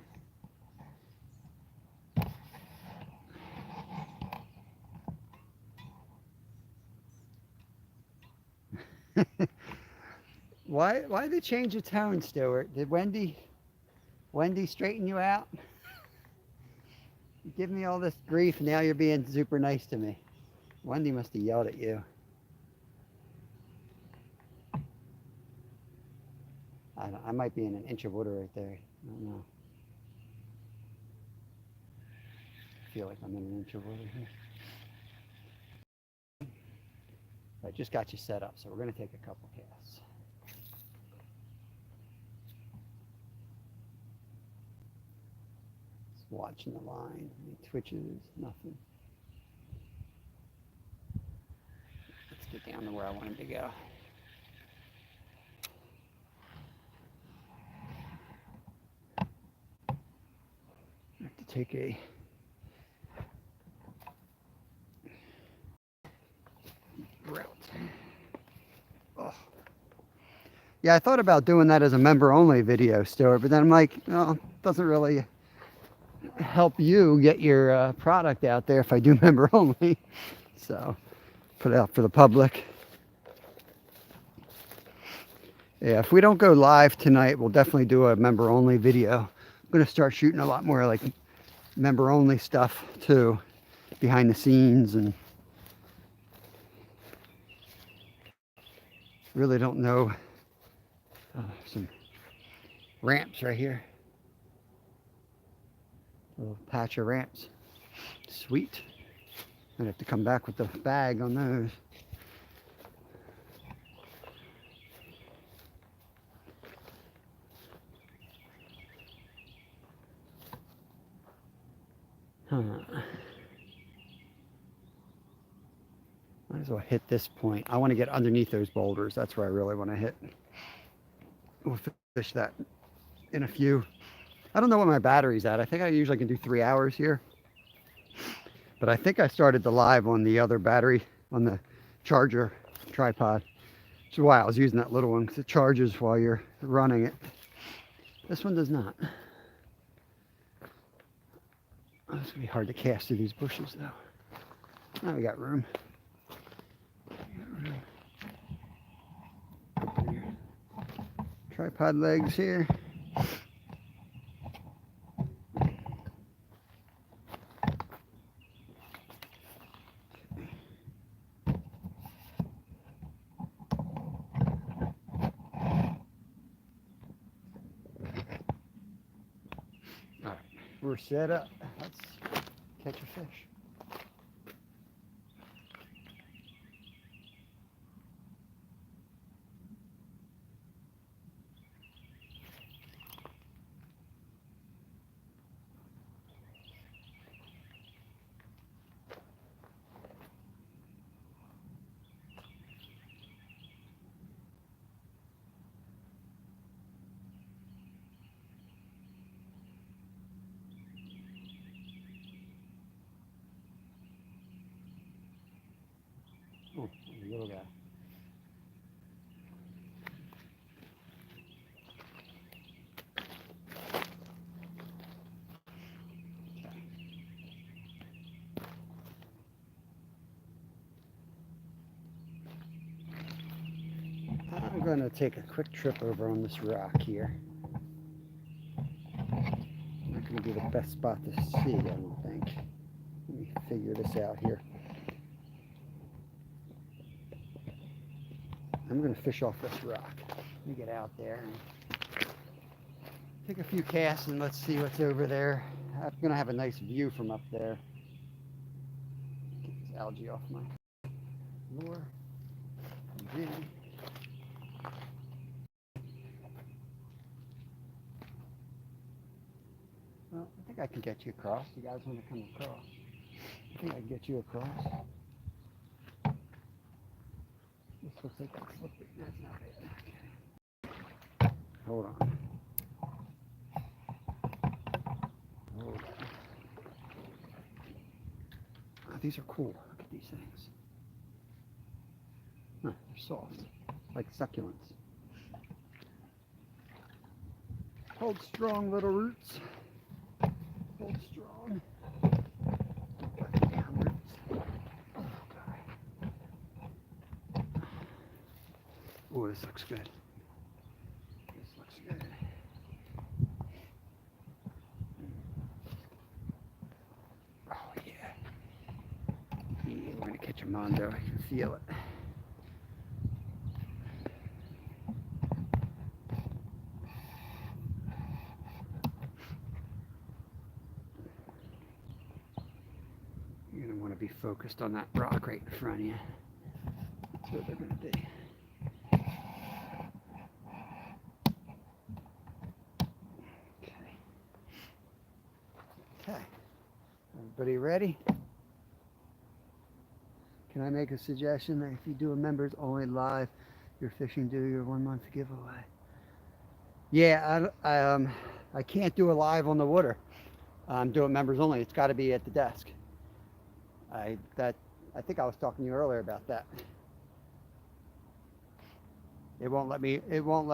Why did they change the tone, Stuart? Did Wendy straighten you out? You give me all this grief, now you're being super nice to me. Wendy must have yelled at you. I might be in an inch of water right there. I don't know. I feel like I'm in an inch of water here. I just got you set up, so we're going to take a couple casts. Just watching the line. Any twitches? Nothing. Let's get down to where I wanted to go. I have to take a route. Oh. Yeah, I thought about doing that as a member-only video, Stuart, but then I'm like, no, it doesn't really help you get your product out there if I do member-only. So, put it out for the public. Yeah, if we don't go live tonight, we'll definitely do a member-only video. I'm going to start shooting a lot more like member-only stuff, too, behind the scenes, and really don't know. Some ramps right here. A little patch of ramps. Sweet. I'd have to come back with the bag on those. Might as well hit this point. I want to get underneath those boulders. That's where I really want to hit. We'll fish that in a few. I don't know what my battery's at. I think I usually can do 3 hours here. But I think I started the live on the other battery, on the charger tripod. Which is why I was using that little one, because it charges while you're running it. This one does not. Oh, it's gonna be hard to cast through these bushes though. Now we got room. Tripod legs here. All right, we're set up. Let's catch a fish. Oh, little guy. going to take a quick trip over on this rock here. Not going to be the best spot to see, I don't think. Let me figure this out here. I'm going to fish off this rock. Let me get out there and take a few casts and let's see what's over there. I'm going to have a nice view from up there. Get this algae off my lure. And then well, I think I can get you across. You guys want to come across? I think I can get you across. This looks like that's slippery. That's not it. Okay. Hold on. Hold on. Oh, these are cool. Look at these things. Huh, they're soft, like succulents. Hold strong, little roots. Hold strong. Down, roots. Oh, God. Oh, this looks good. This looks good. Oh, yeah. Yeah, we're going to catch a mondo. I can feel it. You're going to want to be focused on that rock right in front of you. That's where they're going to be. Okay. Everybody ready? Can I make a suggestion that if you do a members only live, you're fishing do your 1 month giveaway? Yeah, I can't do a live on the water. I'm doing members only. It's got to be at the desk. I think I was talking to you earlier about that. It won't let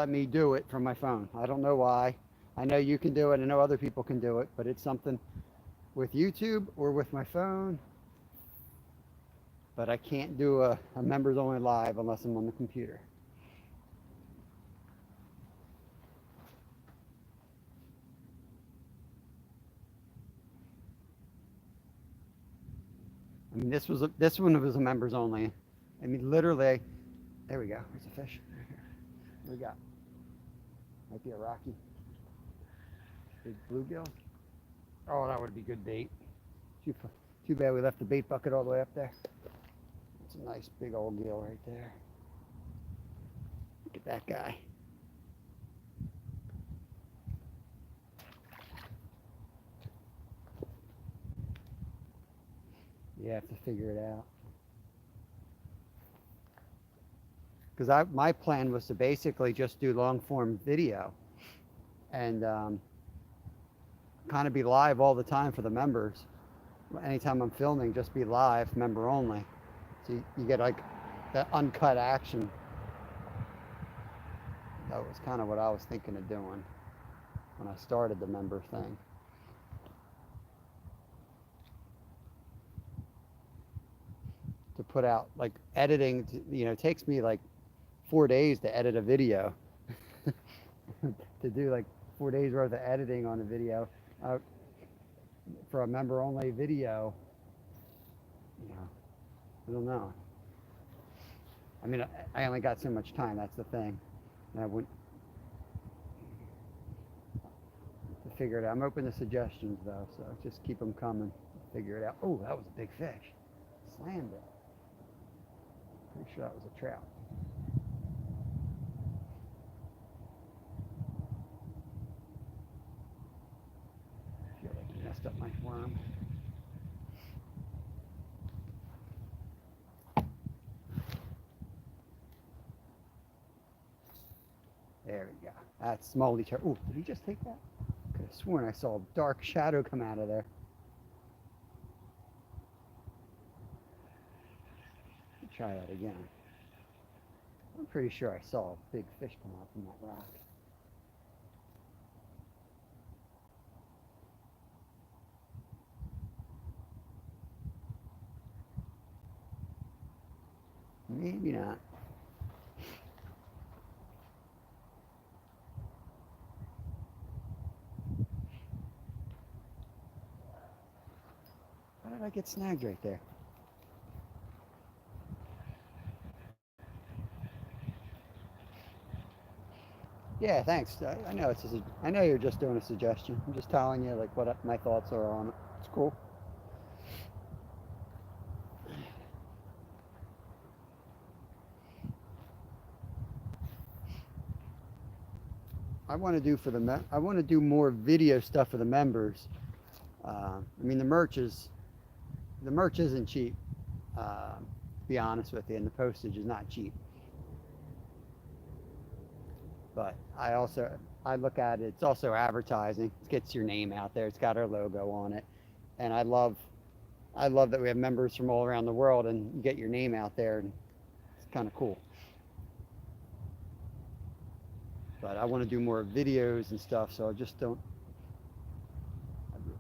me do it from my phone. I don't know why. I know you can do it. I know other people can do it, but it's something with YouTube or with my phone. But I can't do a members only live unless I'm on the computer. I mean, this one was a members only. I mean, literally, there we go. There's a fish. What do we got? Might be a rocky. Big bluegill. Oh, that would be good bait. Too bad we left the bait bucket all the way up there. It's a nice big old gill right there. Look at that guy. You have to figure it out. Because my plan was to basically just do long form video and kind of be live all the time for the members. Anytime I'm filming, just be live, member only. So you get like that uncut action. That was kind of what I was thinking of doing when I started the member thing. To put out like editing, it takes me like 4 days to edit a video. To do like 4 days worth of editing on a video for a member only video, I don't know. I mean, I only got so much time. That's the thing. And I wouldn't to figure it out. I'm open to suggestions though, so just keep them coming. Figure it out. Oh, that was a big fish. Slammed it. Pretty sure that was a trout. I feel like I messed up my worm. There we go. That's smalley trout. Oh, did he just take that? Could have sworn I saw a dark shadow come out of there. Let's try that again. I'm pretty sure I saw a big fish come out from that rock. Maybe not. I get snagged right there? Yeah, thanks. I know I know you're just doing a suggestion. I'm just telling you like what my thoughts are on it. It's cool. I want to do for I want to do more video stuff for the members. I mean, the merch isn't cheap. To be honest with you, and the postage is not cheap. But I look at it. It's also advertising. It gets your name out there. It's got our logo on it, and I love that we have members from all around the world, and you get your name out there, and it's kind of cool. But I want to do more videos and stuff, so I just don't.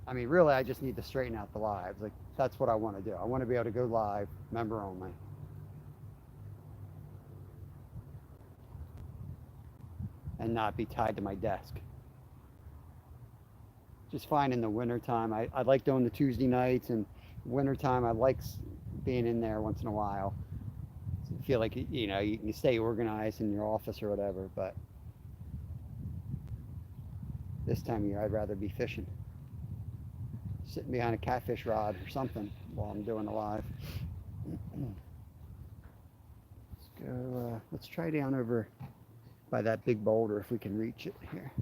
I mean, really, I just need to straighten out the lives. Like that's what I want to do. I want to be able to go live, member only. And not be tied to my desk. Just fine in the wintertime. I like doing the Tuesday nights, and wintertime I like being in there once in a while. So I feel like you know you can stay organized in your office or whatever, but this time of year I'd rather be fishing, sitting behind a catfish rod or something while I'm doing the live. Let's go. Let's try down over by that big boulder if we can reach it here.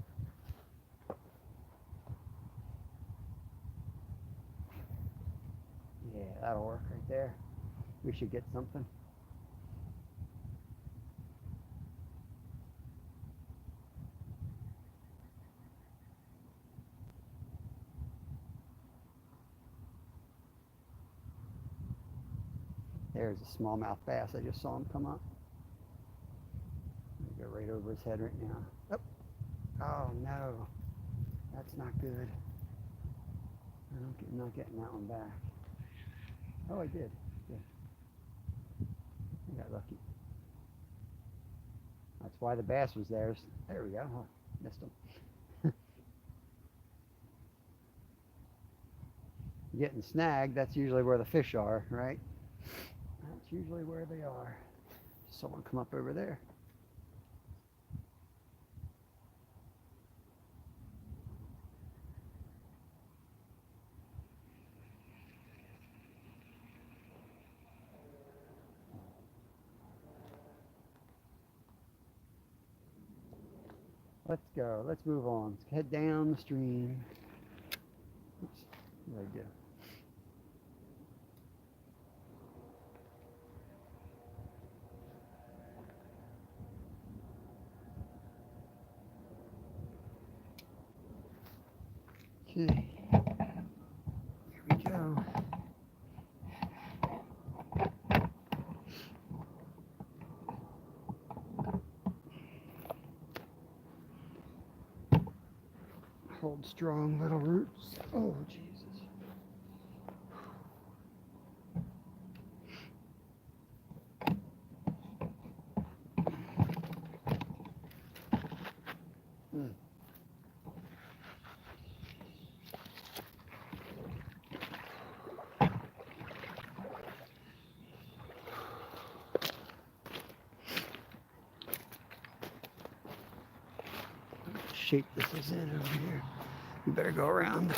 Yeah, that'll work right there. We should get something. There's a smallmouth bass. I just saw him come up. Go right over his head right now. Oh, oh no, that's not good. I'm not getting that one back. Oh, I did. Good. I got lucky. That's why the bass was there. There we go. Oh, missed him. Getting snagged, that's usually where the fish are, right? That's usually where they are. Someone come up over there. Let's go. Let's move on. Let's head down the stream. Oops. What did I do? Okay. Here we go. Hold strong, little roots. Oh, Jesus. Shape this is in over here. You better go around.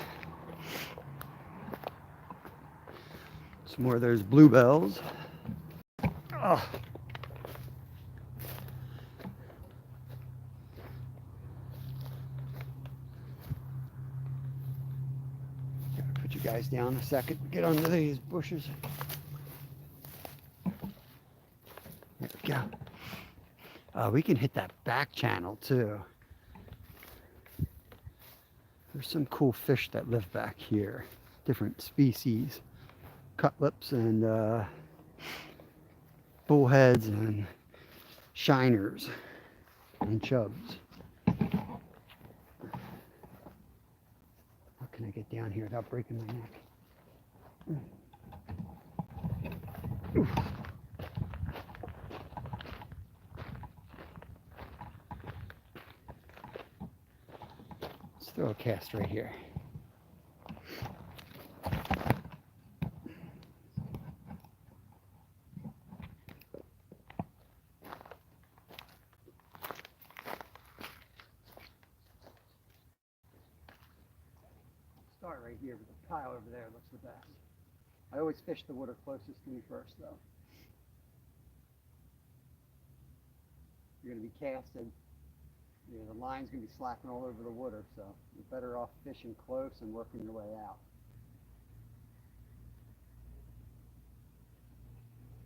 Some more of those bluebells. Oh. Gotta put you guys down a second. Get under these bushes. There we go. We can hit that back channel too. There's some cool fish that live back here. Different species. Cutlips and bullheads and shiners and chubs. How can I get down here without breaking my neck? Oof. Let's throw a cast right here. start right here, but the tile over there looks the best. I always fish the water closest to me first, though. You're going to be casting. You know, the line's going to be slacking all over the water, so you're better off fishing close and working your way out.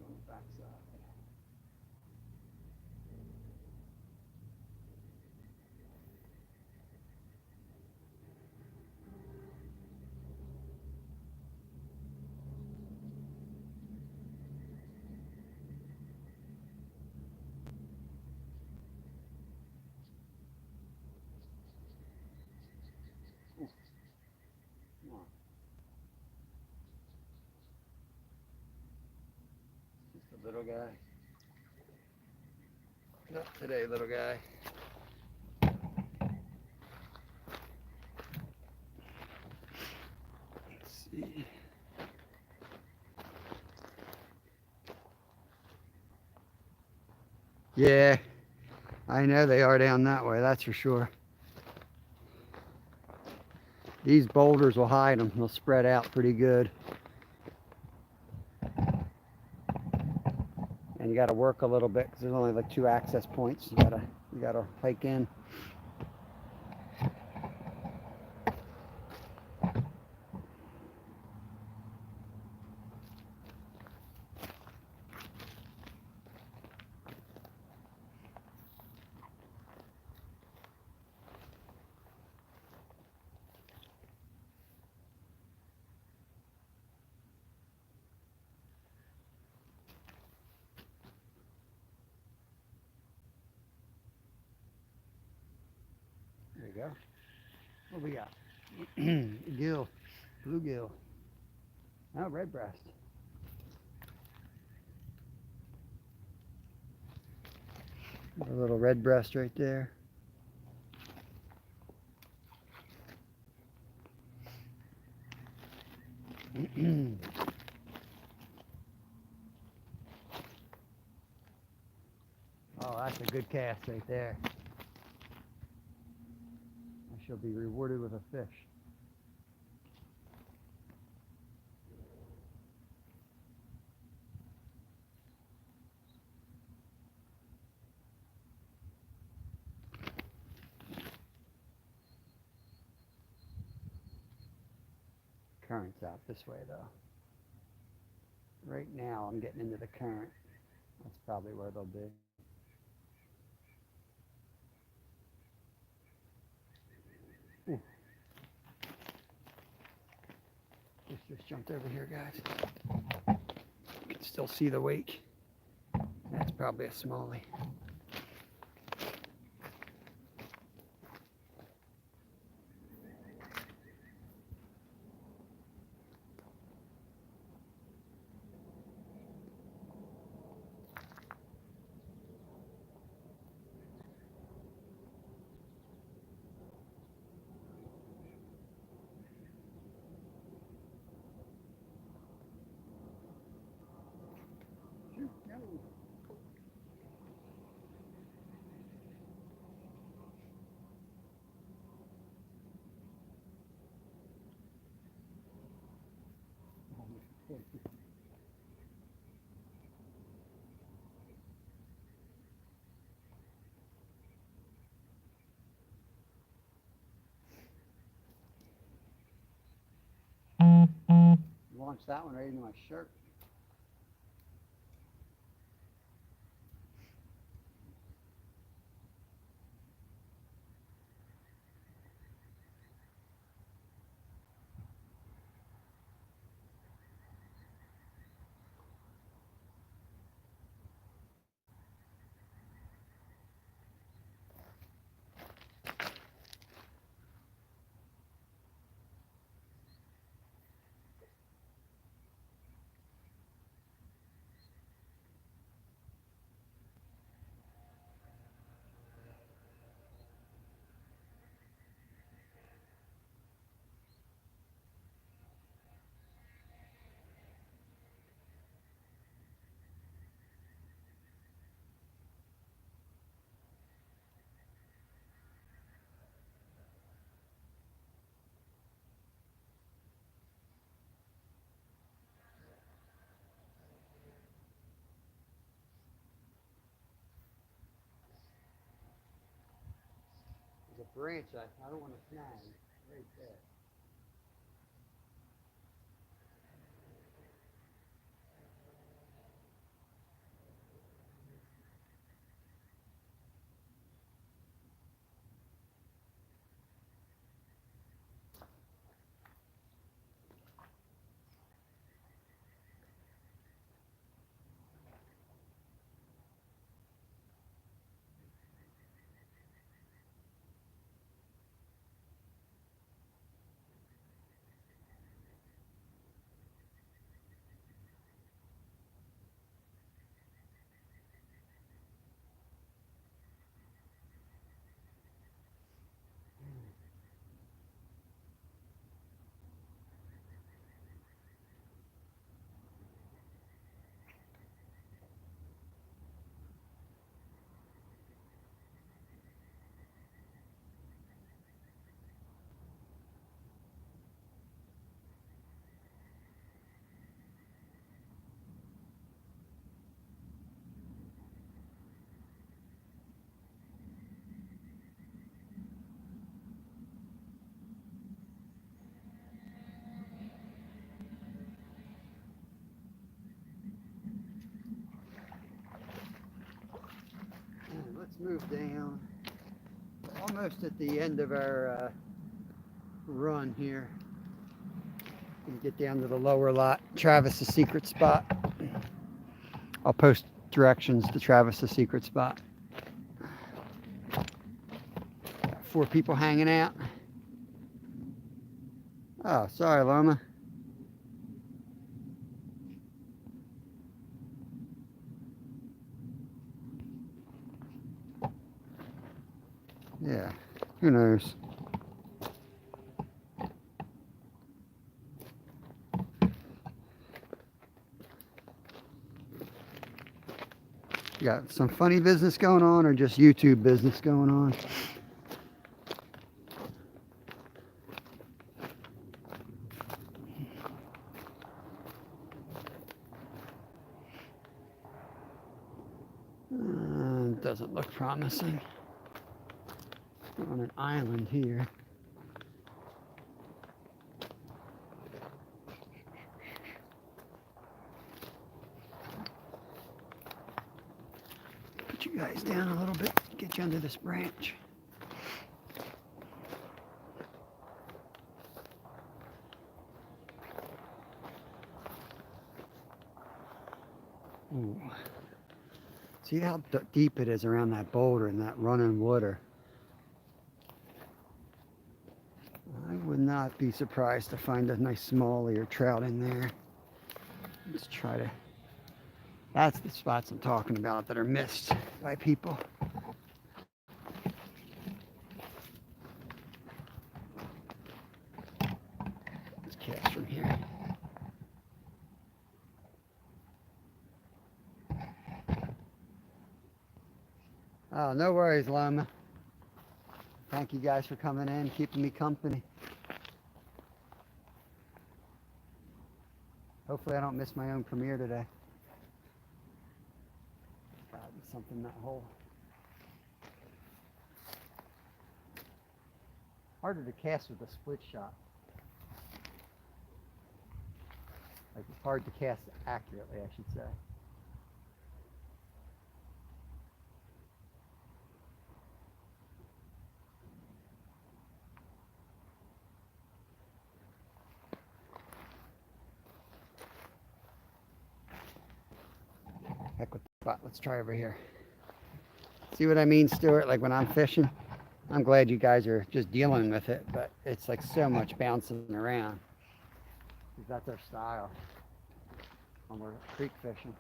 On the back side. Come on. Just a little guy. Not today, little guy. Let's see. Yeah, I know they are down that way, that's for sure. These boulders will hide them. They'll spread out pretty good. And you got to work a little bit because there's only like 2 access points. You gotta hike in. There you go. What we got? Gill, bluegill. Oh, red breast. A little red breast right there. Oh, that's a good cast right there. I shall be rewarded with a fish. Current's out this way though. Right now I'm getting into the current. That's probably where they'll be. Ooh. Just jumped over here, guys. You can still see the wake. That's probably a smallie. No. Launched that one right into my shirt. There's a branch I don't want to snag right there. Let's move down. Almost at the end of our run here. And get down to the lower lot, Travis's secret spot. I'll post directions to Travis's secret spot. 4 people hanging out. Oh, sorry, Loma. Yeah, who knows? You got some funny business going on or just YouTube business going on? Doesn't look promising. We're on an island here. Put you guys down a little bit, get you under this branch. Ooh. See how deep it is around that boulder and that running water. I would not be surprised to find a nice smallie or trout in there. Let's try to... That's the spots I'm talking about that are missed by people. Let's cast from here. Oh, no worries, Loma. Thank you guys for coming in, keeping me company. Hopefully I don't miss my own premiere today. Gotta be something in that hole. Harder to cast with a split shot. Like it's hard to cast accurately, I should say. Heck with the spot. Let's try over here. See what I mean, Stuart? Like when I'm fishing, I'm glad you guys are just dealing with it, but it's like so much bouncing around. That's our style when we're creek fishing.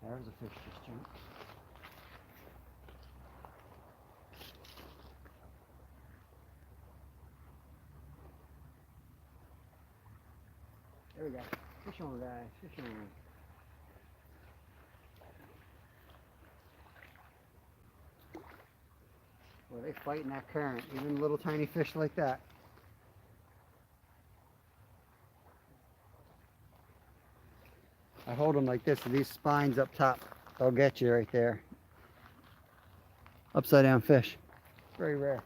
There's a fish just jumped. There we go. Fish on, guys. Fish on. Well, they fight in that current, even little tiny fish like that. I hold them like this, and these spines up top, they'll get you right there. Upside down fish. Very rare.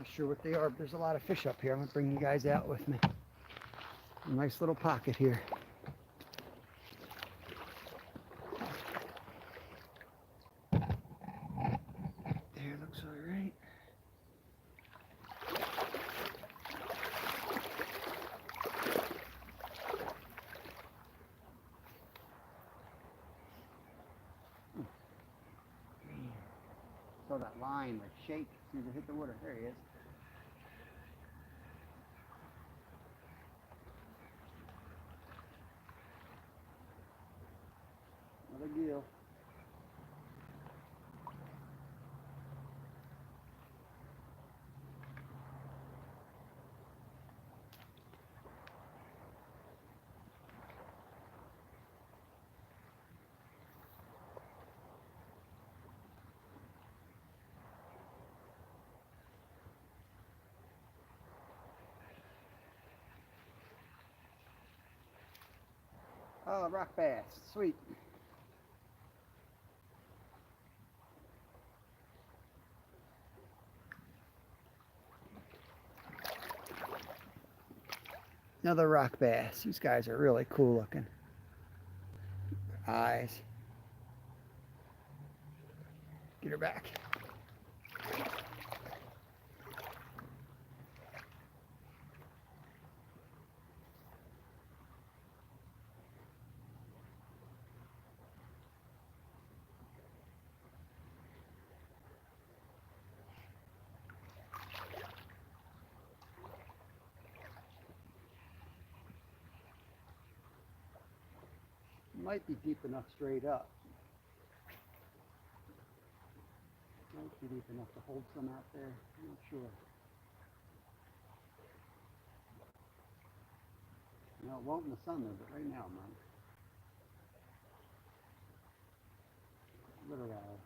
not sure what they are, but there's a lot of fish up here. I'm gonna bring you guys out with me. A nice little pocket here. There, looks all right. Saw that line like shake as soon as it hit the water. There he is. Another gill. Oh, rock bass. Sweet. Another rock bass. These guys are really cool looking. Eyes. Get her back. Might be deep enough straight up. Might be deep enough to hold some out there. I'm not sure. No, it won't in the sun though, but right now, man. Look at that.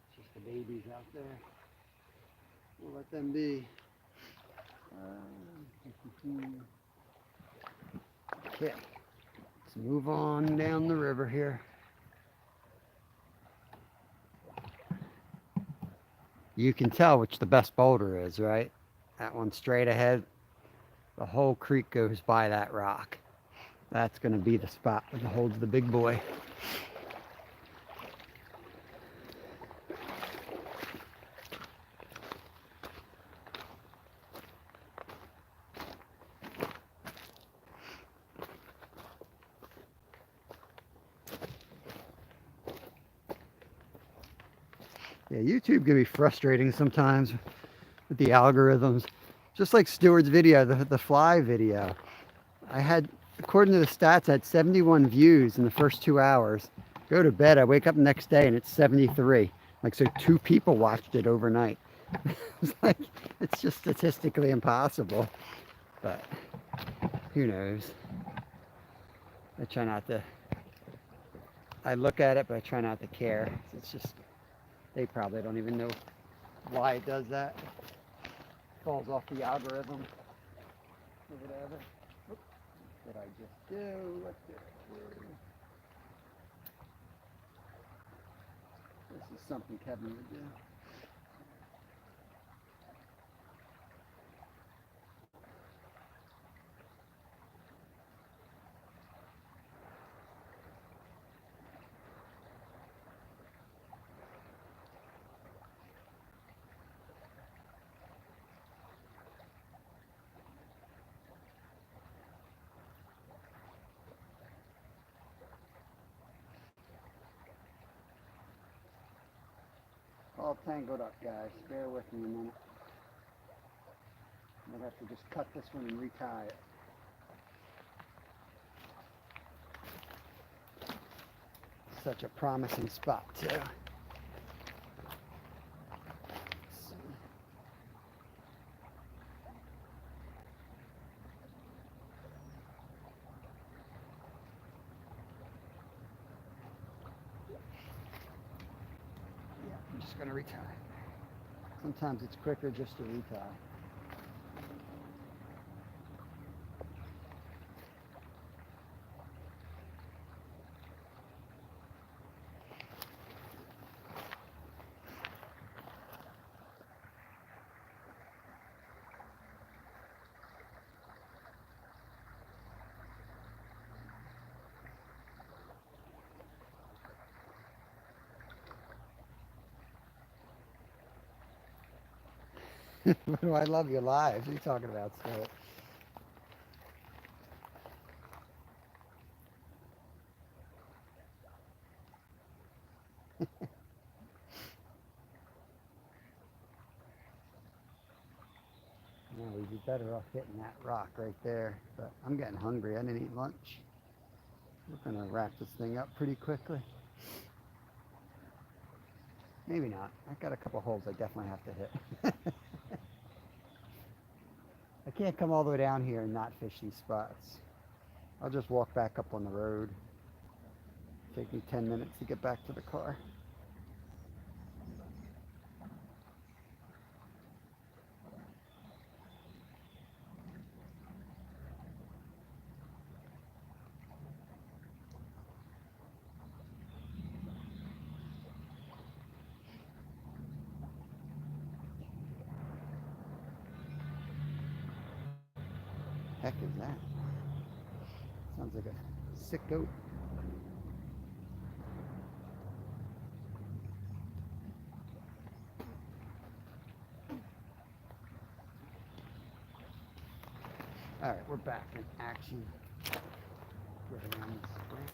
It's just the babies out there. We'll let them be. Okay, let's move on down the river here. You can tell which the best boulder is, right? That one straight ahead. The whole creek goes by that rock. That's going to be the spot that holds the big boy. Yeah, YouTube can be frustrating sometimes with the algorithms. Just like Stewart's video, the fly video. I had, according to the stats, I had 71 views in the first 2 hours. Go to bed, I wake up the next day and it's 73. Like, so 2 people watched it overnight. It's like, it's just statistically impossible. But who knows? I try not to, I look at it, but I try not to care. It's just, they probably don't even know why it does that. Falls off the algorithm or whatever. Oops. What did I just do? What did I do? This is something Kevin would do. All tangled up, guys. Bear with me a minute. I'm gonna have to just cut this one and retie it. Such a promising spot too. Yeah, I'm just gonna retie. Sometimes it's quicker just to retie. What do I love your lives? What are you talking about, Stuart? No, we'd be better off hitting that rock right there. But I'm getting hungry. I didn't eat lunch. We're gonna wrap this thing up pretty quickly. Maybe not. I got a couple holes I definitely have to hit. I can't come all the way down here and not fish these spots. I'll just walk back up on the road. Take me 10 minutes to get back to the car. Heck is that? Sounds like a sick goat. All right, we're back in action. Get around this branch.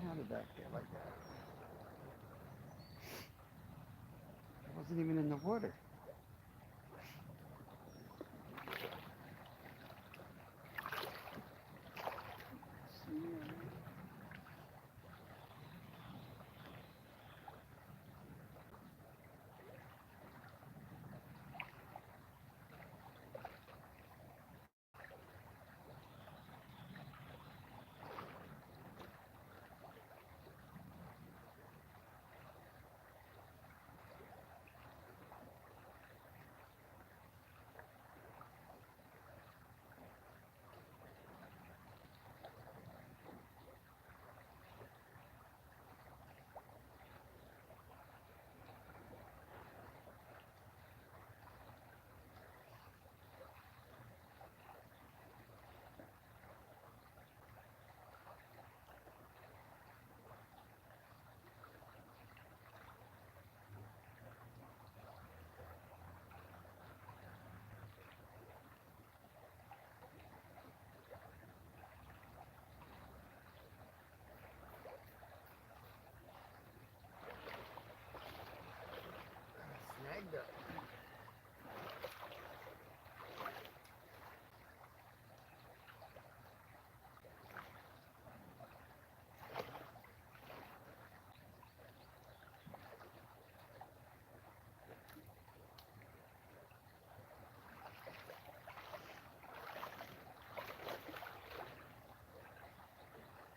How did that get like that? It wasn't even in the water. Snagged up.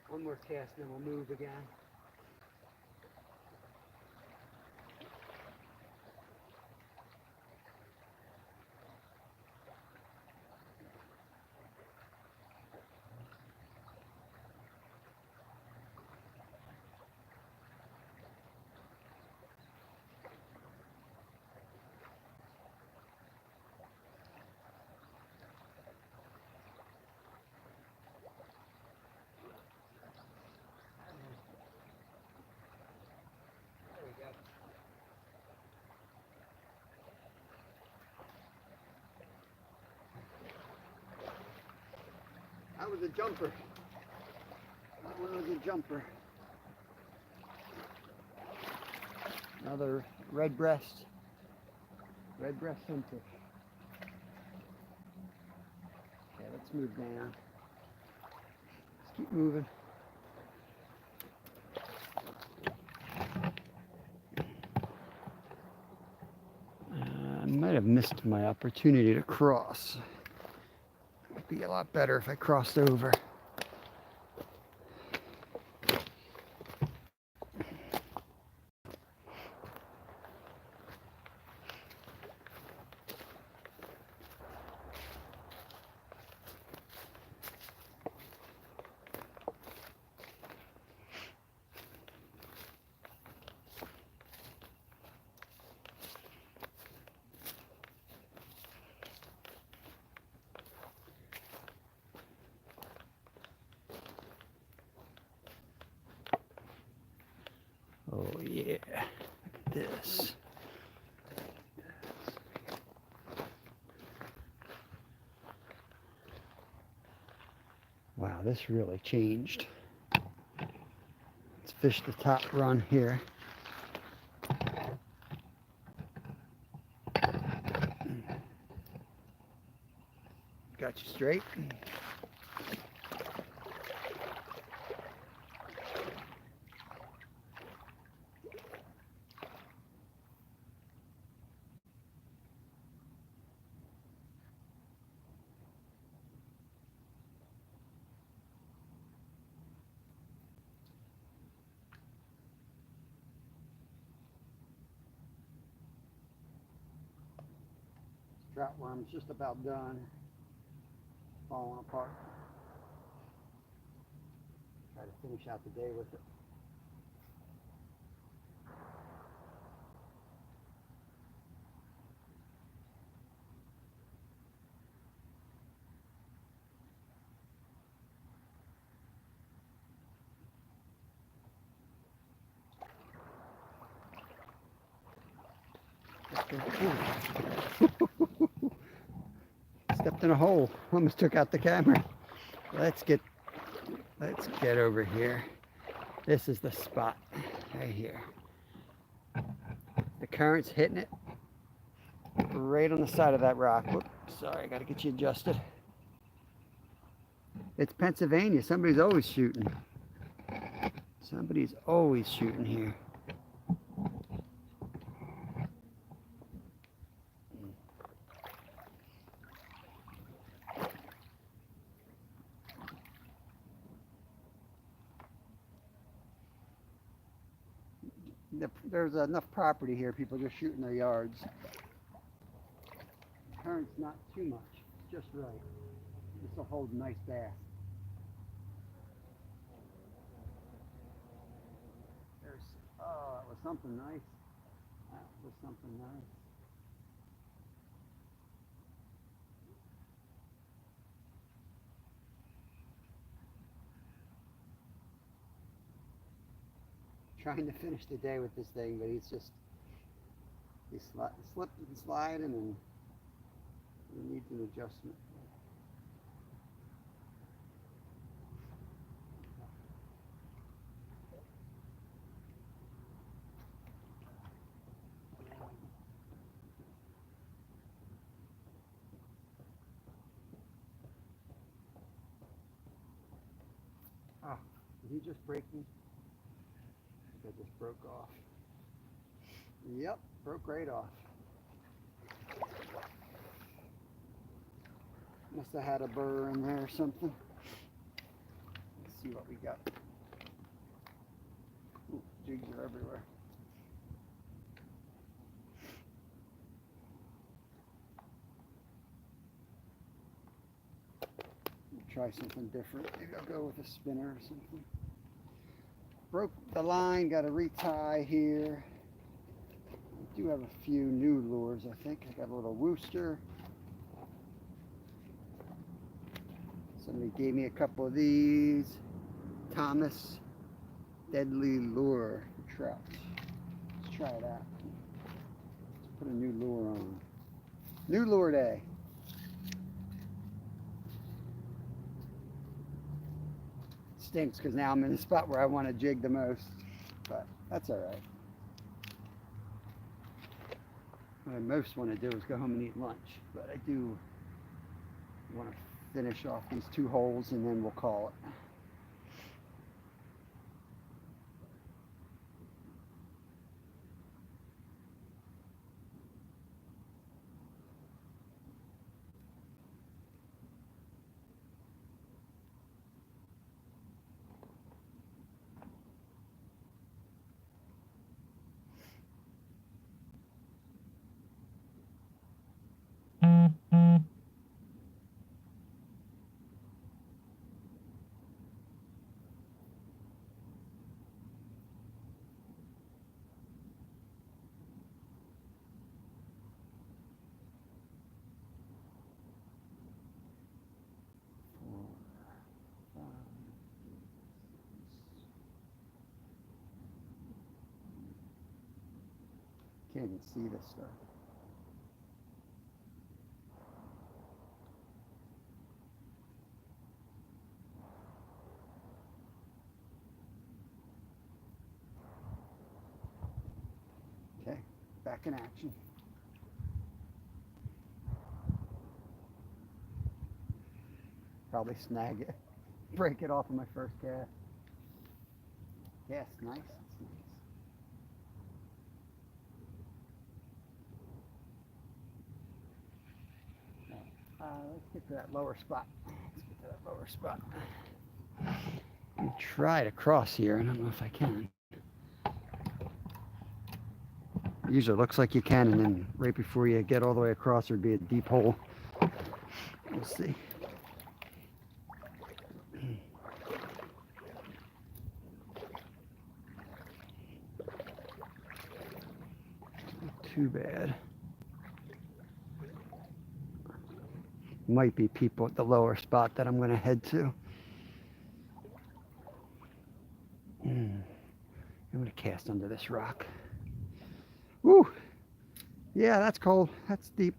One more cast and then we'll move again. There we go. That was a jumper. That one was a jumper. Another red breast. Red breast sunfish. Okay, let's move down. Let's keep moving. I might have missed my opportunity to cross. It would be a lot better if I crossed over. Oh yeah, look at this. this really changed. Let's fish the top run here. Got you straight. Trout worm's just about done. Falling apart. Try to finish out the day with it. Stepped in a hole. Almost took out the camera. Let's get over here. This is the spot right here. The current's hitting it right on the side of that rock. Whoops, sorry, I gotta get you adjusted. It's Pennsylvania. Somebody's always shooting. Somebody's always shooting here. There's enough property here, people just shooting their yards. Current's not too much, just right. This will hold a nice bass. Oh, it was something nice. That was something nice. Trying to finish the day with this thing, but he's slipping and sliding, and he needs an adjustment. Oh, did he just break me? That just broke off. Yep, broke right off. Must have had a burr in there or something. Let's see what we got. Ooh, jigs are everywhere. Try something different. Maybe I'll go with a spinner or something. Broke the line, got to retie here. I do have a few new lures, I think. I got a little Wooster. Somebody gave me a couple of these. Thomas Deadly Lure trout. Let's try it out. Let's put a new lure on. New lure day. Stinks because now I'm in the spot where I want to jig the most, but that's all right. What I most want to do is go home and eat lunch, but I do want to finish off these 2 holes and then we'll call it. Can't even see this stuff. Okay, back in action. Probably snag it, break it off of my first cast. Yes, nice. It's nice. Let's get to that lower spot. Let's get to that lower spot. I'm gonna try to cross here. I don't know if I can. Usually looks like you can, and then right before you get all the way across, there'd be a deep hole. We'll see. Not too bad. Might be people at the lower spot that I'm going to head to. I'm going to cast under this rock. Woo! Yeah, that's cold. That's deep.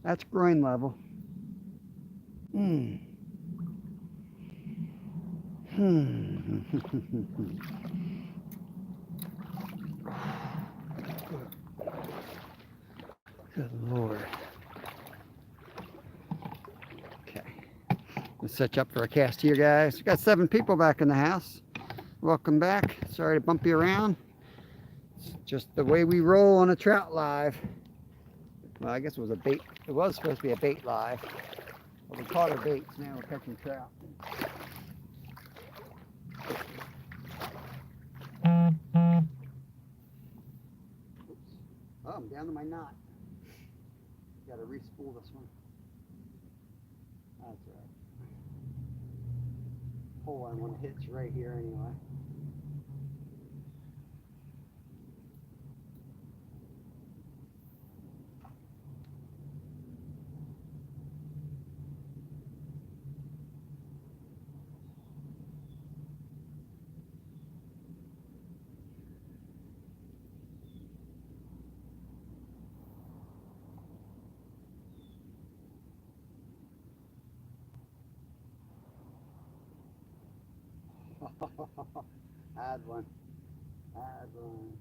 That's groin level. Hmm. Good Lord. Okay. Let's set you up for a cast here, guys. We got 7 people back in the house. Welcome back. Sorry to bump you around. It's just the way we roll on a trout live. Well, I guess it was a bait. It was supposed to be a bait live. Well, we caught our baits. Now we're catching trout. Oops. Oh, I'm down to my knot. Got to re-spool this one. That's right. Hole I want to hit's right here anyway. Had one. Had one.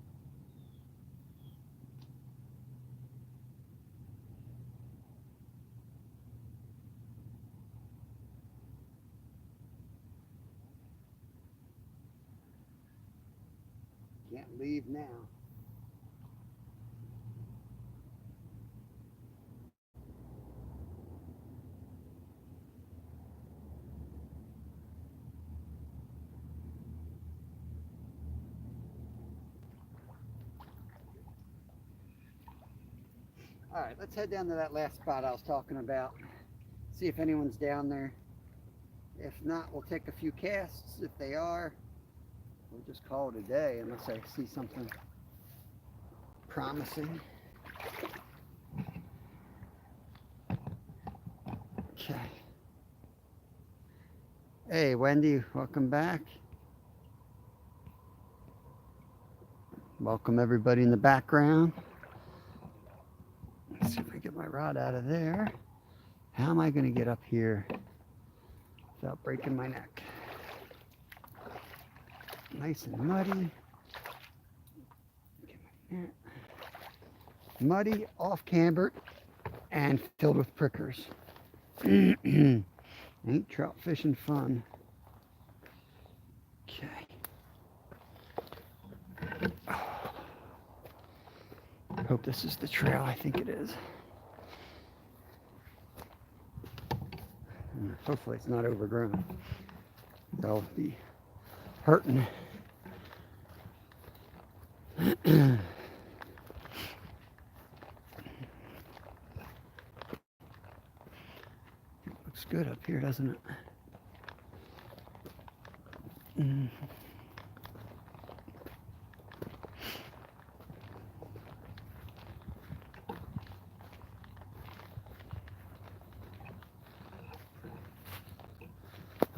Can't leave now. All right, let's head down to that last spot I was talking about. See if anyone's down there. If not, we'll take a few casts. If they are, we'll just call it a day unless I see something promising. Okay. Hey, Wendy, welcome back. Welcome everybody in the background. Let's see if I get my rod out of there. How am I going to get up here without breaking my neck? Nice and muddy. Muddy, off cambered, and filled with prickers. Ain't trout fishing fun. Okay. Hope this is the trail. I think it is. Hopefully it's not overgrown. They'll be hurting. Looks good up here, doesn't it?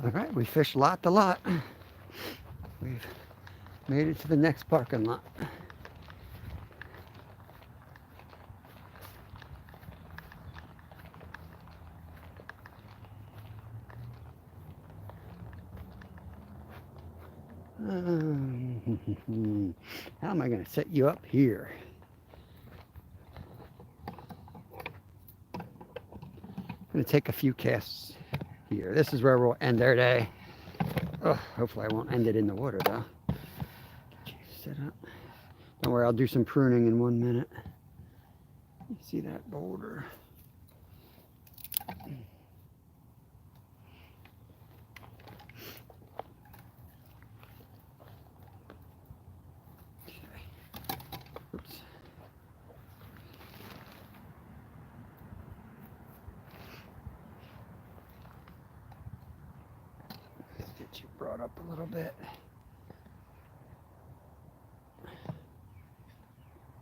All right, we fished lot to lot. We've made it to the next parking lot. How am I going to set you up here? I'm going to take a few casts here. This is where we'll end our day. Oh, hopefully I won't end it in the water though. Get you set up. Don't worry, I'll do some pruning in 1 minute. You see that boulder? Oops. Let's get you brought up a little bit.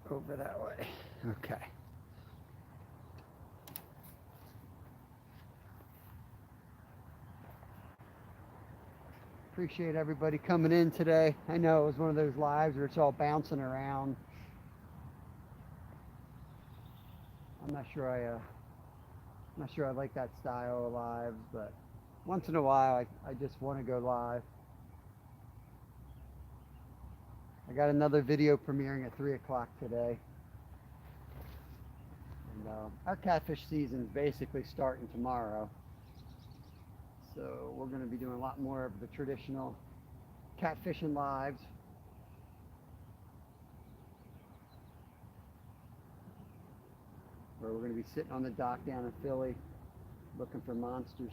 Over that way. Okay. Appreciate everybody coming in today. I know it was one of those lives where it's all bouncing around. I'm not sure I like that style of lives, but once in a while I just want to go live. I got another video premiering at 3 o'clock today. And our catfish season is basically starting tomorrow. So we're going to be doing a lot more of the traditional catfishing lives. Where we're going to be sitting on the dock down in Philly looking for monsters.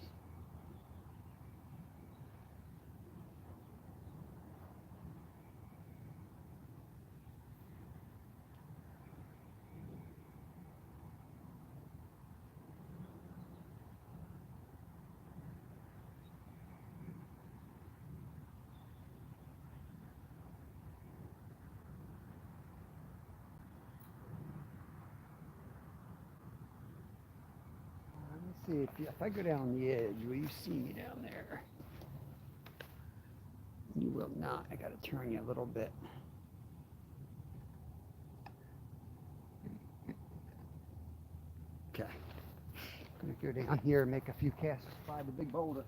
See if I go down the edge, will you see me down there? You will not. I got to turn you a little bit. Okay. I'm going to go down here and make a few casts by the big boulder.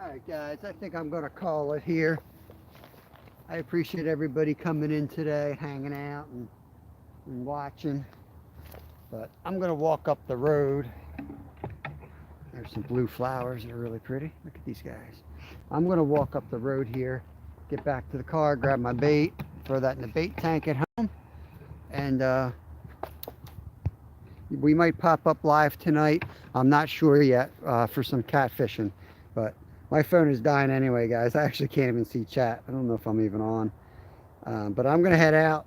All right, guys, I think I'm going to call it here. I appreciate everybody coming in today, hanging out and watching. But I'm going to walk up the road. There's some blue flowers that are really pretty. Look at these guys. I'm going to walk up the road here, get back to the car, grab my bait, throw that in the bait tank at home. And we might pop up live tonight. I'm not sure yet for some catfishing. But my phone is dying anyway, guys. I actually can't even see chat. I don't know if I'm even on. But I'm going to head out.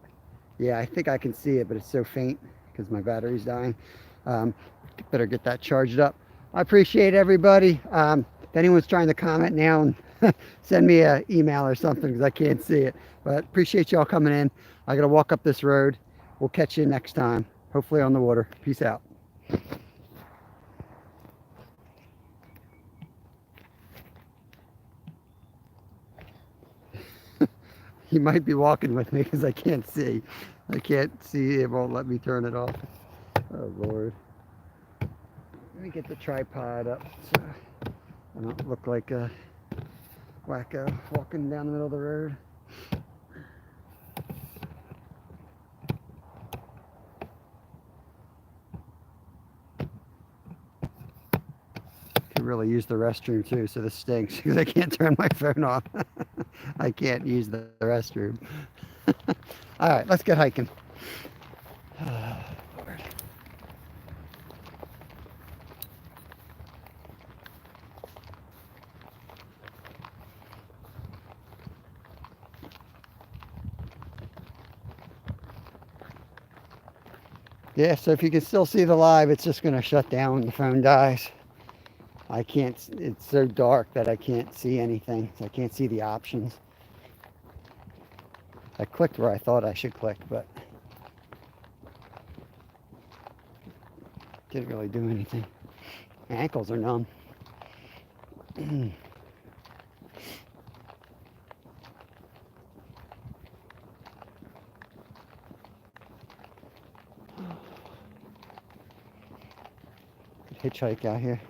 Yeah, I think I can see it, but it's so faint because my battery's dying. Better get that charged up. I appreciate everybody. If anyone's trying to comment now, and send me an email or something because I can't see it. But appreciate y'all coming in. I got to walk up this road. We'll catch you next time. hopefully on the water. Peace out. He might be walking with me because I can't see. I can't see. It won't let me turn it off. Oh, Lord. Let me get the tripod up so I don't look like a wacko walking down the middle of the road. Could really use the restroom too, so this stinks because I can't turn my phone off. I can't use the restroom. All right, let's get hiking. Lord. Yeah, so if you can still see the live, it's just going to shut down when the phone dies. I can't, it's so dark that I can't see anything. So I can't see the options. I clicked where I thought I should click, but didn't really do anything. My ankles are numb. Hitchhike out here.